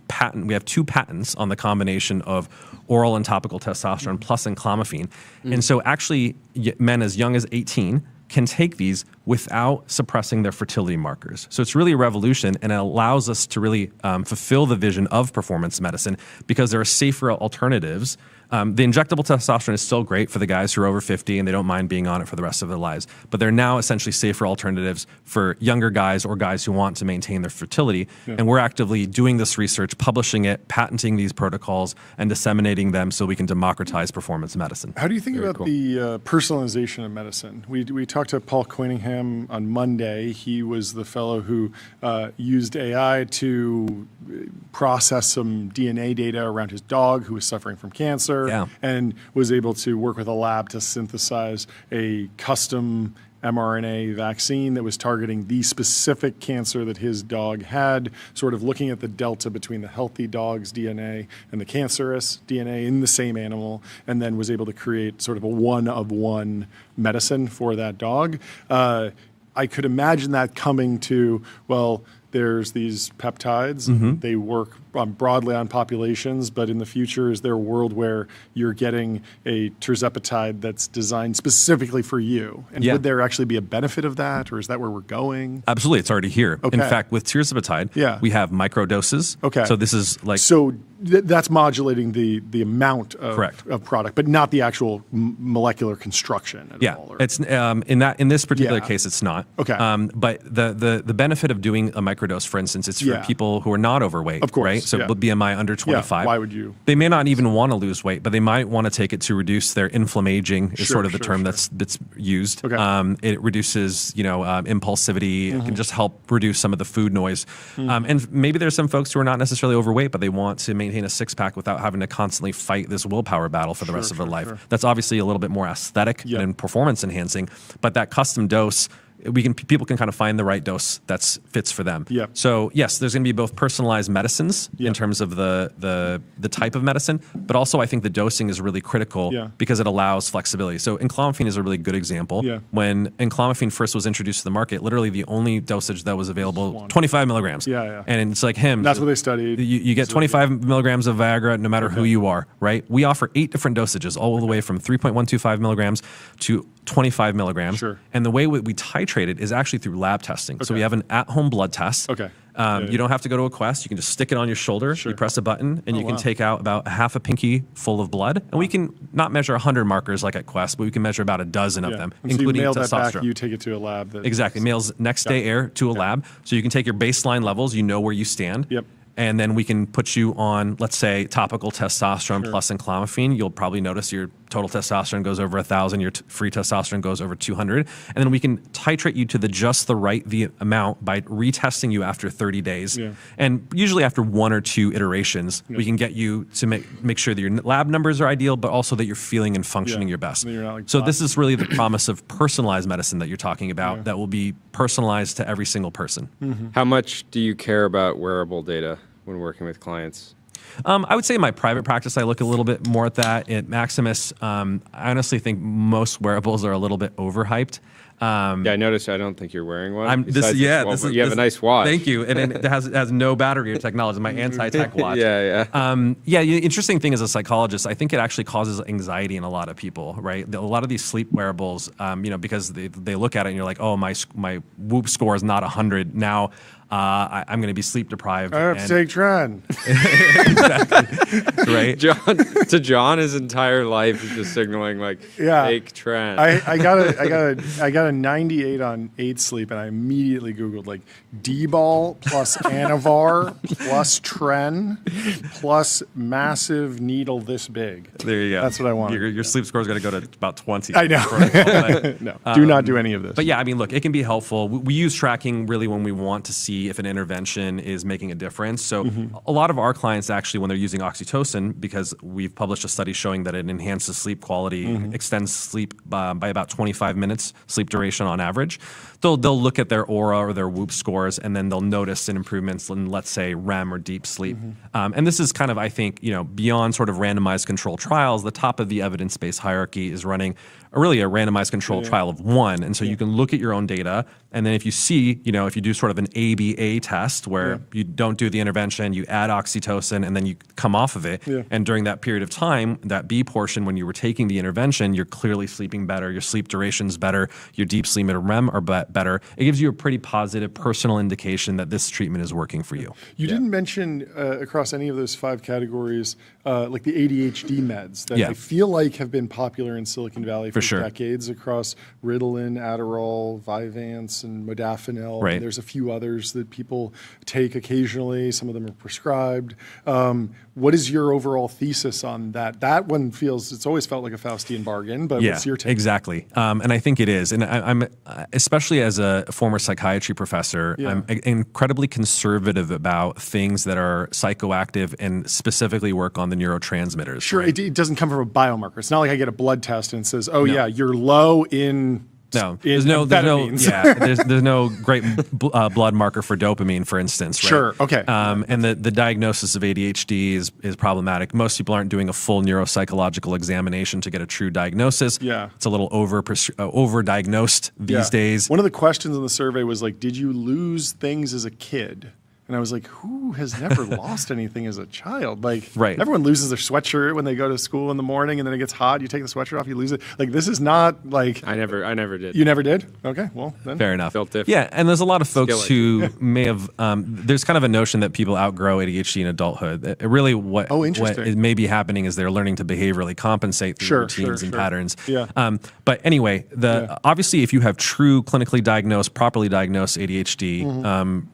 have 2 patents on the combination of oral and topical testosterone plus enclomiphene. And so actually men as young as 18 can take these without suppressing their fertility markers. So it's really a revolution, and it allows us to really fulfill the vision of performance medicine because there are safer alternatives. The injectable testosterone is still great for the guys who are over 50 and they don't mind being on it for the rest of their lives. But they're now essentially safer alternatives for younger guys or guys who want to maintain their fertility. And we're actively doing this research, publishing it, patenting these protocols, and disseminating them so we can democratize performance medicine. How do you think about the personalization of medicine? We talked to Paul Quinningham on Monday. He was the fellow who used AI to process some DNA data around his dog who was suffering from cancer. And was able to work with a lab to synthesize a custom mRNA vaccine that was targeting the specific cancer that his dog had, sort of looking at the delta between the healthy dog's DNA and the cancerous DNA in the same animal, and then was able to create sort of a one-of-one medicine for that dog. I could imagine that coming to, well, there's these peptides. They work broadly on populations, but in the future, is there a world where you're getting a terzepatide that's designed specifically for you? And would there actually be a benefit of that, or is that where we're going? Absolutely, it's already here. In fact, with terzepatide, we have microdoses. So this is like... So that's modulating the amount of product, but not the actual molecular construction at all. It's in this particular case, it's not. But the benefit of doing a microdose, for instance, it's for people who are not overweight, of course, right? So BMI under 25. Why would you? They may not even want to lose weight, but they might want to take it to reduce their inflammaging is sort of the term that's used. Okay. It reduces, impulsivity. It can just help reduce some of the food noise. And maybe there's some folks who are not necessarily overweight, but they want to maintain a six-pack without having to constantly fight this willpower battle for the rest of their life. That's obviously a little bit more aesthetic and performance enhancing, but that custom dose, people can kind of find the right dose that fits for them. So yes, there's going to be both personalized medicines in terms of the type of medicine, but also I think the dosing is really critical because it allows flexibility. So enclomiphene is a really good example. When enclomiphene first was introduced to the market, literally the only dosage that was available, 25 milligrams. And it's like That's what they studied. You get 25 milligrams of Viagra no matter who you are, right? We offer 8 different dosages, all the way from 3.125 milligrams to 25 milligrams. And the way we titrate it is actually through lab testing. So we have an at-home blood test. You don't have to go to a Quest. You can just stick it on your shoulder. You press a button, and you can take out about half a pinky full of blood. And we can not measure 100 markers like at Quest, but we can measure about a dozen of them, and including so you mail testosterone. That back, you take it to a lab. Exactly. Mails next day air to a lab. So you can take your baseline levels. You know where you stand. And then we can put you on, let's say, topical testosterone plus enclomiphene. You'll probably notice your total testosterone goes over 1,000, your free testosterone goes over 200. And then we can titrate you to just the right amount by retesting you after 30 days. And usually after 1 or 2 iterations, we can get you to make sure that your lab numbers are ideal, but also that you're feeling and functioning your best. So this is really the promise of personalized medicine that you're talking about that will be personalized to every single person. How much do you care about wearable data when working with clients? I would say in my private practice, I look a little bit more at that. At Maximus, I honestly think most wearables are a little bit overhyped. I noticed. I don't think you're wearing one. You have a nice watch. Thank you, and it has no battery or technology. My anti-tech watch. The interesting thing as a psychologist, I think it actually causes anxiety in a lot of people. Right, a lot of these sleep wearables, because they look at it and you're like, oh, my Whoop score is not 100 now. I'm going to be sleep deprived. I have to take Tren. Exactly. Right. John, his entire life is just signaling take Tren. I got a 98 on 8 sleep, and I immediately Googled D-ball plus Anavar plus Tren plus massive needle this big. There you go. That's what I want. Your sleep score is going to go to about 20. I know. No, do not do any of this. But yeah, I mean, look, it can be helpful. We use tracking really when we want to see if an intervention is making a difference. So a lot of our clients actually, when they're using oxytocin, because we've published a study showing that it enhances sleep quality, extends sleep by about 25 minutes, sleep duration on average, they'll look at their aura or their Whoop scores, and then they'll notice improvements in, let's say, REM or deep sleep. And this is kind of, I think, beyond sort of randomized control trials, the top of the evidence-based hierarchy is running really a randomized control trial of 1. And so you can look at your own data, and then if you see, if you do sort of an ABA test where you don't do the intervention, you add oxytocin, and then you come off of it, and during that period of time, that B portion, when you were taking the intervention, you're clearly sleeping better, your sleep duration's better, your deep sleep and REM are better. It gives you a pretty positive personal indication that this treatment is working for you. You didn't mention across any of those 5 categories, like the ADHD meds that I feel like have been popular in Silicon Valley for decades across Ritalin, Adderall, Vyvanse, and Modafinil. Right. And there's a few others that people take occasionally. Some of them are prescribed. What is your overall thesis on that? That one it's always felt like a Faustian bargain, but what's your take? Exactly. And I think it is. And I'm especially as a former psychiatry professor, I'm incredibly conservative about things that are psychoactive and specifically work on the neurotransmitters. Sure, right? It doesn't come from a biomarker. It's not like I get a blood test and it says, you're low in... No, there's no great blood marker for dopamine, for instance. Right? Sure, okay. And the diagnosis of ADHD is problematic. Most people aren't doing a full neuropsychological examination to get a true diagnosis. It's a little over-diagnosed these days. One of the questions in the survey was did you lose things as a kid? And I was like, who has never lost anything as a child? Everyone loses their sweatshirt when they go to school in the morning, and then it gets hot. You take the sweatshirt off, you lose it. This is not I never did. You never did? Okay, well then. Fair enough. Felt different. Yeah, and there's a lot of folks who may have. There's kind of a notion that people outgrow ADHD in adulthood. Really, what may be happening is they're learning to behaviorally compensate through routines and patterns. But anyway, obviously, if you have true clinically diagnosed, properly diagnosed ADHD.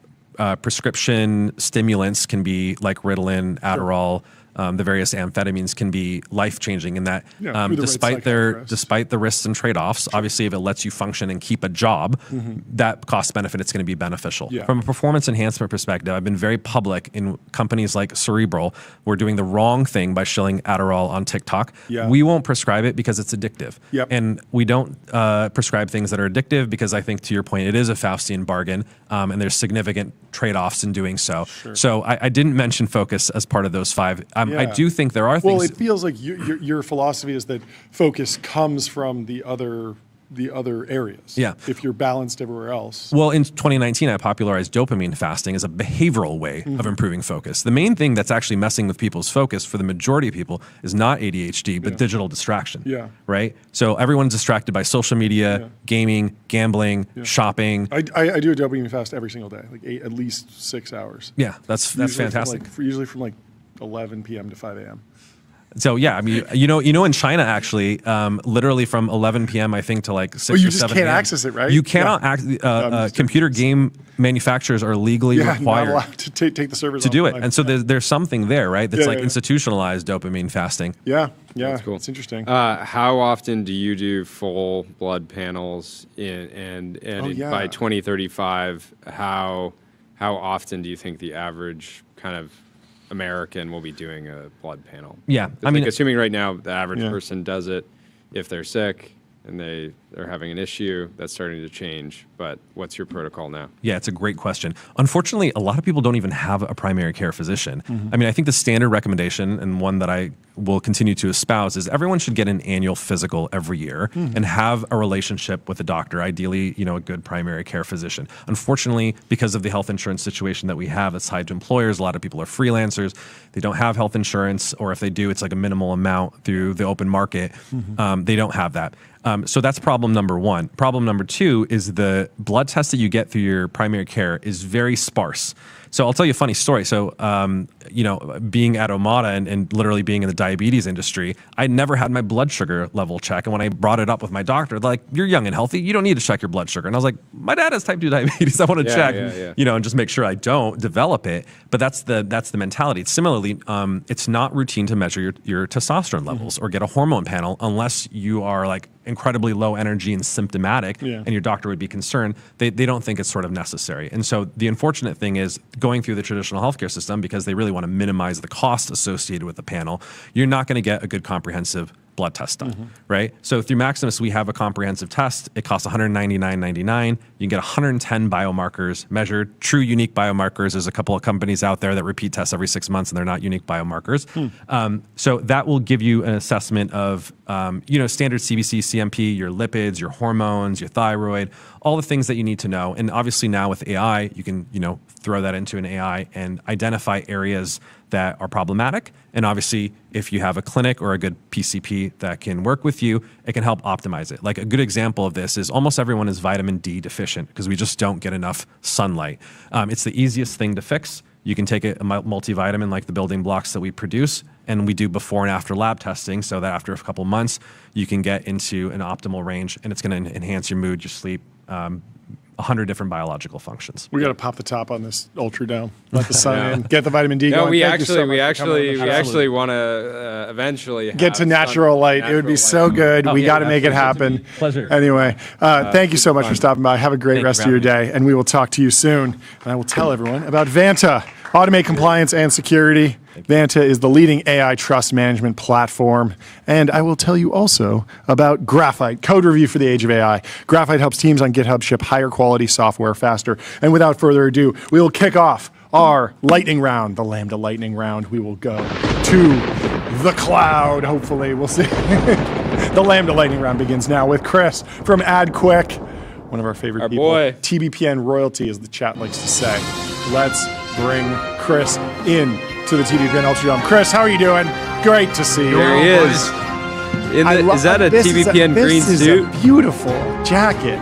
prescription stimulants can be like Ritalin, Adderall. The various amphetamines can be life-changing in that, despite the risks and trade-offs, obviously if it lets you function and keep a job, that cost benefit, it's going to be beneficial. From a performance enhancement perspective, I've been very public in companies like Cerebral. We're doing the wrong thing by shilling Adderall on TikTok. We won't prescribe it because it's addictive. And we don't prescribe things that are addictive because I think, to your point, it is a Faustian bargain, and there's significant trade-offs in doing so. So I didn't mention focus as part of those 5. I do think there are things. Well, it feels like your philosophy is that focus comes from the other areas. If you're balanced everywhere else. Well, in 2019, I popularized dopamine fasting as a behavioral way of improving focus. The main thing that's actually messing with people's focus for the majority of people is not ADHD, but digital distraction. Right? So everyone's distracted by social media, gaming, gambling, shopping. I do a dopamine fast every single day, like at least 6 hours. That's fantastic. Usually from 11 p.m. to 5 a.m. So yeah, I mean, you know, in China actually, literally from 11 p.m. I think to like 6 or 7 you just can't access it, right? You cannot. Computer game manufacturers are legally required not allowed to take the servers to do it, and so there's something there, right? That's institutionalized dopamine fasting. That's cool. It's interesting. How often do you do full blood panels? By 2035, how often do you think the average kind of American will be doing a blood panel? I mean, assuming right now the average person does it if they're sick and they're having an issue, that's starting to change. But what's your protocol now? Yeah, it's a great question. Unfortunately, a lot of people don't even have a primary care physician. I mean, I think the standard recommendation, and one that I will continue to espouse, is everyone should get an annual physical every year and have a relationship with a doctor, ideally, a good primary care physician. Unfortunately, because of the health insurance situation that we have that's tied to employers, a lot of people are freelancers. They don't have health insurance, or if they do, it's like a minimal amount through the open market. They don't have that. So that's problem number 1. Problem number 2 is the blood test that you get through your primary care is very sparse. So I'll tell you a funny story. So, being at Omada and literally being in the diabetes industry, I never had my blood sugar level checked. And when I brought it up with my doctor, they're like, you're young and healthy. You don't need to check your blood sugar. And I was like, my dad has type 2 diabetes. I want to check, and just make sure I don't develop it. But that's the mentality. Similarly, it's not routine to measure your testosterone levels or get a hormone panel unless you are like incredibly low energy and symptomatic, and your doctor would be concerned. They don't think it's sort of necessary. And so the unfortunate thing is, going through the traditional healthcare system, because they really want to minimize the cost associated with the panel, you're not going to get a good comprehensive blood test done, right? So through Maximus, we have a comprehensive test. It costs $199.99. You can get 110 biomarkers measured, true unique biomarkers. There's a couple of companies out there that repeat tests every 6 months, and they're not unique biomarkers. So that will give you an assessment of, standard CBC, CMP, your lipids, your hormones, your thyroid, all the things that you need to know. And obviously now with AI, you can, throw that into an AI and identify areas that are problematic. And obviously, if you have a clinic or a good PCP that can work with you, it can help optimize it. Like a good example of this is almost everyone is vitamin D deficient because we just don't get enough sunlight. It's the easiest thing to fix. You can take a multivitamin like the building blocks that we produce, and we do before and after lab testing so that after a couple months, you can get into an optimal range, and it's going to enhance your mood, your sleep, 100 different biological functions. We got to pop the top on this ultra down. Let the sun in. Get the vitamin D. No, going. we actually want to eventually get to natural light. It would be so good. We got to make it happen. Pleasure. Anyway, thank you so much for stopping by. Have a great rest of your day, and we will talk to you soon. And I will tell everyone about Vanta. Automate compliance and security. Vanta is the leading AI trust management platform. And I will tell you also about Graphite, code review for the age of AI. Graphite helps teams on GitHub ship higher quality software faster. And without further ado, we will kick off our lightning round, the Lambda lightning round. We will go to the cloud, hopefully. We'll see. The Lambda lightning round begins now with Chris from AdQuick, one of our favorite people. Boy. TBPN royalty, as the chat likes to say. Let's bring Chris in to the TBPN Ultra Dome. Chris, how are you doing? Great to see you. There he is. Is that a TBPN green suit? This is a beautiful jacket.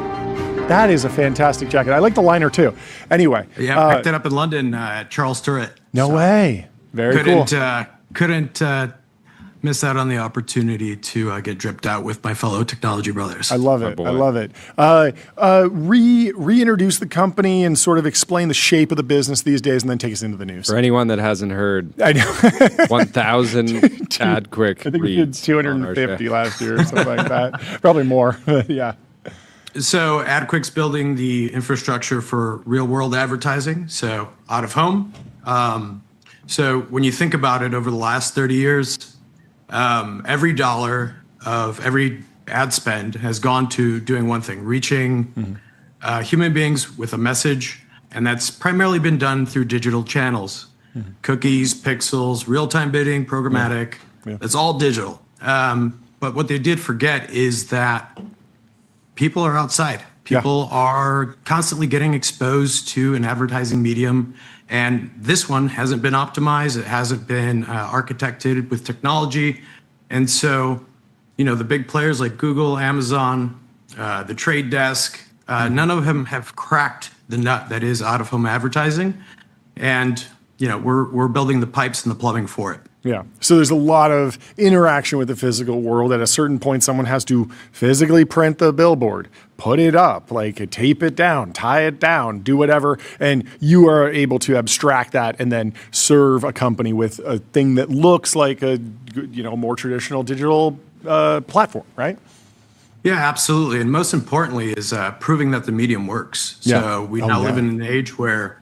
That is a fantastic jacket. I like the liner too. Anyway. Yeah, I picked it up in London at Charles Turret. No way. Very cool. Couldn't miss out on the opportunity to get dripped out with my fellow technology brothers. I love it. I love it. Reintroduce the company and sort of explain the shape of the business these days, and then take us into the news. For anyone that hasn't heard, I know 1,000 AdQuick. I think we did 250 last year or something like that. Probably more. Yeah. So AdQuick's building the infrastructure for real-world advertising, so out of home. So when you think about it, over the last 30 years, every dollar of every ad spend has gone to doing one thing, reaching human beings with a message, and that's primarily been done through digital channels. Cookies, pixels, real-time bidding, programmatic, it's all digital. But what they did forget is that people are outside. People are constantly getting exposed to an advertising medium, and this one hasn't been optimized. It hasn't been architected with technology. And so, the big players like Google, Amazon, the Trade Desk, none of them have cracked the nut that is out-of-home advertising. And, we're building the pipes and the plumbing for it. Yeah. So there's a lot of interaction with the physical world. At a certain point, someone has to physically print the billboard, put it up, tape it down, tie it down, do whatever. And you are able to abstract that and then serve a company with a thing that looks like a, more traditional digital platform, right? Yeah, absolutely. And most importantly is proving that the medium works. So we now live in an age where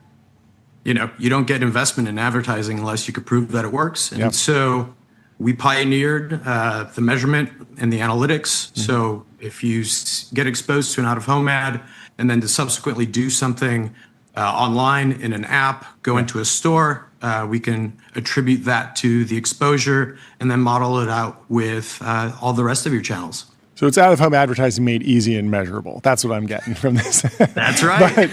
you don't get investment in advertising unless you can prove that it works. And so we pioneered the measurement and the analytics. So if you get exposed to an out-of-home ad and then to subsequently do something online in an app, go into a store, we can attribute that to the exposure and then model it out with all the rest of your channels. So it's out-of-home advertising made easy and measurable. That's what I'm getting from this. That's right.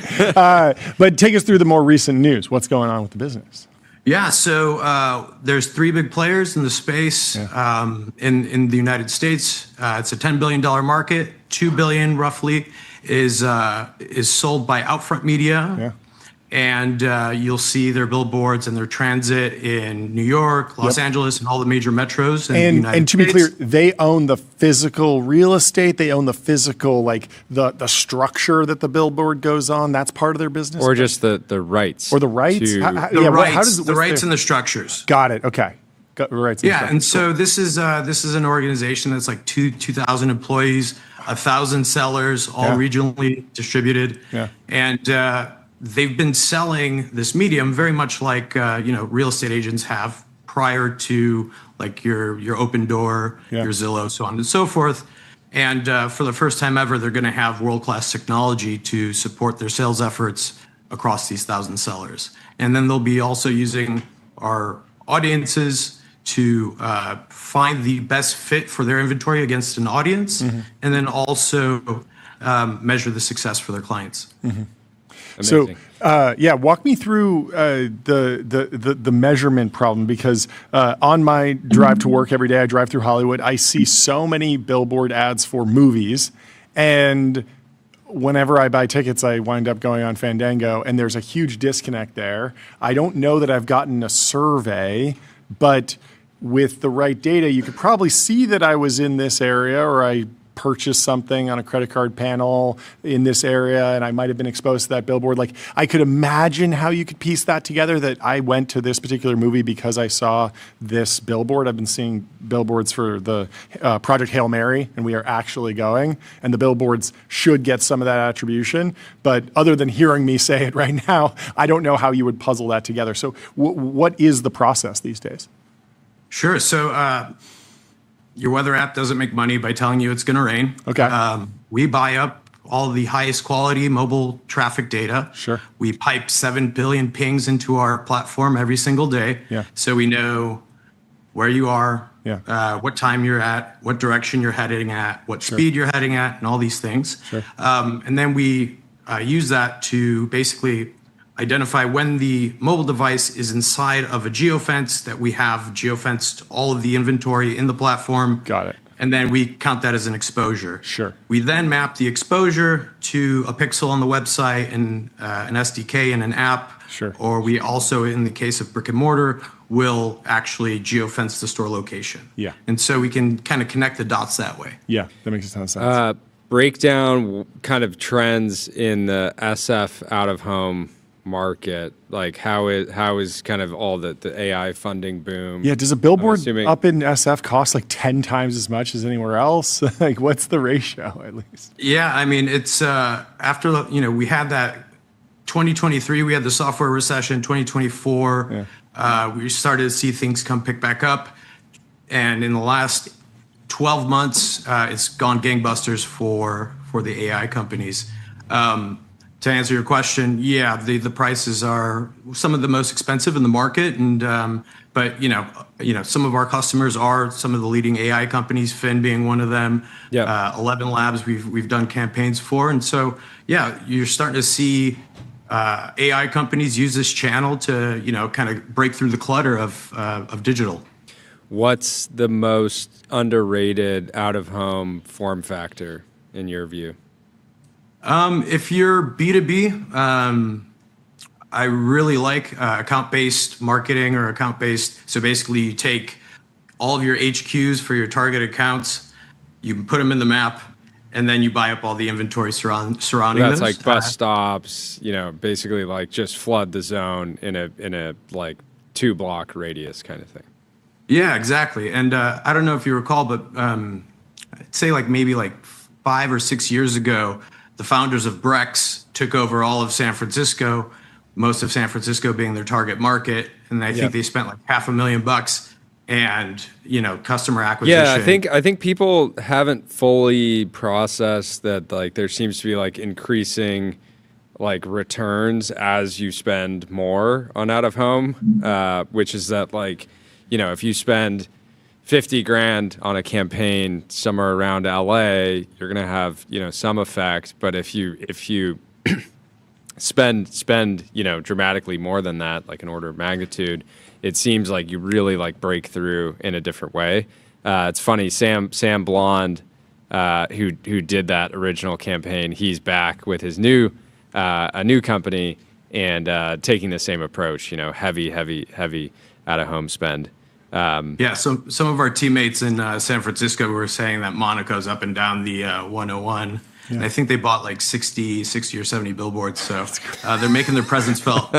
But take us through the more recent news. What's going on with the business? Yeah, so there's three big players in the space in the United States. It's a $10 billion market. $2 billion roughly is sold by Outfront Media. And you'll see their billboards and their transit in New York, Los Angeles, and all the major metros in the United States. And to be clear, they own the physical real estate. They own the physical, the structure that the billboard goes on. That's part of their business? Or just the rights. Or the rights? The rights and the structures. Got it. Okay. Rights. And so this is an organization that's like 2,000 employees, 1,000 sellers, all regionally distributed. And they've been selling this medium very much like real estate agents have prior to your Open Door, your Zillow, so on and so forth. And for the first time ever, they're going to have world-class technology to support their sales efforts across these 1,000 sellers. And then they'll be also using our audiences to find the best fit for their inventory against an audience, and then also measure the success for their clients. Amazing. So, walk me through the measurement problem, because on my drive to work every day, I drive through Hollywood. I see so many billboard ads for movies, and whenever I buy tickets, I wind up going on Fandango, and there's a huge disconnect there. I don't know that I've gotten a survey, but with the right data, you could probably see that I was in this area, or I purchased something on a credit card panel in this area, and I might have been exposed to that billboard. I could imagine how you could piece that together, that I went to this particular movie because I saw this billboard. I've been seeing billboards for the Project Hail Mary, and we are actually going, and the billboards should get some of that attribution. But other than hearing me say it right now, I don't know how you would puzzle that together. So what is the process these days? Sure. So your weather app doesn't make money by telling you it's going to rain. Okay. We buy up all the highest quality mobile traffic data. Sure. We pipe 7 billion pings into our platform every single day. So we know where you are, what time you're at, what direction you're heading at, what speed you're heading at, and all these things. And then we use that to basically identify when the mobile device is inside of a geofence, that we have geofenced all of the inventory in the platform. Got it. And then we count that as an exposure. Sure. We then map the exposure to a pixel on the website and an SDK and an app. Sure. Or we also, in the case of brick and mortar, will actually geofence the store location. Yeah. And so we can kind of connect the dots that way. Yeah, that makes a ton of sense. Breakdown kind of trends in the SF out-of-home market. Like how is kind of all the AI funding boom? Yeah, does a billboard up in SF cost like 10 times as much as anywhere else? Like what's the ratio at least? Yeah, I mean, it's after, we had that 2023, we had the software recession. 2024, we started to see things pick back up. And in the last 12 months, it's gone gangbusters for the AI companies. To answer your question, yeah, the prices are some of the most expensive in the market, and but some of our customers are some of the leading AI companies, Finn being one of them. Yeah, 11 Labs we've done campaigns for, and so yeah, you're starting to see AI companies use this channel to kind of break through the clutter of digital. What's the most underrated out-of-home form factor in your view? If you're B2B, I really like account-based marketing or account-based. So basically you take all of your HQs for your target accounts, you put them in the map, and then you buy up all the inventory surrounding That's those. like bus stops, basically like just flood the zone in a like 2-block radius kind of thing. Yeah, exactly. And I don't know if you recall, but I'd say maybe 5 or 6 years ago, the founders of Brex took over all of San Francisco, most of San Francisco being their target market. And I think they spent $500,000 and, customer acquisition. Yeah, I think people haven't fully processed that there seems to be increasing returns as you spend more on out of home, which is that if you spend 50 grand on a campaign somewhere around LA, you're going to have, some effect. But if you spend, dramatically more than that, like an order of magnitude, it seems like you really break through in a different way. It's funny, Sam Blond, who did that original campaign, he's back with his a new company and taking the same approach, heavy out of home spend. So some of our teammates in San Francisco were saying that Monaco's up and down the 101. Yeah. And I think they bought 60 or 70 billboards. So they're making their presence felt.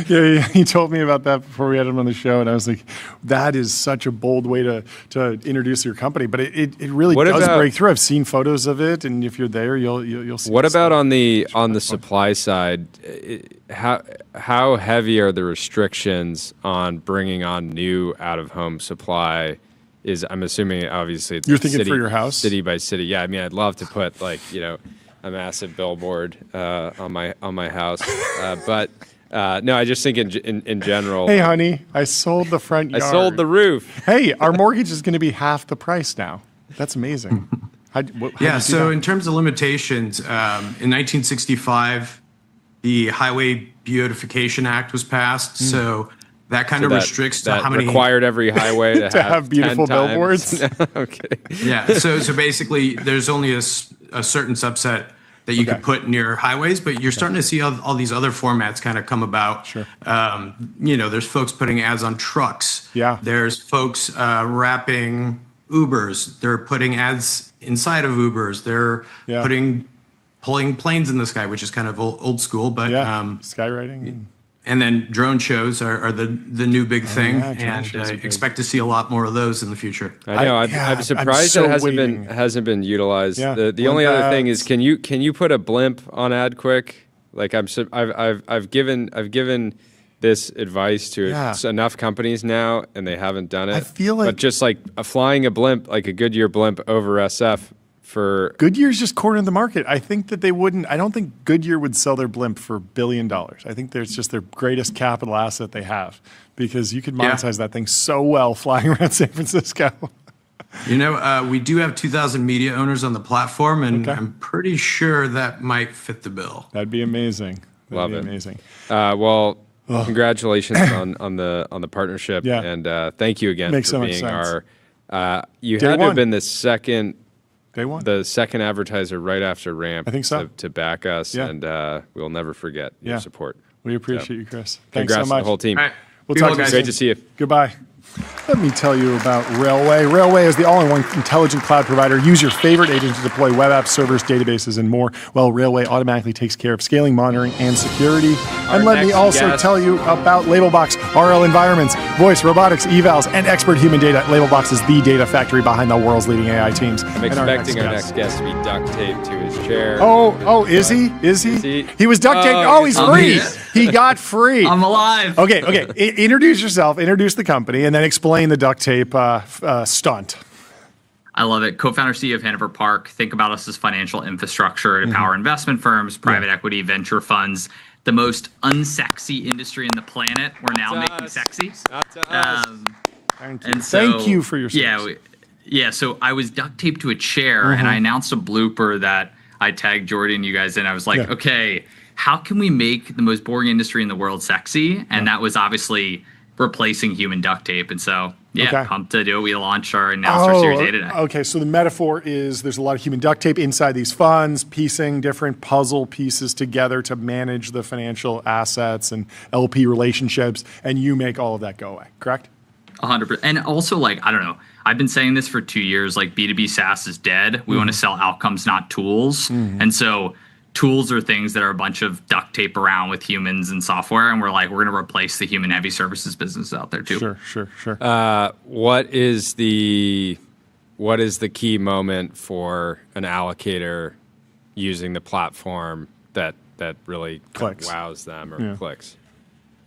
Yeah, he told me about that before we had him on the show. And I was like, that is such a bold way to introduce your company. But it really does break through. I've seen photos of it. And if you're there, you'll see. What about on the supply side? How heavy are the restrictions on bringing on new out-of-home supply? I'm assuming obviously it's you're thinking for your house, city by city. Yeah, I mean, I'd love to put a massive billboard on my house, but no, I just think in general. Hey, honey, I sold the front yard. I sold the roof. Hey, our mortgage is going to be half the price now. That's amazing. So in terms of limitations, in 1965, the Highway Beautification Act was passed. So that kind of restricts to how many required every highway to have beautiful billboards. Okay. Yeah. So basically, there's only a certain subset that you could put near highways, but you're starting to see all these other formats kind of come about. Sure. There's folks putting ads on trucks. Yeah. There's folks wrapping Ubers. They're putting ads inside of Ubers. They're pulling planes in the sky, which is kind of old school, but skywriting. And then drone shows are the new big thing, and expect to see a lot more of those in the future. I know. I'm surprised that it hasn't been utilized. Yeah. The only other thing is, can you put a blimp on AdQuick? I've given this advice to enough companies now, and they haven't done it. I feel like, but just flying a blimp, like a Goodyear blimp over SF. Goodyear's just cornered the market. I think that they wouldn't. I don't think Goodyear would sell their blimp for $1 billion. I think it's just their greatest capital asset they have, because you could monetize that thing so well flying around San Francisco. We do have 2,000 media owners on the platform, and I'm pretty sure that might fit the bill. That'd be amazing. Love it. Amazing. Congratulations on the partnership, and thank you again for being You Day had to one. have been the second advertiser right after Ramp. I think so. To back us, and we'll never forget your support. We appreciate you, Chris. Thanks Congrats so much. to the whole team. All right. We'll talk to you soon. Great to see you. Goodbye. Let me tell you about Railway. Railway is the all-in-one intelligent cloud provider. Use your favorite agent to deploy web apps, servers, databases, and more, while Railway automatically takes care of scaling, monitoring, and security. And let me also tell you about Labelbox, RL environments, voice, robotics, evals, and expert human data. Labelbox is the data factory behind the world's leading AI teams. I'm expecting our next guest to be duct taped to his chair. Oh, is he? Is he? He was duct taped. Oh, he's free. He got free. I'm alive. Okay. Introduce yourself, introduce the company, and then explain the duct tape stunt. I love it. Co-founder, CEO of Hanover Park. Think about us as financial infrastructure to power investment firms, private equity, venture funds. The most unsexy industry in the planet, we're now making sexy. And so, Thank you for your service. Yeah. So I was duct taped to a chair, and I announced a blooper that I tagged Jordy and you guys in. I was like, okay, how can we make the most boring industry in the world sexy? And that was obviously replacing human duct tape. And so, pumped to do it. We launched announced our Series A today. Okay, so the metaphor is there's a lot of human duct tape inside these funds, piecing different puzzle pieces together to manage the financial assets and LP relationships, and you make all of that go away, correct? 100%. And also, I don't know, I've been saying this for 2 years, B2B SaaS is dead. We want to sell outcomes, not tools. And so tools are things that are a bunch of duct tape around with humans and software, and we're going to replace the human heavy services business out there too. Sure. What is the key moment for an allocator using the platform that really wows them or clicks?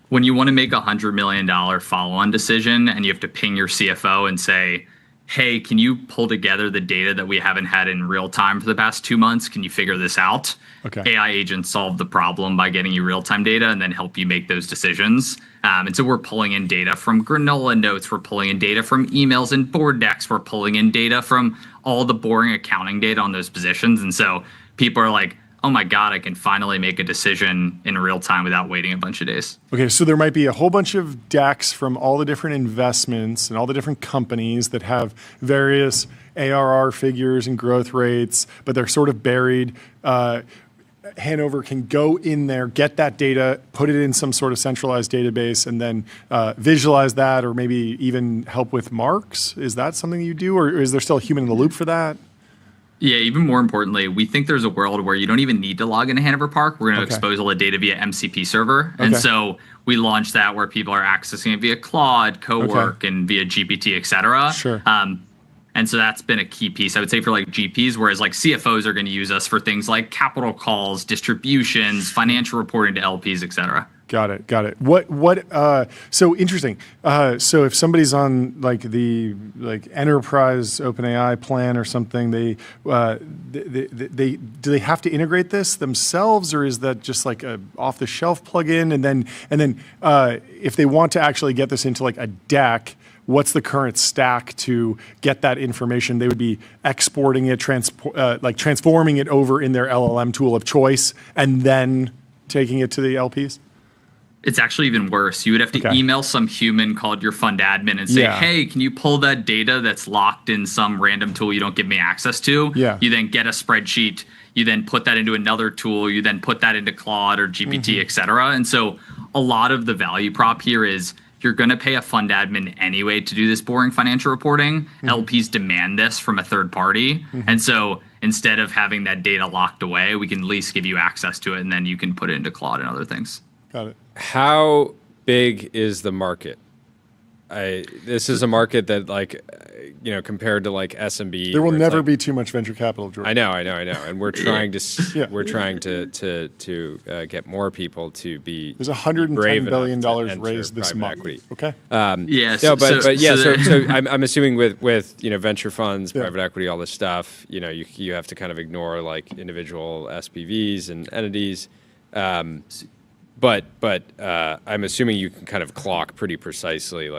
When you want to make $100 million follow-on decision and you have to ping your CFO and say, hey, can you pull together the data that we haven't had in real time for the past 2 months? Can you figure this out? Okay. AI agents solve the problem by getting you real-time data and then help you make those decisions. And so we're pulling in data from granola notes. We're pulling in data from emails and board decks. We're pulling in data from all the boring accounting data on those positions. And so people are like, oh my God, I can finally make a decision in real time without waiting a bunch of days. Okay, so there might be a whole bunch of decks from all the different investments and all the different companies that have various ARR figures and growth rates, but they're sort of buried. Hanover can go in there, get that data, put it in some sort of centralized database, and then visualize that, or maybe even help with marks. Is that something you do, or is there still a human in the loop for that? Yeah, even more importantly, we think there's a world where you don't even need to log into Hanover Park. We're going to expose all the data via MCP server. And so we launched that where people are accessing it via Claude, Cowork, and via GPT, et cetera. Sure. And so that's been a key piece, I would say, for GPs, whereas CFOs are going to use us for things like capital calls, distributions, financial reporting to LPs, et cetera. Got it. So interesting. So if somebody's on the enterprise OpenAI plan or something, do they have to integrate this themselves, or is that just a off the shelf plugin? And then if they want to actually get this into a deck, what's the current stack to get that information? They would be exporting it, transforming it over in their LLM tool of choice, and then taking it to the LPs? It's actually even worse. You would have to email some human called your fund admin and say, hey, can you pull that data that's locked in some random tool you don't give me access to? Yeah. You then get a spreadsheet. You then put that into another tool. You then put that into Claude or GPT, et cetera. And so a lot of the value prop here is you're going to pay a fund admin anyway to do this boring financial reporting. LPs demand this from a third party. And so instead of having that data locked away, we can at least give you access to it, and then you can put it into Claude and other things. Got it. How big is the market? This is a market that, compared to SMB, there will never be too much venture capital, George. I know, and we're trying to get more people to be. There's $110 billion raised this month. Equity. Okay. So I'm assuming with venture funds, private equity, all this stuff, you have to kind of ignore individual SPVs and entities. But I'm assuming you can kind of clock pretty precisely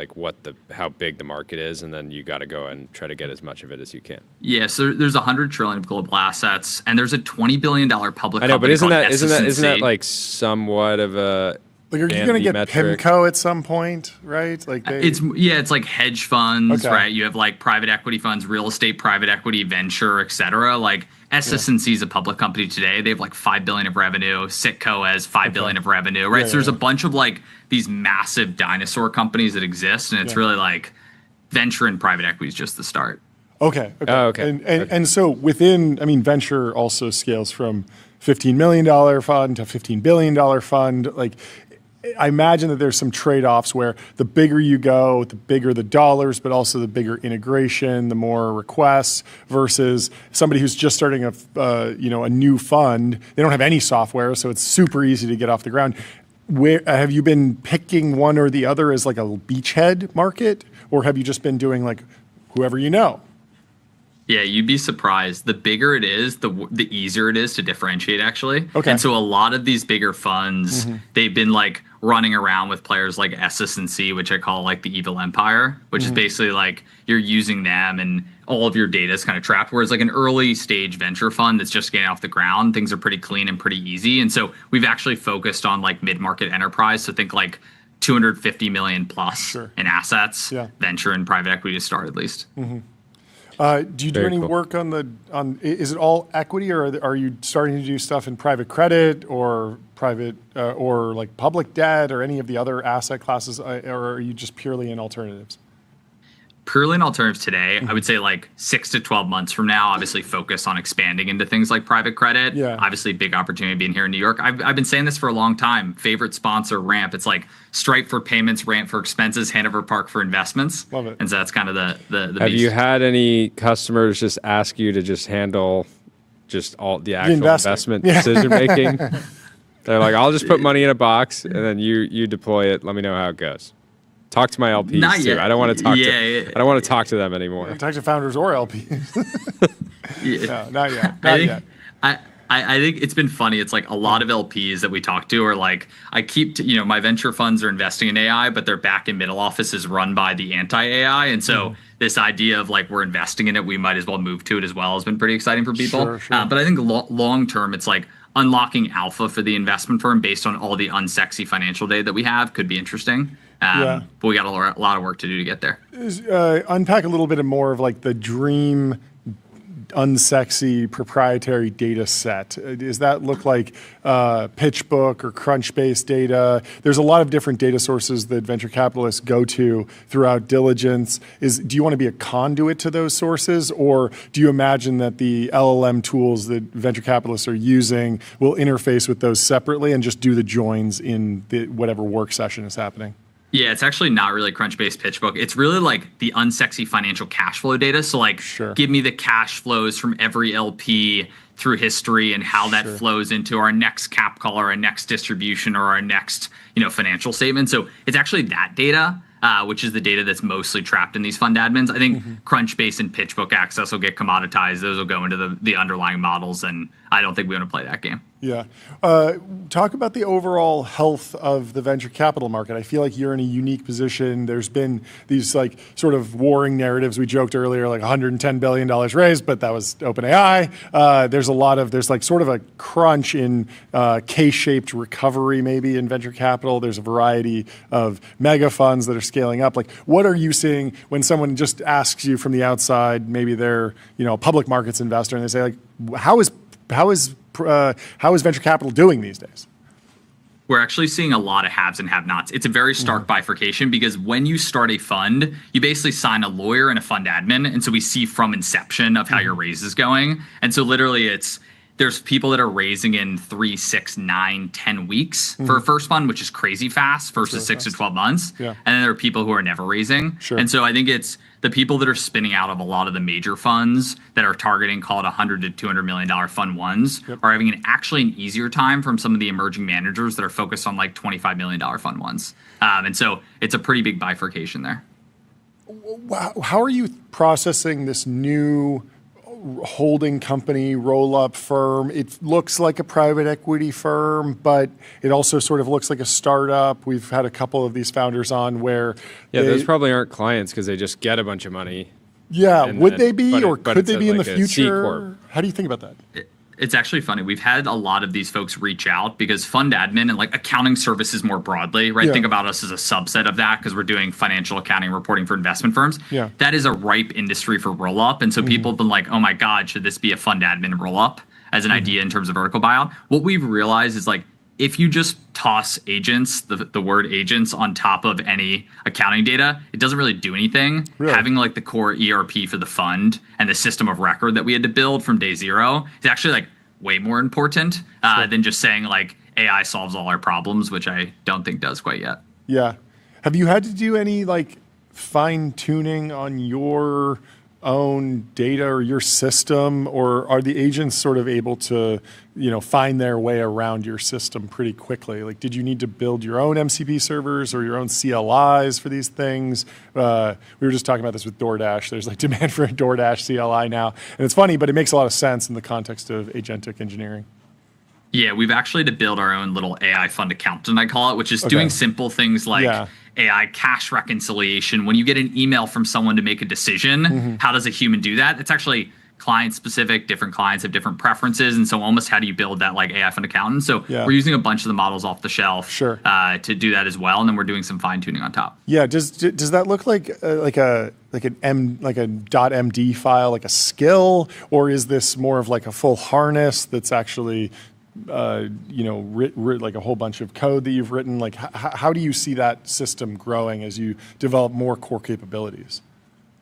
how big the market is, and then you got to go and try to get as much of it as you can. Yeah, so there's $100 trillion of global assets, and there's a $20 billion public. I know, but isn't that somewhat of a Like, are you going to get PIMCO at some point, right? Like, it's like hedge funds, right? You have like private equity funds, real estate, private equity, venture, et cetera. Like SS&C is a public company today. They have like $5 billion of revenue. Citco has $5 billion of revenue, right? So there's a bunch of like these massive dinosaur companies that exist, and it's really like venture and private equity is just the start. Okay. And so within, I mean, venture also scales from $15 million fund to $15 billion fund. Like, I imagine that there's some trade-offs where the bigger you go, the bigger the dollars, but also the bigger integration, the more requests, versus somebody who's just starting a new fund. They don't have any software, so it's super easy to get off the ground. Where have you been picking one or the other as like a beachhead market, or have you just been doing like whoever you know? Yeah, you'd be surprised. The bigger it is, the easier it is to differentiate, actually. Okay. And so a lot of these bigger funds, they've been like running around with players like SS&C, which I call like the evil empire, which is basically like you're using them and all of your data is kind of trapped. Whereas like an early stage venture fund that's just getting off the ground, things are pretty clean and pretty easy. And so we've actually focused on like mid-market enterprise. So think like 250 million plus in assets, venture and private equity to start at least. Do you do any work on is it all equity, or are you starting to do stuff in private credit or private or like public debt or any of the other asset classes, or are you just purely in alternatives? Purely in alternatives today. I would say like 6 to 12 months from now, obviously focus on expanding into things like private credit. Obviously big opportunity being here in New York. I've been saying this for a long time. Favorite sponsor, Ramp. It's like Stripe for payments, Ramp for expenses, Hanover Park for investments. Love it. And so that's kind of the Have beast. you had any customers just ask you to just handle just all the actual investment decision making? They're like, I'll just put money in a box and then you deploy it. Let me know how it goes. Talk to my LPs Not too. yet. I don't want to talk I don't want to talk to them anymore. Talk to founders or LPs. No, not yet. Not yet. I think it's been funny. It's like a lot of LPs that we talk to are like, I keep, my venture funds are investing in AI, but their back and middle office is run by the anti-AI. And so this idea of like, we're investing in it, we might as well move to it as well has been pretty exciting for people. Sure. But I think long term, it's like unlocking alpha for the investment firm based on all the unsexy financial data that we have could be interesting. But we got a lot of work to do to get there. Unpack a little bit more of like the dream unsexy proprietary data set. Does that look like PitchBook or Crunchbase data? There's a lot of different data sources that venture capitalists go to throughout diligence. Do you want to be a conduit to those sources, or do you imagine that the LLM tools that venture capitalists are using will interface with those separately and just do the joins in whatever work session is happening? Yeah, it's actually not really Crunchbase PitchBook. It's really like the unsexy financial cash flow data. So like, give me the cash flows from every LP through history and how that flows into our next cap call or our next distribution or our next, financial statement. So it's actually that data, which is the data that's mostly trapped in these fund admins. I think Crunchbase and PitchBook access will get commoditized. Those will go into the underlying models, and I don't think we want to play that game. Yeah. Talk about the overall health of the venture capital market. I feel like you're in a unique position. There's been these like sort of warring narratives. We joked earlier, like $110 billion raised, but that was OpenAI. There's like sort of a crunch in K-shaped recovery maybe in venture capital. There's a variety of mega funds that are scaling up. Like, what are you seeing when someone just asks you from the outside, maybe they're, a public markets investor, and they say like, how is venture capital doing these days? We're actually seeing a lot of haves and have-nots. It's a very stark bifurcation because when you start a fund, you basically sign a lawyer and a fund admin. And so we see from inception of how your raise is going. And so literally there's people that are raising in 3, 6, 9, 10 weeks for a first fund, which is crazy fast versus 6 to 12 months. Yeah. And then there are people who are never raising. And so I think it's the people that are spinning out of a lot of the major funds that are targeting, call it $100 to $200 million fund ones, are having an easier time from some of the emerging managers that are focused on like $25 million fund ones. And so it's a pretty big bifurcation there. How are you processing this new holding company roll-up firm? It looks like a private equity firm, but it also sort of looks like a startup. We've had a couple of these founders on where those probably aren't clients because they just get a bunch of money. Yeah, would they be, or could they be in the future? How do you think about that? it's actually funny. We've had a lot of these folks reach out because fund admin and like accounting services more broadly, right? Think about us as a subset of that because we're doing financial accounting reporting for investment firms. That is a ripe industry for roll up. And so people have been like, oh my God, should this be a fund admin roll up as an idea in terms of vertical buyout? What we've realized is like, if you just toss agents, the word agents on top of any accounting data, it doesn't really do anything. Having like the core ERP for the fund and the system of record that we had to build from day zero is actually like way more important than just saying like AI solves all our problems, which I don't think does quite yet. Yeah. Have you had to do any like fine tuning on your own data or your system, or are the agents sort of able to, find their way around your system pretty quickly? Like, did you need to build your own MCP servers or your own CLIs for these things? We were just talking about this with DoorDash. There's like demand for a DoorDash CLI now. And it's funny, but it makes a lot of sense in the context of agentic engineering. Yeah, we've actually to build our own little AI fund accountant, I call it, which is doing simple things like AI cash reconciliation. When you get an email from someone to make a decision, how does a human do that? It's actually client specific. Different clients have different preferences. And so almost how do you build that like AI fund accountant? So we're using a bunch of the models off the shelf to do that as well. And then we're doing some fine tuning on top. Yeah. Does that look like an .md file, like a skill, or is this more of like a full harness that's actually like a whole bunch of code that you've written? Like, how do you see that system growing as you develop more core capabilities?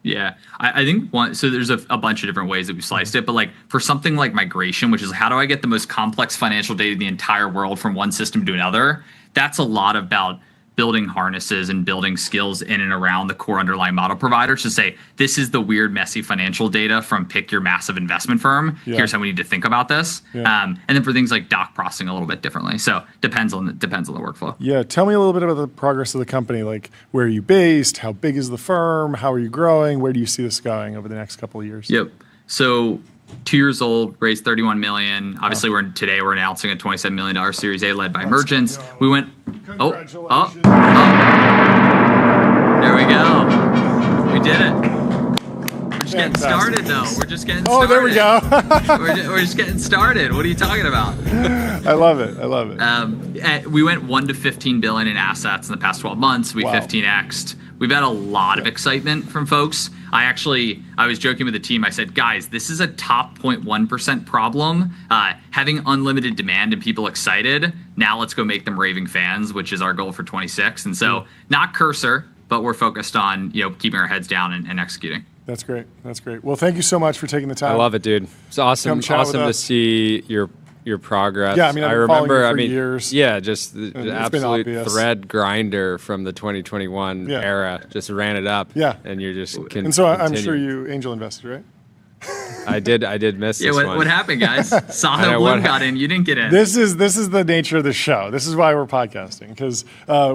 Yeah, I think so there's a bunch of different ways that we sliced it, but like for something like migration, which is how do I get the most complex financial data in the entire world from one system to another? That's a lot about building harnesses and building skills in and around the core underlying model providers to say, this is the weird, messy financial data from pick your massive investment firm. Here's how we need to think about this. And then for things like doc processing a little bit differently. So depends on the workflow. Yeah. Tell me a little bit about the progress of the company. Like, where are you based? How big is the firm? How are you growing? Where do you see this going over the next couple of years? Yep. So 2 years old, raised $31 million. Obviously, today we're announcing a $27 million Series A led by Emergence. We went, there we go. We did it. We're just getting started, though. We're just getting started. Oh, there we go. we're just getting started. What are you talking about? I love it. We went 1 to 15 billion in assets in the past 12 months. We 15x'd. We've had a lot of excitement from folks. I was joking with the team. I said, guys, this is a top 0.1% problem. Having unlimited demand and people excited. Now let's go make them raving fans, which is our goal for 26. And so not cursor, but we're focused on keeping our heads down and executing. That's great. That's great. Well, thank you so much for taking the time. I love it, dude. It's awesome to see your progress. Yeah, I remember years. Yeah, just the absolute thread grinder from the 2021 era. Just ran it up. Yeah, and you're just and so I'm sure you angel invested, right? I did miss this one. What happened, guys? Saha Bloom got in. You didn't get in. This is the nature of the show. This is why we're podcasting, because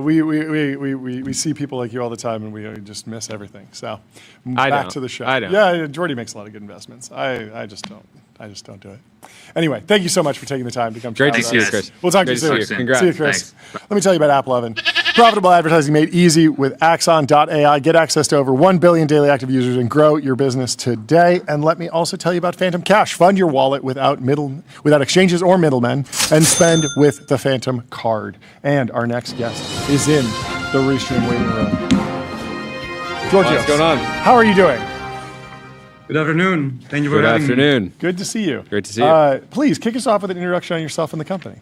we see people like you all the time, and we just miss everything. So back to the show. I know. Yeah, Jordy makes a lot of good investments. I just don't do it. Anyway, thank you so much for taking the time to come. Great to see you, Chris. We'll talk to you soon. Congrats. See you, Chris. Let me tell you about AppLovin. Profitable advertising made easy with Axon.ai. Get access to over 1 billion daily active users and grow your business today. And let me also tell you about Phantom Cash. Fund your wallet without exchanges or middlemen, and spend with the Phantom Card. And our next guest is in the Restream waiting room. Georgios, what's going on? How are you doing? Good afternoon. Thank you for having me. Good afternoon. Good to see you. Great to see you. Please kick us off with an introduction on yourself and the company.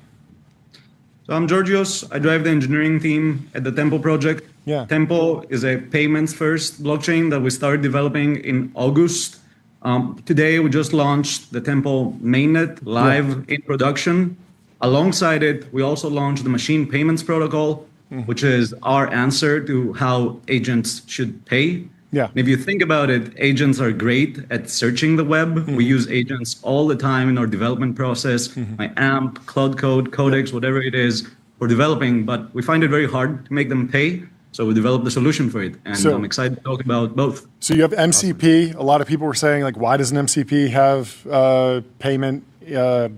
So I'm Georgios. I drive the engineering team at the Tempo project. Yeah. Tempo is a payments-first blockchain that we started developing in August. Today, we just launched the Tempo mainnet live in production. Alongside it, we also launched the machine payments protocol, which is our answer to how agents should pay. Yeah. And if you think about it, agents are great at searching the web. We use agents all the time in our development process, my AMP, Cloud Code, Codex, whatever it is for developing, but we find it very hard to make them pay. So we developed the solution for it, and I'm excited to talk about both. So you have MCP. A lot of people were saying, like, why doesn't MCP have payment? A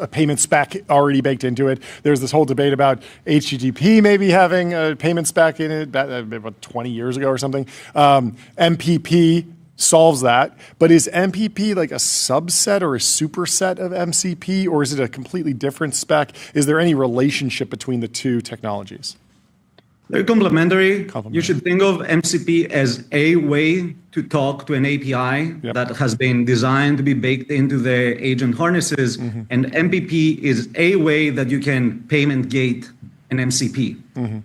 payment spec already baked into it. There's this whole debate about HTTP maybe having a payment spec in it about 20 years ago or something. MPP solves that. But is MPP like a subset or a superset of MCP, or is it a completely different spec? Is there any relationship between the two technologies? They're complementary. You should think of MCP as a way to talk to an API that has been designed to be baked into the agent harnesses. And MPP is a way that you can payment gate an MCP.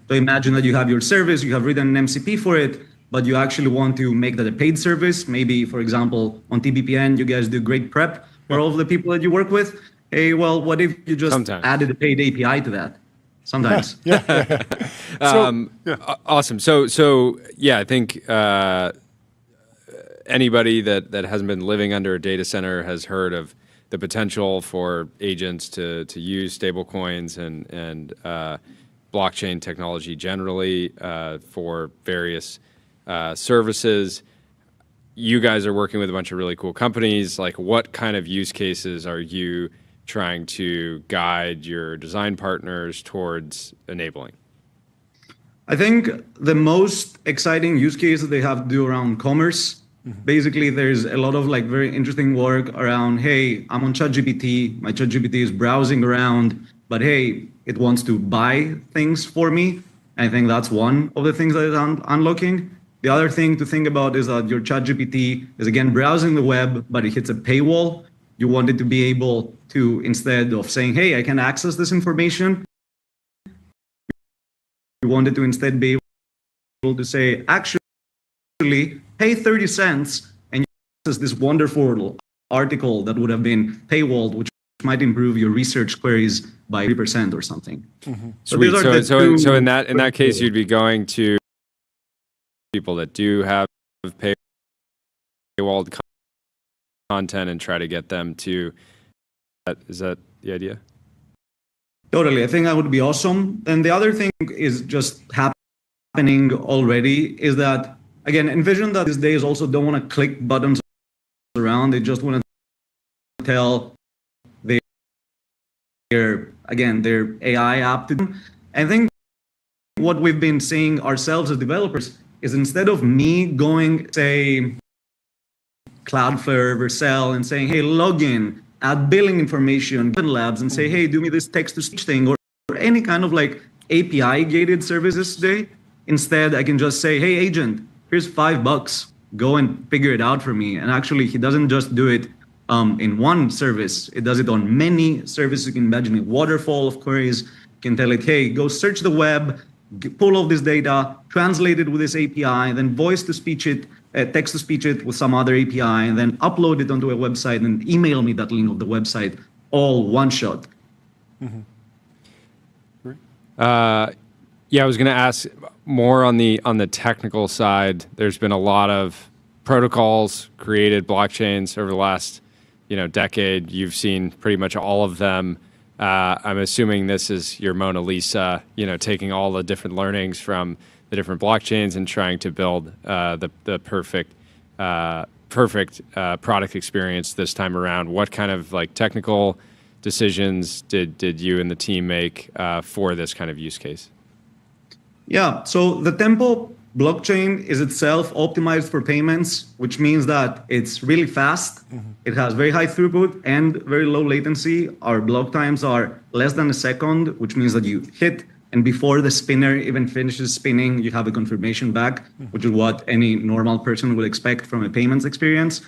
So imagine that you have your service, you have written an MCP for it, but you actually want to make that a paid service. Maybe, for example, on TBPN, you guys do great prep for all of the people that you work with. Hey, well, what if you just added a paid API to that? Sometimes. Awesome. So yeah, I think anybody that hasn't been living under a data center has heard of the potential for agents to use stablecoins and blockchain technology generally for various services. You guys are working with a bunch of really cool companies. Like, what kind of use cases are you trying to guide your design partners towards enabling? I think the most exciting use case that they have to do around commerce. Basically, there's a lot of like very interesting work around, hey, I'm on ChatGPT, my ChatGPT is browsing around, but hey, it wants to buy things for me. And I think that's one of the things that is unlocking. The other thing to think about is that your ChatGPT is again browsing the web, but it hits a paywall. You want it to be able to, instead of saying, hey, I can access this information, you want it to instead be able to say, actually, pay 30 cents and you access this wonderful article that would have been paywalled, which might improve your research queries by 3% or something. Sweet. So in that case, you'd be going to people that do have paywalled content and try to get them to. Is that the idea? Totally. I think that would be awesome. And the other thing is just happening already is that, again, envision that these days also don't want to click buttons around. They just want to tell their AI app to them. I think what we've been seeing ourselves as developers is instead of me going, say, Cloudflare, Vercel, and saying, hey, log in, add billing information, labs, and say, hey, do me this text-to-speech thing, or any kind of like API-gated services today. Instead, I can just say, hey, agent, here's $5. Go and figure it out for me. And actually, he doesn't just do it in one service. It does it on many services. You can imagine a waterfall of queries. You can tell it, hey, go search the web, pull all this data, translate it with this API, then voice-to-speech it, text-to-speech it with some other API, and then upload it onto a website and email me that link of the website, all one shot. Yeah, I was going to ask more on the technical side. There's been a lot of protocols created, blockchains over the last decade. You've seen pretty much all of them. I'm assuming this is your Mona Lisa, taking all the different learnings from the different blockchains and trying to build the perfect product experience this time around. What kind of like technical decisions did you and the team make for this kind of use case? Yeah, so the Tempo blockchain is itself optimized for payments, which means that it's really fast. It has very high throughput and very low latency. Our block times are less than a second, which means that you hit, and before the spinner even finishes spinning, you have a confirmation back, which is what any normal person would expect from a payments experience.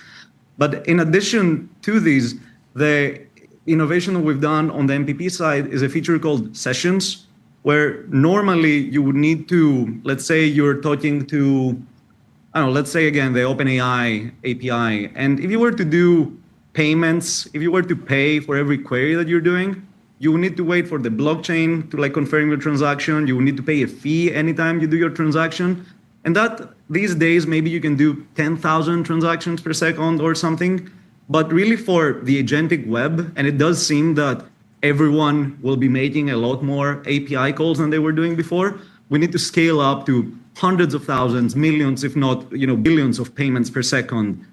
But in addition to these, the innovation that we've done on the MPP side is a feature called Sessions, where normally you would need to, let's say you're talking to, let's say again, the OpenAI API. And if you were to do payments, if you were to pay for every query that you're doing, you will need to wait for the blockchain to like confirm your transaction. You will need to pay a fee anytime you do your transaction. And that these days, maybe you can do 10,000 transactions per second or something. But really for the agentic web, and it does seem that everyone will be making a lot more API calls than they were doing before. We need to scale up to hundreds of thousands, millions, if not billions of payments per second.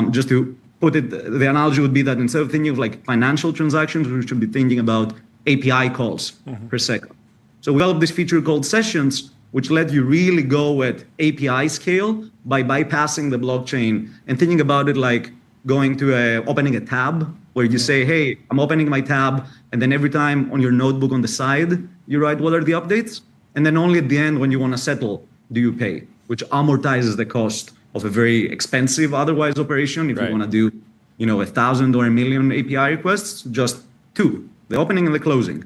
Just to put it, the analogy would be that instead of thinking of like financial transactions, we should be thinking about API calls per second. So we developed this feature called Sessions, which let you really go at API scale by bypassing the blockchain and thinking about it like going to opening a tab where you say, hey, I'm opening my tab, and then every time on your notebook on the side, you write what are the updates, and then only at the end when you want to settle, do you pay, which amortizes the cost of a very expensive otherwise operation. If you want to do, 1,000 or 1 million API requests, just 2, the opening and the closing.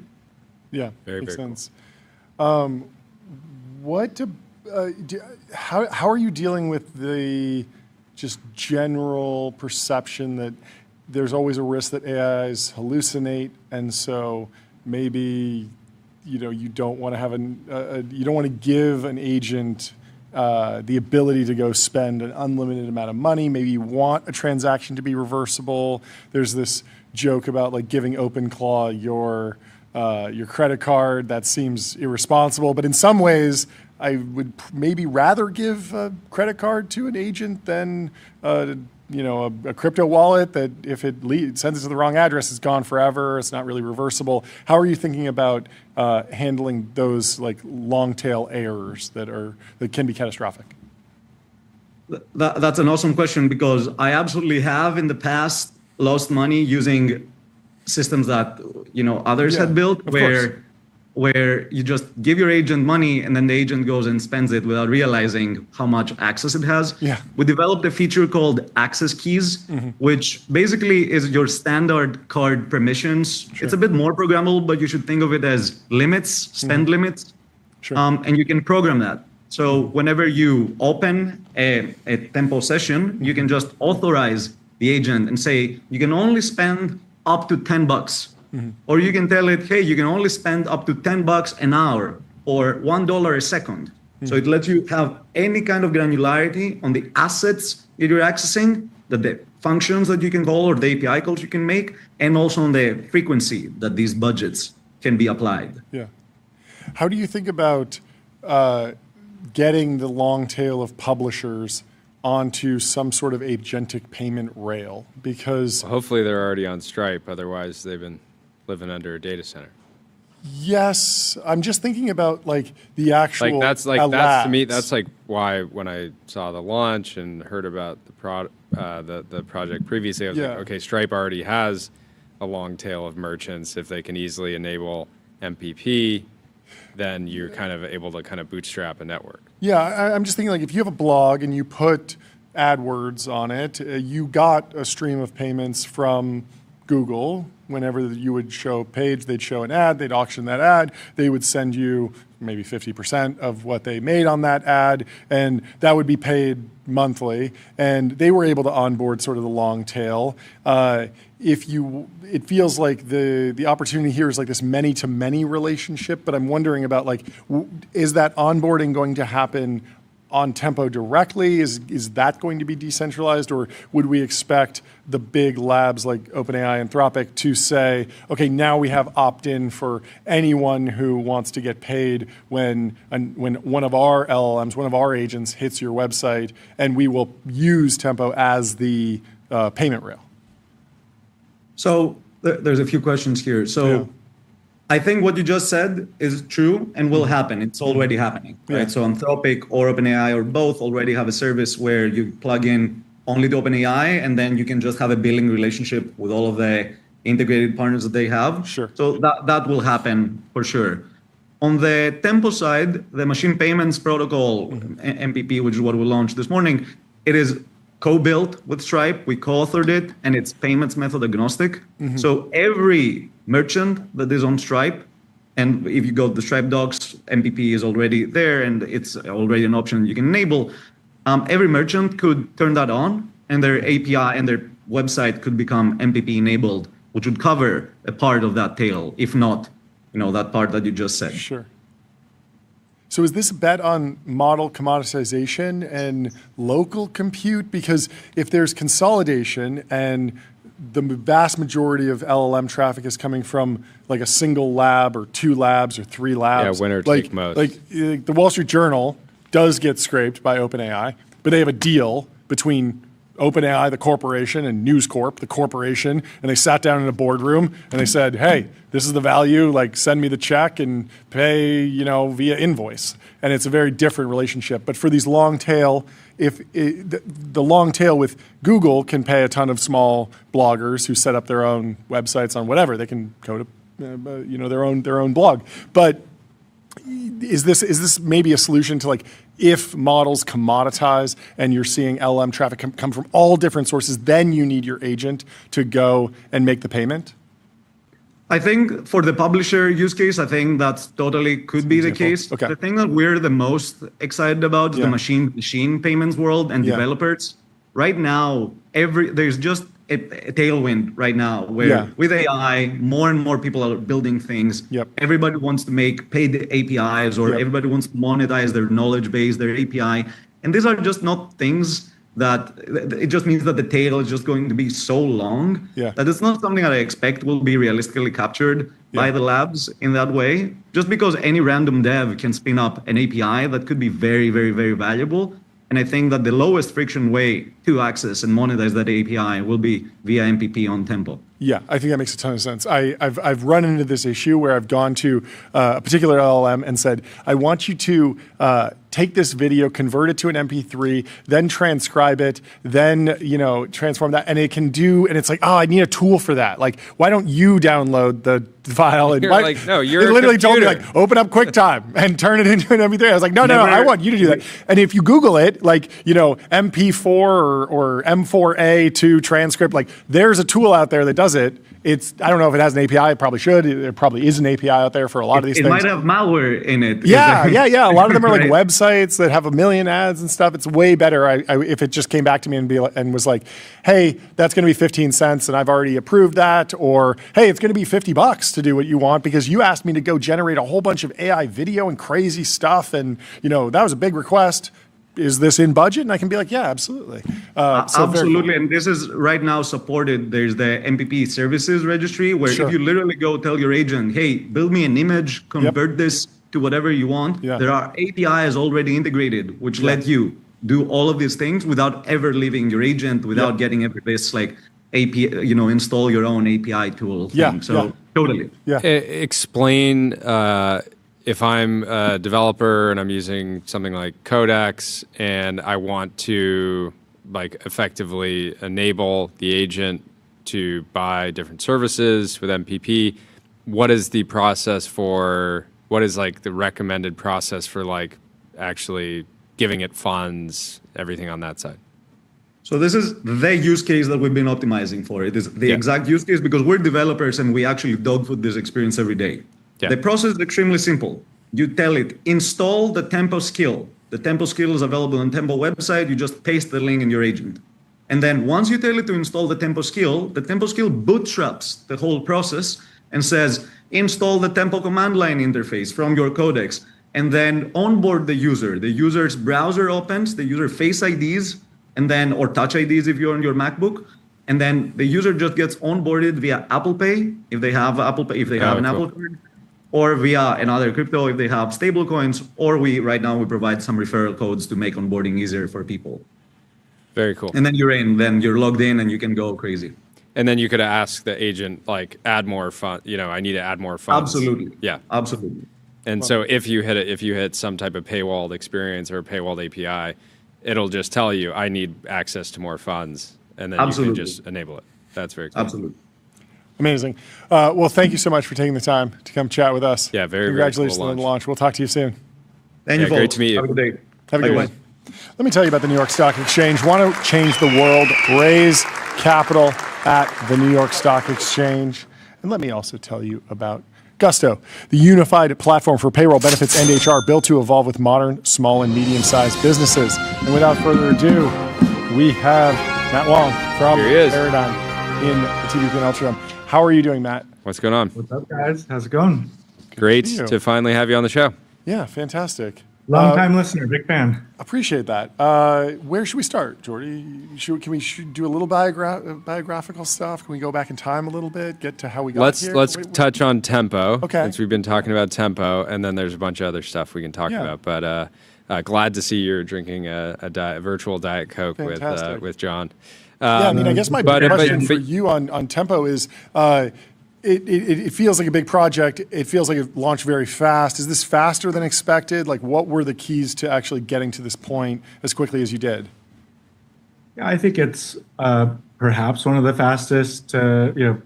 Yeah, makes sense. How are you dealing with the just general perception that there's always a risk that AIs hallucinate, and so maybe you don't want to have you don't want to give an agent the ability to go spend an unlimited amount of money. Maybe you want a transaction to be reversible. There's this joke about like giving OpenClaw your credit card. That seems irresponsible, but in some ways, I would maybe rather give a credit card to an agent than a crypto wallet that if it sends it to the wrong address, it's gone forever. It's not really reversible. How are you thinking about handling those like long tail errors that can be catastrophic? That's an awesome question, because I absolutely have in the past lost money using systems that others had built, where you just give your agent money and then the agent goes and spends it without realizing how much access it has. Yeah. We developed a feature called access keys, which basically is your standard card permissions. Sure. It's a bit more programmable, but you should think of it as limits, spend limits. Sure. And you can program that. So whenever you open a Tempo session, you can just authorize the agent and say, you can only spend up to $10. Or you can tell it, hey, you can only spend up to $10 an hour or $1 a second. So it lets you have any kind of granularity on the assets that you're accessing, the functions that you can call or the API calls you can make, and also on the frequency that these budgets can be applied. Yeah. How do you think about getting the long tail of publishers onto some sort of agentic payment rail? Because hopefully they're already on Stripe. Otherwise, they've been living under a data center. Yes, I'm just thinking about like the actual. That's to me. That's like why when I saw the launch and heard about the project previously, I was like, okay, Stripe already has a long tail of merchants. If they can easily enable MPP, then you're kind of able to kind of bootstrap a network. Yeah, I'm just thinking like if you have a blog and you put AdWords on it, you got a stream of payments from Google. Whenever you would show a page, they'd show an ad, they'd auction that ad, they would send you maybe 50% of what they made on that ad, and that would be paid monthly. And they were able to onboard sort of the long tail. It feels like the opportunity here is like this many-to-many relationship, but I'm wondering about like, is that onboarding going to happen on Tempo directly? Is that going to be decentralized, or would we expect the big labs like OpenAI, Anthropic to say, okay, now we have opt-in for anyone who wants to get paid when one of our LLMs, one of our agents hits your website, and we will use Tempo as the payment rail? So there's a few questions here. So I think what you just said is true and will happen. It's already happening, right? So Anthropic or OpenAI or both already have a service where you plug in only to OpenAI, and then you can just have a billing relationship with all of the integrated partners that they have. Sure. So that will happen for sure. On the Tempo side, the machine payments protocol, MPP, which is what we launched this morning, it is co-built with Stripe. We co-authored it, and it's payments method agnostic. So every merchant that is on Stripe, and if you go to the Stripe docs, MPP is already there, and it's already an option you can enable. Every merchant could turn that on, and their API and their website could become MPP enabled, which would cover a part of that tail, if not, that part that you just said. Sure. So is this a bet on model commoditization and local compute? Because if there's consolidation and the vast majority of LLM traffic is coming from like a single lab or 2 labs or 3 labs. Yeah, winner take most. Like the Wall Street Journal does get scraped by OpenAI, but they have a deal between OpenAI, the corporation, and News Corp, the corporation, and they sat down in a boardroom and they said, hey, this is the value, like send me the check and pay, via invoice. And it's a very different relationship. But for these long tail, the long tail with Google can pay a ton of small bloggers who set up their own websites on whatever. They can go to their own blog. But is this maybe a solution to, like, if models commoditize and you're seeing LLM traffic come from all different sources, then you need your agent to go and make the payment? I think for the publisher use case, I think that totally could be the case. Okay. The thing that we're the most excited about is the machine payments world and developers. Right now, there's just a tailwind right now where with AI, more and more people are building things. Everybody wants to make paid APIs, or everybody wants to monetize their knowledge base, their API. And these are just not things that, it just means that the tail is just going to be so long that it's not something that I expect will be realistically captured by the labs in that way. Just because any random dev can spin up an API that could be very, very, very valuable. And I think that the lowest friction way to access and monetize that API will be via MPP on Tempo. Yeah, I think that makes a ton of sense. I've run into this issue where I've gone to a particular LLM and said, I want you to take this video, convert it to an MP3, then transcribe it, then transform that, and it can do. And it's like, oh, I need a tool for that. Like, why don't you download the file? And you're it literally told me, like, open up QuickTime and turn it into an MP3. I was like, no, I want you to do that. And if you Google it, like, MP4 or M4A to transcript, like, there's a tool out there that does it. I don't know if it has an API. It probably should. There probably is an API out there for a lot of these things. It might have malware in it. Yeah. A lot of them are like websites that have a million ads and stuff. It's way better if it just came back to me and was like, hey, that's going to be 15 cents and I've already approved that. Or, hey, it's going to be $50 to do what you want because you asked me to go generate a whole bunch of AI video and crazy stuff. And, that was a big request. Is this in budget? And I can be like, yeah, absolutely. Absolutely. And this is right now supported. There's the MPP services registry where if you literally go tell your agent, hey, build me an image, convert this to whatever you want. There are APIs already integrated, which let you do all of these things without ever leaving your agent, without getting every this like API, install your own API tool thing. Totally. Explain, if I'm a developer and I'm using something like Codex and I want to effectively enable the agent to buy different services with MPP, what is the recommended process for actually giving it funds, everything on that side? So this is the use case that we've been optimizing for. It is the exact use case because we're developers and we actually dogfood this experience every day. The process is extremely simple. You tell it, install the Tempo skill. The Tempo skill is available on Tempo website. You just paste the link in your agent. And then once you tell it to install the Tempo skill bootstraps the whole process and says, install the Tempo command line interface from your codex, and then onboard the user. The user's browser opens, the user face IDs, and then, or touch IDs if you're on your MacBook. And then the user just gets onboarded via Apple Pay, if they have Apple Pay, if they have an Apple Card, or via another crypto if they have stable coins, or right now we provide some referral codes to make onboarding easier for people. Very cool. And then you're logged in and you can go crazy. And then you could ask the agent, add more funds, I need to add more funds. Absolutely. Yeah. Absolutely. And so if you hit some type of paywalled experience or a paywalled API, it'll just tell you, I need access to more funds. And then you can just enable it. That's very cool. Absolutely. Amazing. Well, thank you so much for taking the time to come chat with us. Yeah, Congratulations cool on the launch. We'll talk to you soon. Thank you, folks. Great to meet you. Have a good day. Have a good one. Let me tell you about the New York Stock Exchange. Want to change the world? Raise capital at the New York Stock Exchange. And let me also tell you about Gusto, the unified platform for payroll, benefits, and HR built to evolve with modern, small, and medium-sized businesses. And without further ado, we have Matt Wong from Paradigm in the TVP and Ultra Room. How are you doing, Matt? What's going on? What's up, guys? How's it going? Great to finally have you on the show. Yeah, fantastic. Long time listener, big fan. Appreciate that. Where should we start, Jordy? Can we do a little biographical stuff? Can we go back in time a little bit, get to how we got here? Let's touch on tempo. Okay. Since we've been talking about tempo, and then there's a bunch of other stuff we can talk about. But glad to see you're drinking a virtual Diet Coke with John. I guess my question for you on tempo is. It feels like a big project. It feels like it launched very fast. Is this faster than expected? Like, what were the keys to actually getting to this point as quickly as you did? Yeah, I think it's perhaps one of the fastest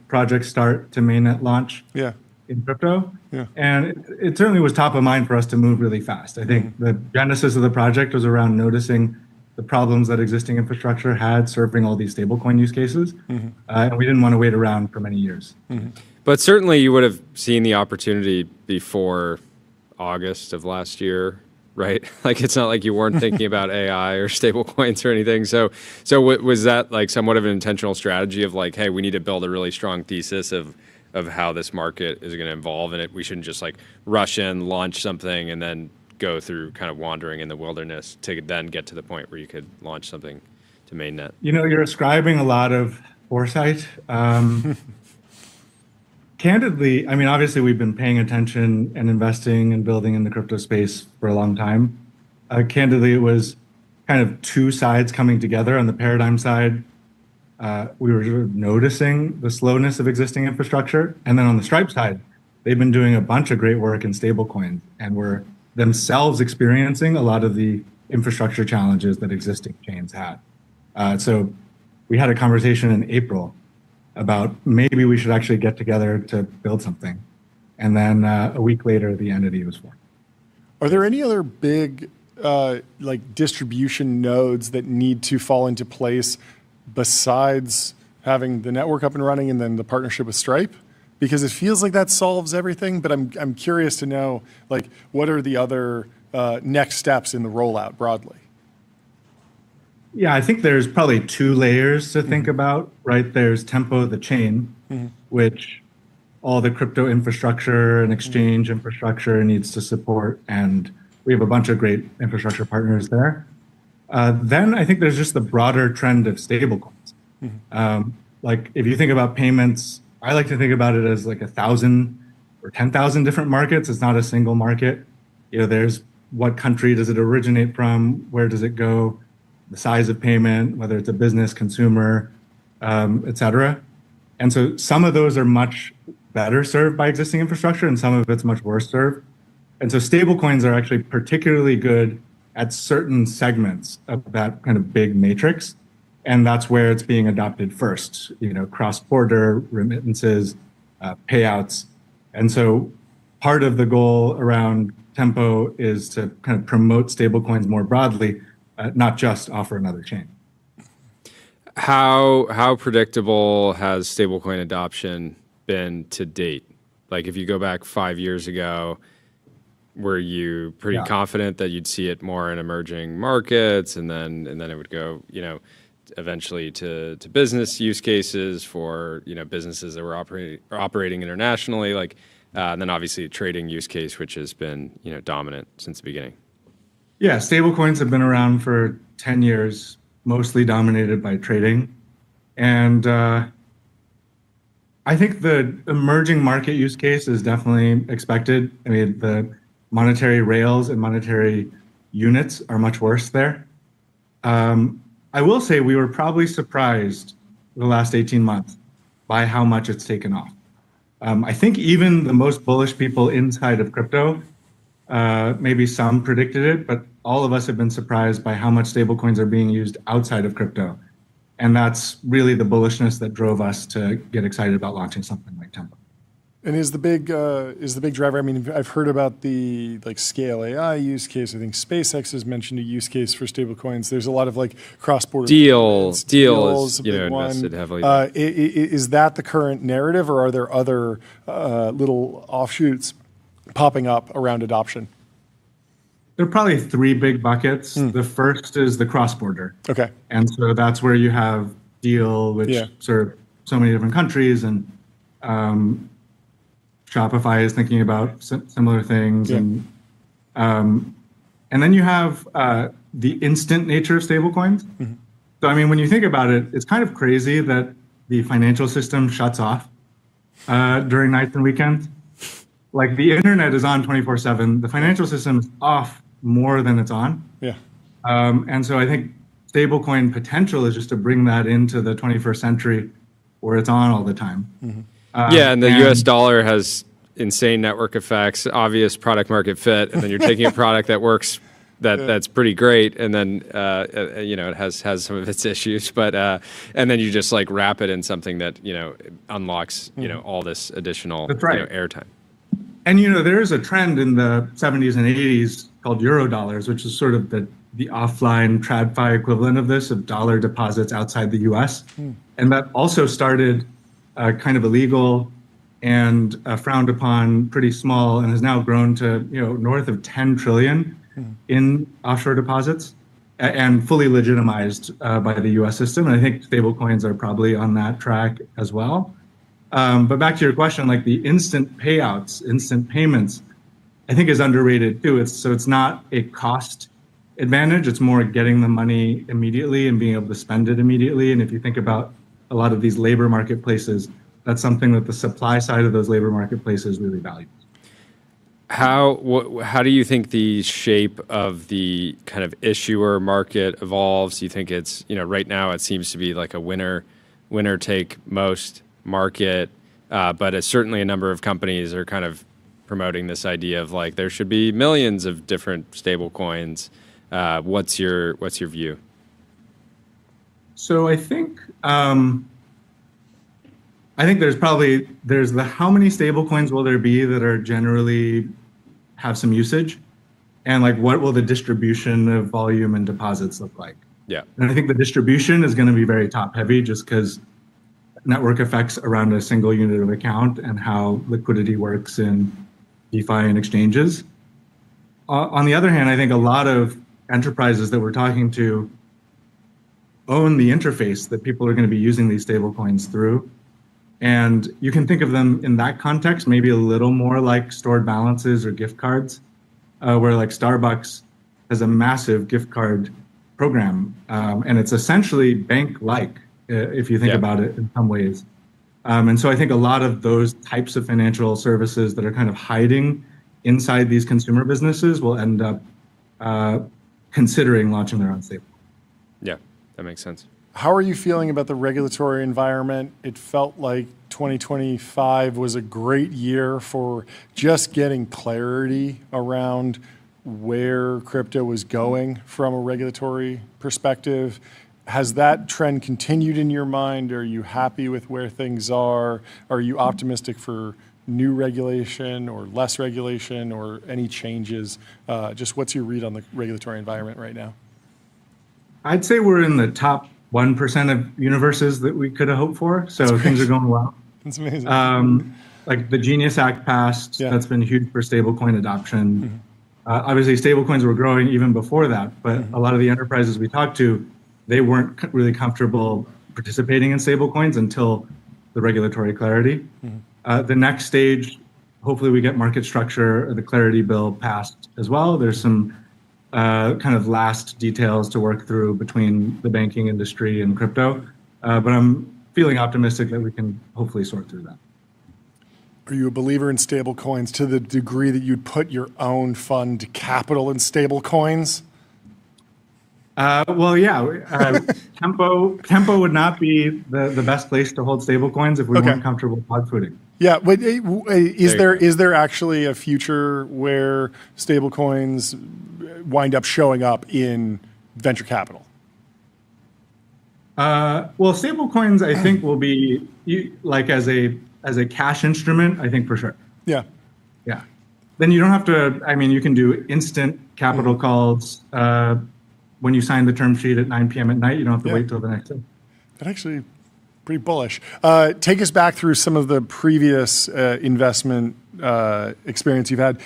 project start to mainnet launch in crypto. Yeah. And it certainly was top of mind for us to move really fast. I think the genesis of the project was around noticing the problems that existing infrastructure had serving all these stablecoin use cases. And we didn't want to wait around for many years. But certainly you would have seen the opportunity before August of last year, right? Like, it's not like you weren't thinking about AI or stablecoins or anything. So was that like somewhat of an intentional strategy of like, hey, we need to build a really strong thesis of how this market is going to evolve, and we shouldn't just like rush in, launch something, and then go through kind of wandering in the wilderness to then get to the point where you could launch something to mainnet? You're ascribing a lot of foresight. Candidly, I mean, obviously we've been paying attention and investing and building in the crypto space for a long time. Candidly, it was kind of two sides coming together. On the paradigm side, we were noticing the slowness of existing infrastructure. And then on the Stripe side, they've been doing a bunch of great work in stablecoins, and we're themselves experiencing a lot of the infrastructure challenges that existing chains had. So we had a conversation in April about maybe we should actually get together to build something. And then a week later, the entity was formed. Are there any other big distribution nodes that need to fall into place besides having the network up and running and then the partnership with Stripe? Because it feels like that solves everything, but I'm curious to know, like, what are the other next steps in the rollout broadly? Yeah, I think there's probably two layers to think about, right? There's Tempo, the chain, which all the crypto infrastructure and exchange infrastructure needs to support, and we have a bunch of great infrastructure partners there. Then I think there's just the broader trend of stablecoins. Like, if you think about payments, I like to think about it as like 1,000 or 10,000 different markets. It's not a single market. There's what country does it originate from? Where does it go? The size of payment, whether it's a business, consumer, et cetera. And so some of those are much better served by existing infrastructure, and some of it's much worse served. And so stablecoins are actually particularly good at certain segments of that kind of big matrix. And that's where it's being adopted first, cross-border remittances, payouts. And so part of the goal around Tempo is to kind of promote stablecoins more broadly, not just offer another chain. How predictable has stablecoin adoption been to date? Like, if you go back 5 years ago, were you pretty confident that you'd see it more in emerging markets, and then it would go, eventually to business use cases for businesses that were operating internationally, and then obviously a trading use case, which has been dominant since the beginning? Yeah, stablecoins have been around for 10 years, mostly dominated by trading. And I think the emerging market use case is definitely expected. I mean, the monetary rails and monetary units are much worse there. I will say we were probably surprised the last 18 months by how much it's taken off. I think even the most bullish people inside of crypto, maybe some predicted it, but all of us have been surprised by how much stablecoins are being used outside of crypto. And that's really the bullishness that drove us to get excited about launching something like Tempo. And is the big driver? I mean, I've heard about the Scale AI use case. I think SpaceX has mentioned a use case for stablecoins. There's a lot of cross-border Deal is invested heavily. Is that the current narrative, or are there other little offshoots popping up around adoption? There are probably three big buckets. The first is the cross-border. Okay. And so that's where you have Deal, which serve so many different countries, and Shopify is thinking about similar things, and And then you have the instant nature of stablecoins. Mm-hmm. So, I mean, when you think about it, it's kind of crazy that the financial system shuts off during nights and weekends. Like the internet is on 24/7. The financial system is off more than it's on. Yeah. And so I think stablecoin potential is just to bring that into the 21st century where it's on all the time. Mm-hmm. And the US dollar has insane network effects, obvious product market fit, and then you're taking a product that works, that's pretty great, and then it has some of its issues, but and then you just like wrap it in something that unlocks all this additional airtime. And there is a trend in the 70s and 80s called Eurodollars, which is sort of the offline TradFi equivalent of this, of dollar deposits outside the US. And that also started kind of illegal and frowned upon, pretty small, and has now grown to north of 10 trillion in offshore deposits and fully legitimized by the US system. And I think stablecoins are probably on that track as well. But back to your question, like the instant payouts, instant payments, I think is underrated too. It's not a cost advantage. It's more getting the money immediately and being able to spend it immediately. And if you think about a lot of these labor marketplaces, that's something that the supply side of those labor marketplaces really values. How do you think the shape of the kind of issuer market evolves? Do you think it's, right now it seems to be like a winner take most market, but certainly a number of companies are kind of promoting this idea of like there should be millions of different stable coins. What's your view? So I think there's the how many stable coins will there be that are generally have some usage, and like what will the distribution of volume and deposits look like? Yeah. And I think the distribution is going to be very top heavy just because network effects around a single unit of account and how liquidity works in DeFi and exchanges. On the other hand, I think a lot of enterprises that we're talking to own the interface that people are going to be using these stablecoins through. And you can think of them in that context, maybe a little more like stored balances or gift cards, where like Starbucks has a massive gift card program. And it's essentially bank-like, if you think about it in some ways. And so I think a lot of those types of financial services that are kind of hiding inside these consumer businesses will end up considering launching their own stable. Yeah, that makes sense. How are you feeling about the regulatory environment? It felt like 2025 was a great year for just getting clarity around where crypto was going from a regulatory perspective. Has that trend continued in your mind? Are you happy with where things are? Are you optimistic for new regulation or less regulation or any changes? Just what's your read on the regulatory environment right now? I'd say we're in the top 1% of universes that we could have hoped for. So things are going well. That's amazing. Like the Genius Act passed. That's been huge for stablecoin adoption. Obviously, stablecoins were growing even before that, but a lot of the enterprises we talked to, they weren't really comfortable participating in stablecoins until the regulatory clarity. The next stage, hopefully we get market structure, or the clarity bill passed as well. There's some kind of last details to work through between the banking industry and crypto. But I'm feeling optimistic that we can hopefully sort through that. Are you a believer in stable coins to the degree that you'd put your own fund capital in stable coins? Well, yeah. Tempo would not be the best place to hold stable coins if we weren't comfortable dogfooding. Yeah, but is there actually a future where stable coins wind up showing up in venture capital? Well, stable coins, I think, will be like as a cash instrument, I think for sure. Yeah. Yeah. Then you don't have to, I mean, you can do instant capital calls when you sign the term sheet at 9 p.m. at night. You don't have to wait till the next day. That actually pretty bullish. Take us back through some of the previous investment experience you've had.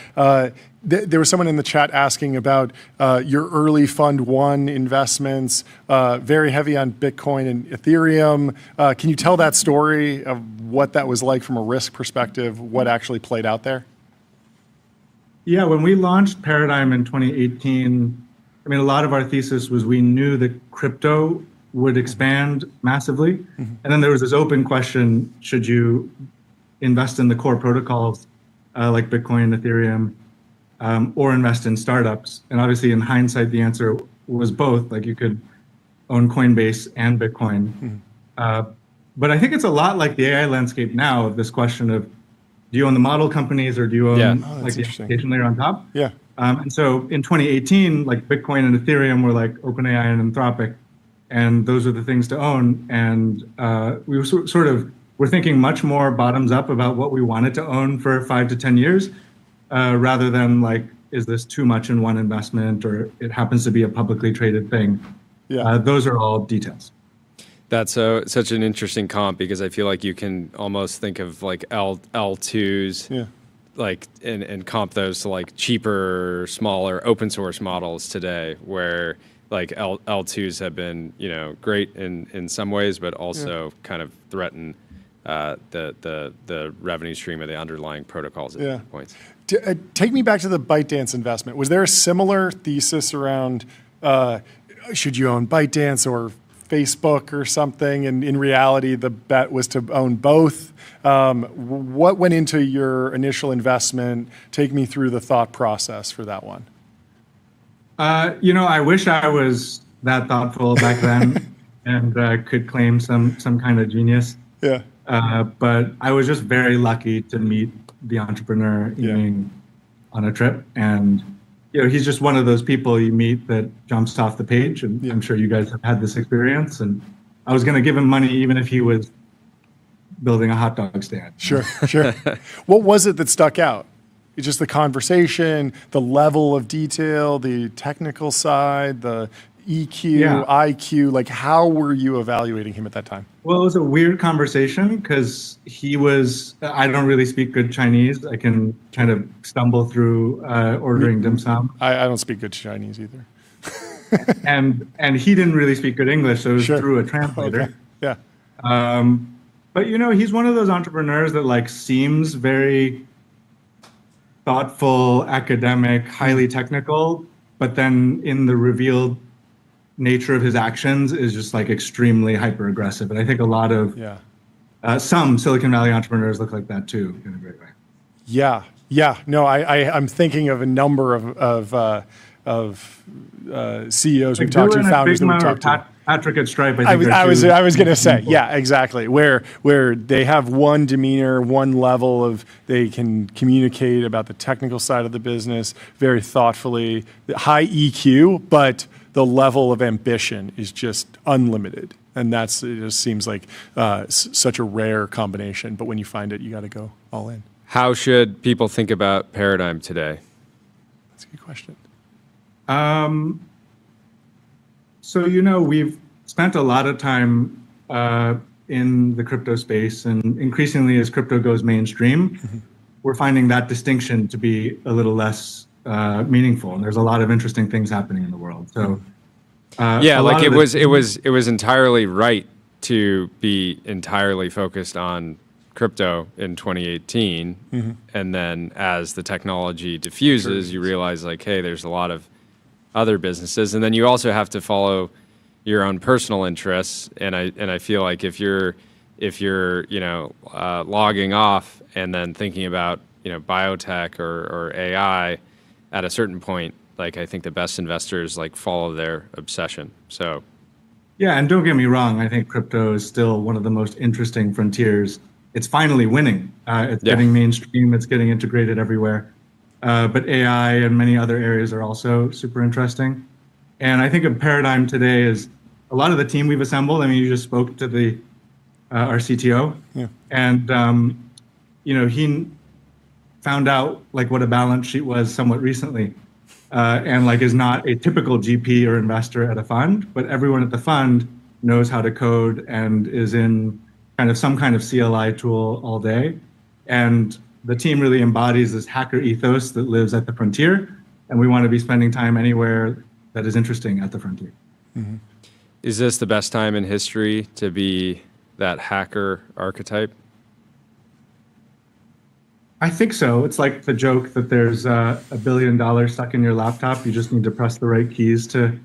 There was someone in the chat asking about your early Fund 1 investments, very heavy on Bitcoin and Ethereum. Can you tell that story of what that was like from a risk perspective, what actually played out there? Yeah, when we launched Paradigm in 2018, I mean, a lot of our thesis was we knew that crypto would expand massively. Mm-hmm. And then there was this open question, should you invest in the core protocols like Bitcoin, Ethereum, or invest in startups? And obviously in hindsight, the answer was both. Like you could own Coinbase and Bitcoin. Mm-hmm. But I think it's a lot like the AI landscape now of this question of, do you own the model companies or do you own like the application layer on top? Yeah. And so in 2018, like Bitcoin and Ethereum were like OpenAI and Anthropic, and those are the things to own. And we were sort of, we're thinking much more bottoms up about what we wanted to own for 5 to 10 years, rather than like, is this too much in one investment or it happens to be a publicly traded thing? Yeah. Those are all details. That's such an interesting comp because I feel like you can almost think of like L2s, like and comp those to like cheaper, smaller open source models today, where like L2s have been great in some ways, but also kind of threaten the revenue stream of the underlying protocols at different points. Take me back to the ByteDance investment. Was there a similar thesis around should you own ByteDance or Facebook or something, and in reality, the bet was to own both? What went into your initial investment? Take me through the thought process for that one. I wish I was that thoughtful back then and could claim some kind of genius. Yeah. But I was just very lucky to meet the entrepreneur on a trip, and he's just one of those people you meet that jumps off the page, and I'm sure you guys have had this experience. And I was going to give him money even if he was building a hot dog stand. Sure. What was it that stuck out? It's just the conversation, the level of detail, the technical side, the EQ, IQ. Like, how were you evaluating him at that time? Well, it was a weird conversation because I don't really speak good Chinese. I can kind of stumble through ordering dim sum. I don't speak good Chinese either. and he didn't really speak good English, so it was through a translator. Okay. Yeah. But he's one of those entrepreneurs that like seems very thoughtful, academic, highly technical, but then in the revealed nature of his actions is just like extremely hyper aggressive. And I think a lot of some Silicon Valley entrepreneurs look like that too, in a great way. Yeah. No, I'm thinking of a number of CEOs we've talked to, founders that we've talked to. Patrick at Stripe. I was going to say, exactly. Where they have one demeanor, one level of, they can communicate about the technical side of the business very thoughtfully, high EQ, but the level of ambition is just unlimited. And it just seems like such a rare combination. But when you find it, you got to go all in. How should people think about Paradigm today? That's a good question. So, we've spent a lot of time in the crypto space, and increasingly as crypto goes mainstream, we're finding that distinction to be a little less meaningful. And there's a lot of interesting things happening in the world. So, it was entirely right to be entirely focused on crypto in 2018. And then as the technology diffuses, you realize like, hey, there's a lot of other businesses, and then you also have to follow your own personal interests. And I feel like if you're logging off and then thinking about biotech or AI at a certain point, like I think the best investors like follow their obsession. So yeah, and don't get me wrong, I think crypto is still one of the most interesting frontiers. It's finally winning. It's getting mainstream. It's getting integrated everywhere. But AI and many other areas are also super interesting. And I think a paradigm today is a lot of the team we've assembled. I mean, you just spoke to our CTO, and he found out like what a balance sheet was somewhat recently, and like is not a typical GP or investor at a fund, but everyone at the fund knows how to code and is in kind of some kind of CLI tool all day. And the team really embodies this hacker ethos that lives at the frontier, and we want to be spending time anywhere that is interesting at the frontier. Mm-hmm. Is this the best time in history to be that hacker archetype? I think so. It's like the joke that there's $1 billion stuck in your laptop. You just need to press the right keys to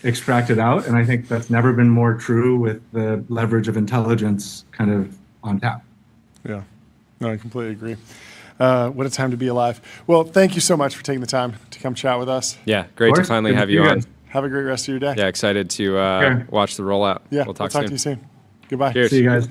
extract it out. And I think that's never been more true with the leverage of intelligence kind of on tap. Yeah, no, I completely agree. What a time to be alive. Well, thank you so much for taking the time to come chat with us. Yeah, great to finally have you on. Have a great rest of your day. Yeah, excited to watch the rollout. Yeah, we'll talk to you soon. Goodbye. Cheers. See you guys.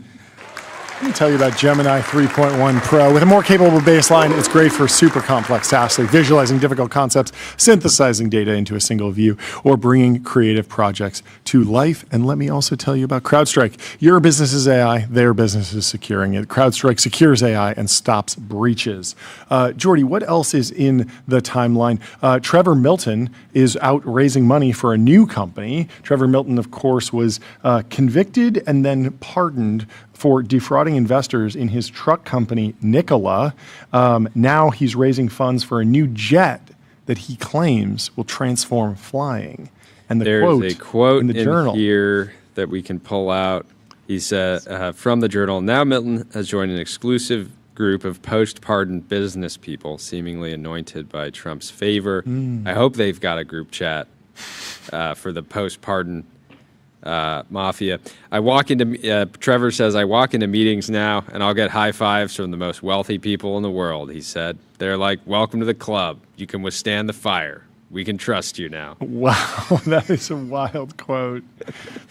Let me tell you about Gemini 3.1 Pro. With a more capable baseline, it's great for super complex tasks like visualizing difficult concepts, synthesizing data into a single view, or bringing creative projects to life. And let me also tell you about CrowdStrike. Your business is AI, their business is securing it. CrowdStrike secures AI and stops breaches. Jordy, what else is in the timeline? Trevor Milton is out raising money for a new company. Trevor Milton, of course, was convicted and then pardoned for defrauding investors in his truck company, Nikola. Now he's raising funds for a new jet that he claims will transform flying. And there's a quote in the journal here that we can pull out. He said from the journal, now Milton has joined an exclusive group of post-pardon business people seemingly anointed by Trump's favor. I hope they've got a group chat for the post-pardon mafia. Trevor says, I walk into meetings now and I'll get high fives from the most wealthy people in the world, he said. They're like, welcome to the club. You can withstand the fire. We can trust you now. Wow, that is a wild quote.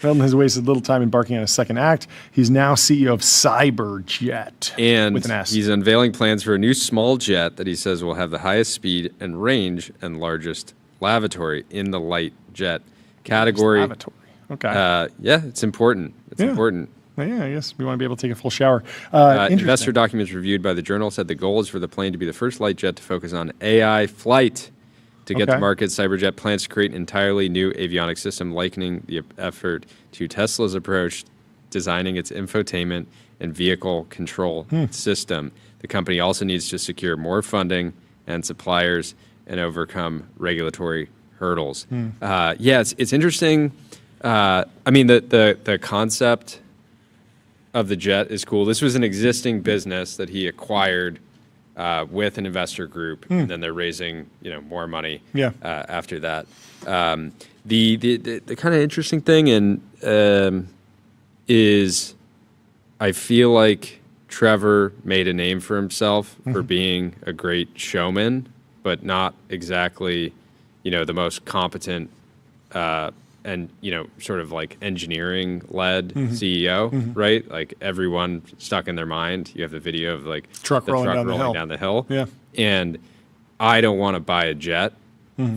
Milton has wasted little time embarking on a second act. He's now CEO of Cyberjet. And with an S. He's unveiling plans for a new small jet that he says will have the highest speed and range and largest lavatory in the light jet category. Lavatory. Okay. Yeah, it's important. It's important. Yeah, I guess we want to be able to take a full shower. Investor documents reviewed by the journal said the goal is for the plane to be the first light jet to focus on AI flight. To get to market, Cyberjet plans to create an entirely new avionics system, likening the effort to Tesla's approach, designing its infotainment and vehicle control system. The company also needs to secure more funding and suppliers and overcome regulatory hurdles. Yeah, it's interesting. I mean, the concept of the jet is cool. This was an existing business that he acquired with an investor group, and then they're raising more money after that. The kind of interesting thing is I feel like Trevor made a name for himself for being a great showman, but not exactly the most competent and sort of like engineering-led CEO, right? Like everyone stuck in their mind. You have the video of like the truck rolling down the hill. Yeah. And I don't want to buy a jet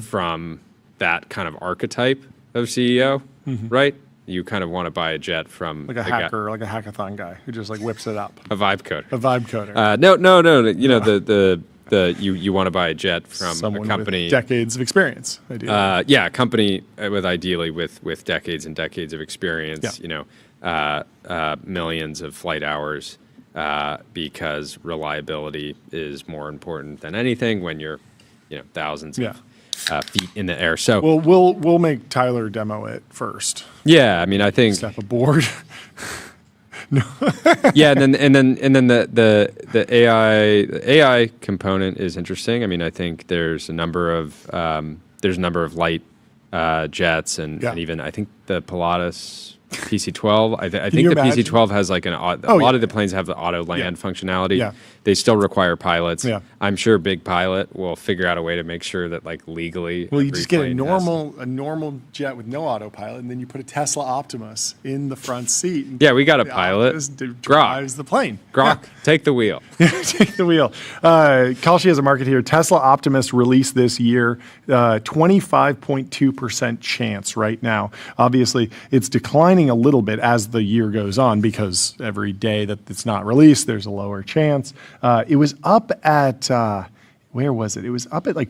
from that kind of archetype of CEO, right? You kind of want to buy a jet from like a hacker, like a hackathon guy who just like whips it up. A vibe coder. A vibe coder. No. You want to buy a jet from someone a company with decades of experience. Ideally. A company with decades and decades of experience. Millions of flight hours, because reliability is more important than anything when you're thousands of feet in the air. So we'll make Tyler demo it first. Yeah, I mean, I think step aboard. No. Yeah, and then the AI component is interesting. I mean, I think there's a number of light jets and even I think the Pilatus PC-12. I think the PC-12 has like a lot of the planes have the auto land functionality. Yeah. They still require pilots. Yeah. I'm sure Big Pilot will figure out a way to make sure that like legally. Well, you just get a normal jet with no autopilot, and then you put a Tesla Optimus in the front seat. Yeah, we got a pilot. Drives the plane. Grok, take the wheel. Take the wheel. Kalshi has a market here. Tesla Optimus released this year, 25.2% chance right now. Obviously, it's declining a little bit as the year goes on because every day that it's not released, there's a lower chance. It was up at where was it? It was up at like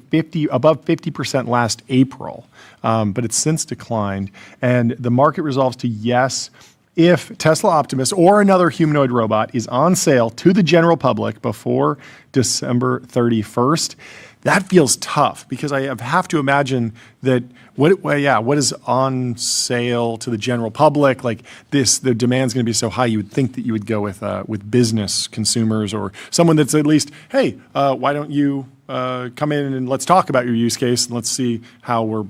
above 50% last April, but it's since declined. And the market resolves to yes if Tesla Optimus or another humanoid robot is on sale to the general public before December 31st. That feels tough because I have to imagine that what is on sale to the general public, like this, the demand's going to be so high. You would think that you would go with business consumers or someone that's at least, hey, why don't you come in and let's talk about your use case and let's see how we'll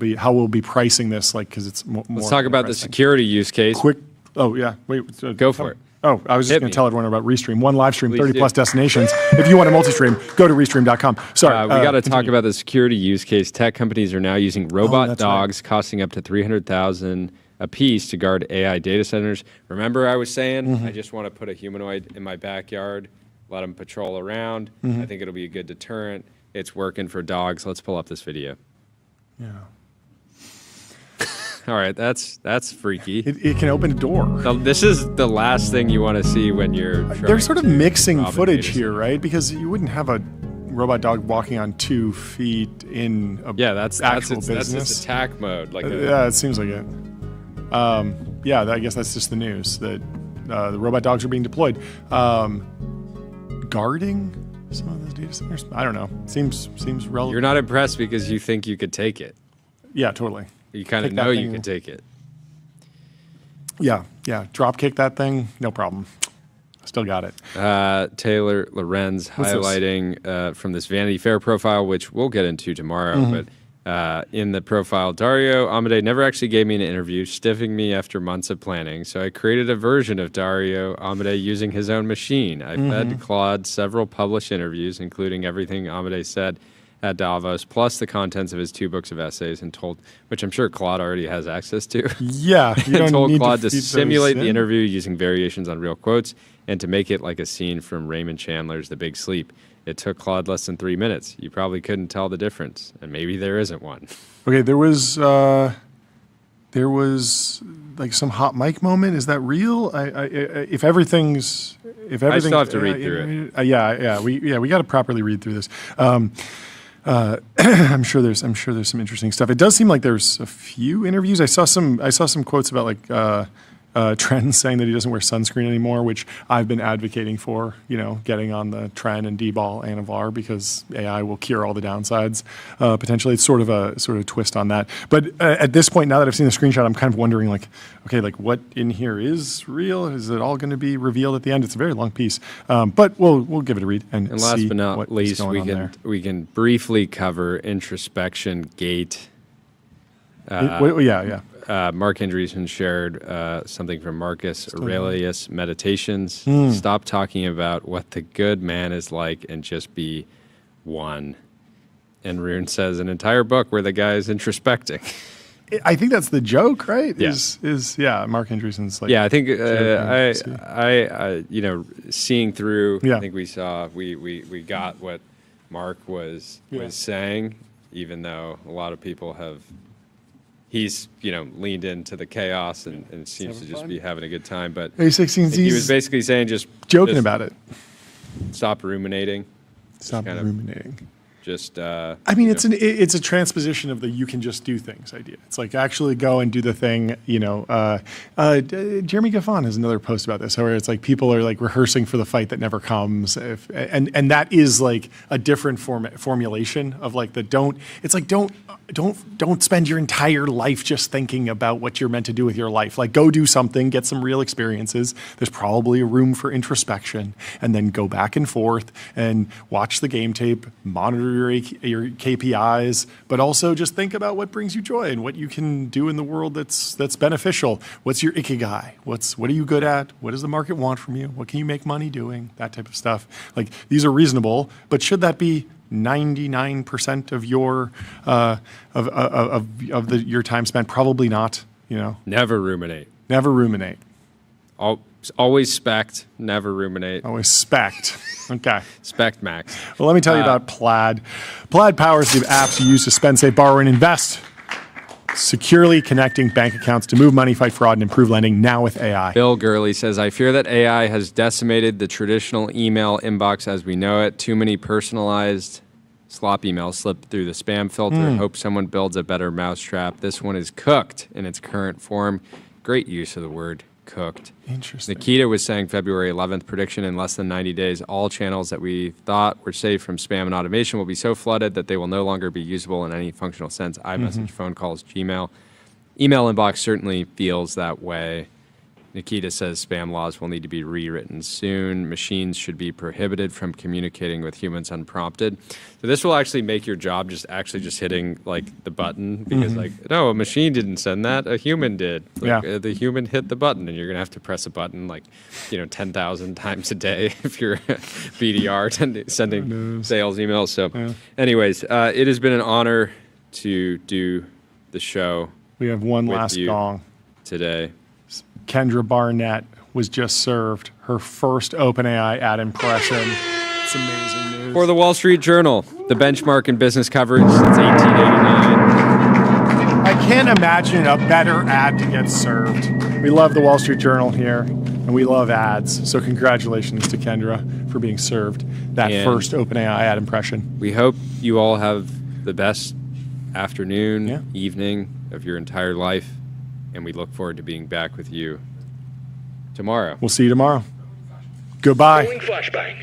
be pricing this, like because it's more. Let's talk about the security use case. Quick. Oh yeah, wait. Go for it. Oh, I was just going to tell everyone about Restream. One live stream, 30+ destinations. If you want a multi-stream, go to Restream.com. Sorry. We got to talk about the security use case. Tech companies are now using robot dogs costing up to $300,000 a piece to guard AI data centers. Remember I was saying, I just want to put a humanoid in my backyard, let them patrol around. I think it'll be a good deterrent. It's working for dogs. Let's pull up this video. Yeah. All right, that's freaky. It can open a door. This is the last thing you want to see when you're They're sort of mixing footage here, right? Because you wouldn't have a robot dog walking on 2 feet in a actual business. That's its attack mode. Yeah, it seems like it. Yeah, I guess that's just the news that the robot dogs are being deployed. Guarding some of those data centers? I don't know. Seems relevant. You're not impressed because you think you could take it. Yeah, totally. You kind of know you can take it. Yeah. Drop kick that thing, no problem. Still got it. Taylor Lorenz highlighting from this Vanity Fair profile, which we'll get into tomorrow. But in the profile, Dario Amodei never actually gave me an interview, stiffing me after months of planning. So I created a version of Dario Amodei using his own machine. I fed Claude several published interviews, including everything Amodei said at Davos, plus the contents of his 2 books of essays, and which I'm sure Claude already has access to. Yeah, you don't told need Claude to feed simulate those the interview using variations on real quotes and to make it like a scene from Raymond Chandler's The Big Sleep. It took Claude less than 3 minutes. You probably couldn't tell the difference, and maybe there isn't one. Okay, there was like some hot mic moment. Is that real? If everything, I still have to read through it. We got to properly read through this. I'm sure there's some interesting stuff. It does seem like there's a few interviews. I saw some quotes about like Trent saying that he doesn't wear sunscreen anymore, which I've been advocating for, getting on the Trent and D-Ball Anavar because AI will cure all the downsides. Potentially, it's sort of a twist on that. But at this point, now that I've seen the screenshot, I'm kind of wondering, like, okay, like what in here is real? Is it all going to be revealed at the end? It's a very long piece, but we'll give it a read and last see but not what's least, going we can briefly cover introspection gate. Mark Andreessen shared something from Marcus Aurelius Meditations. Stop talking about what the good man is like and just be one. And Rune says an entire book where the guy is introspecting. I think that's the joke, right? Yeah. Mark Andreessen's like. Yeah, I think seeing through. I think we got what Mark was saying, even though a lot of people have. He's leaned into the chaos and seems to just be having a good time. But he was basically saying just joking about it. Stop ruminating. Stop ruminating. Just. I mean, it's a transposition of the "you can just do things" idea. It's like actually go and do the thing. Jeremy Gaffon has another post about this, where it's like people are like rehearsing for the fight that never comes, and that is like a different formulation of like the don't. It's like don't spend your entire life just thinking about what you're meant to do with your life. Like go do something, get some real experiences. There's probably a room for introspection, and then go back and forth and watch the game tape, monitor your KPIs, but also just think about what brings you joy and what you can do in the world that's beneficial. What's your ikigai? What are you good at? What does the market want from you? What can you make money doing? That type of stuff. Like these are reasonable, but should that be 99% of your your time spent? Probably not. Never ruminate. Never ruminate. Always spect. Never ruminate. Always spect. Okay. Spect max. Well, let me tell you about Plaid. Plaid powers the apps you use to spend, save, borrow, and invest. Securely connecting bank accounts to move money, fight fraud, and improve lending now with AI. Bill Gurley says, I fear that AI has decimated the traditional email inbox as we know it. Too many personalized slop emails slip through the spam filter. Hope someone builds a better mousetrap. This one is cooked in its current form. Great use of the word cooked. Interesting. Nikita was saying February 11th prediction in less than 90 days, all channels that we thought were safe from spam and automation will be so flooded that they will no longer be usable in any functional sense. iMessage, phone calls, Gmail. Email inbox certainly feels that way. Nikita says spam laws will need to be rewritten soon. Machines should be prohibited from communicating with humans unprompted. So this will actually make your job just hitting like the button because like, no, a machine didn't send that, a human did. Like, the human hit the button and you're gonna have to press a button like, 10,000 times a day if you're BDR sending sales emails. So anyways, it has been an honor to do the show. We have one last gong today. Kendra Barnett was just served her first OpenAI ad impression. It's amazing news. For the Wall Street Journal, the benchmark in business coverage since 1889. I can't imagine a better ad to get served. We love the Wall Street Journal here, and we love ads. So congratulations to Kendra for being served that first OpenAI ad impression. We hope you all have the best afternoon, evening of your entire life. And we look forward to being back with you tomorrow. We'll see you tomorrow. Goodbye. Flashbang.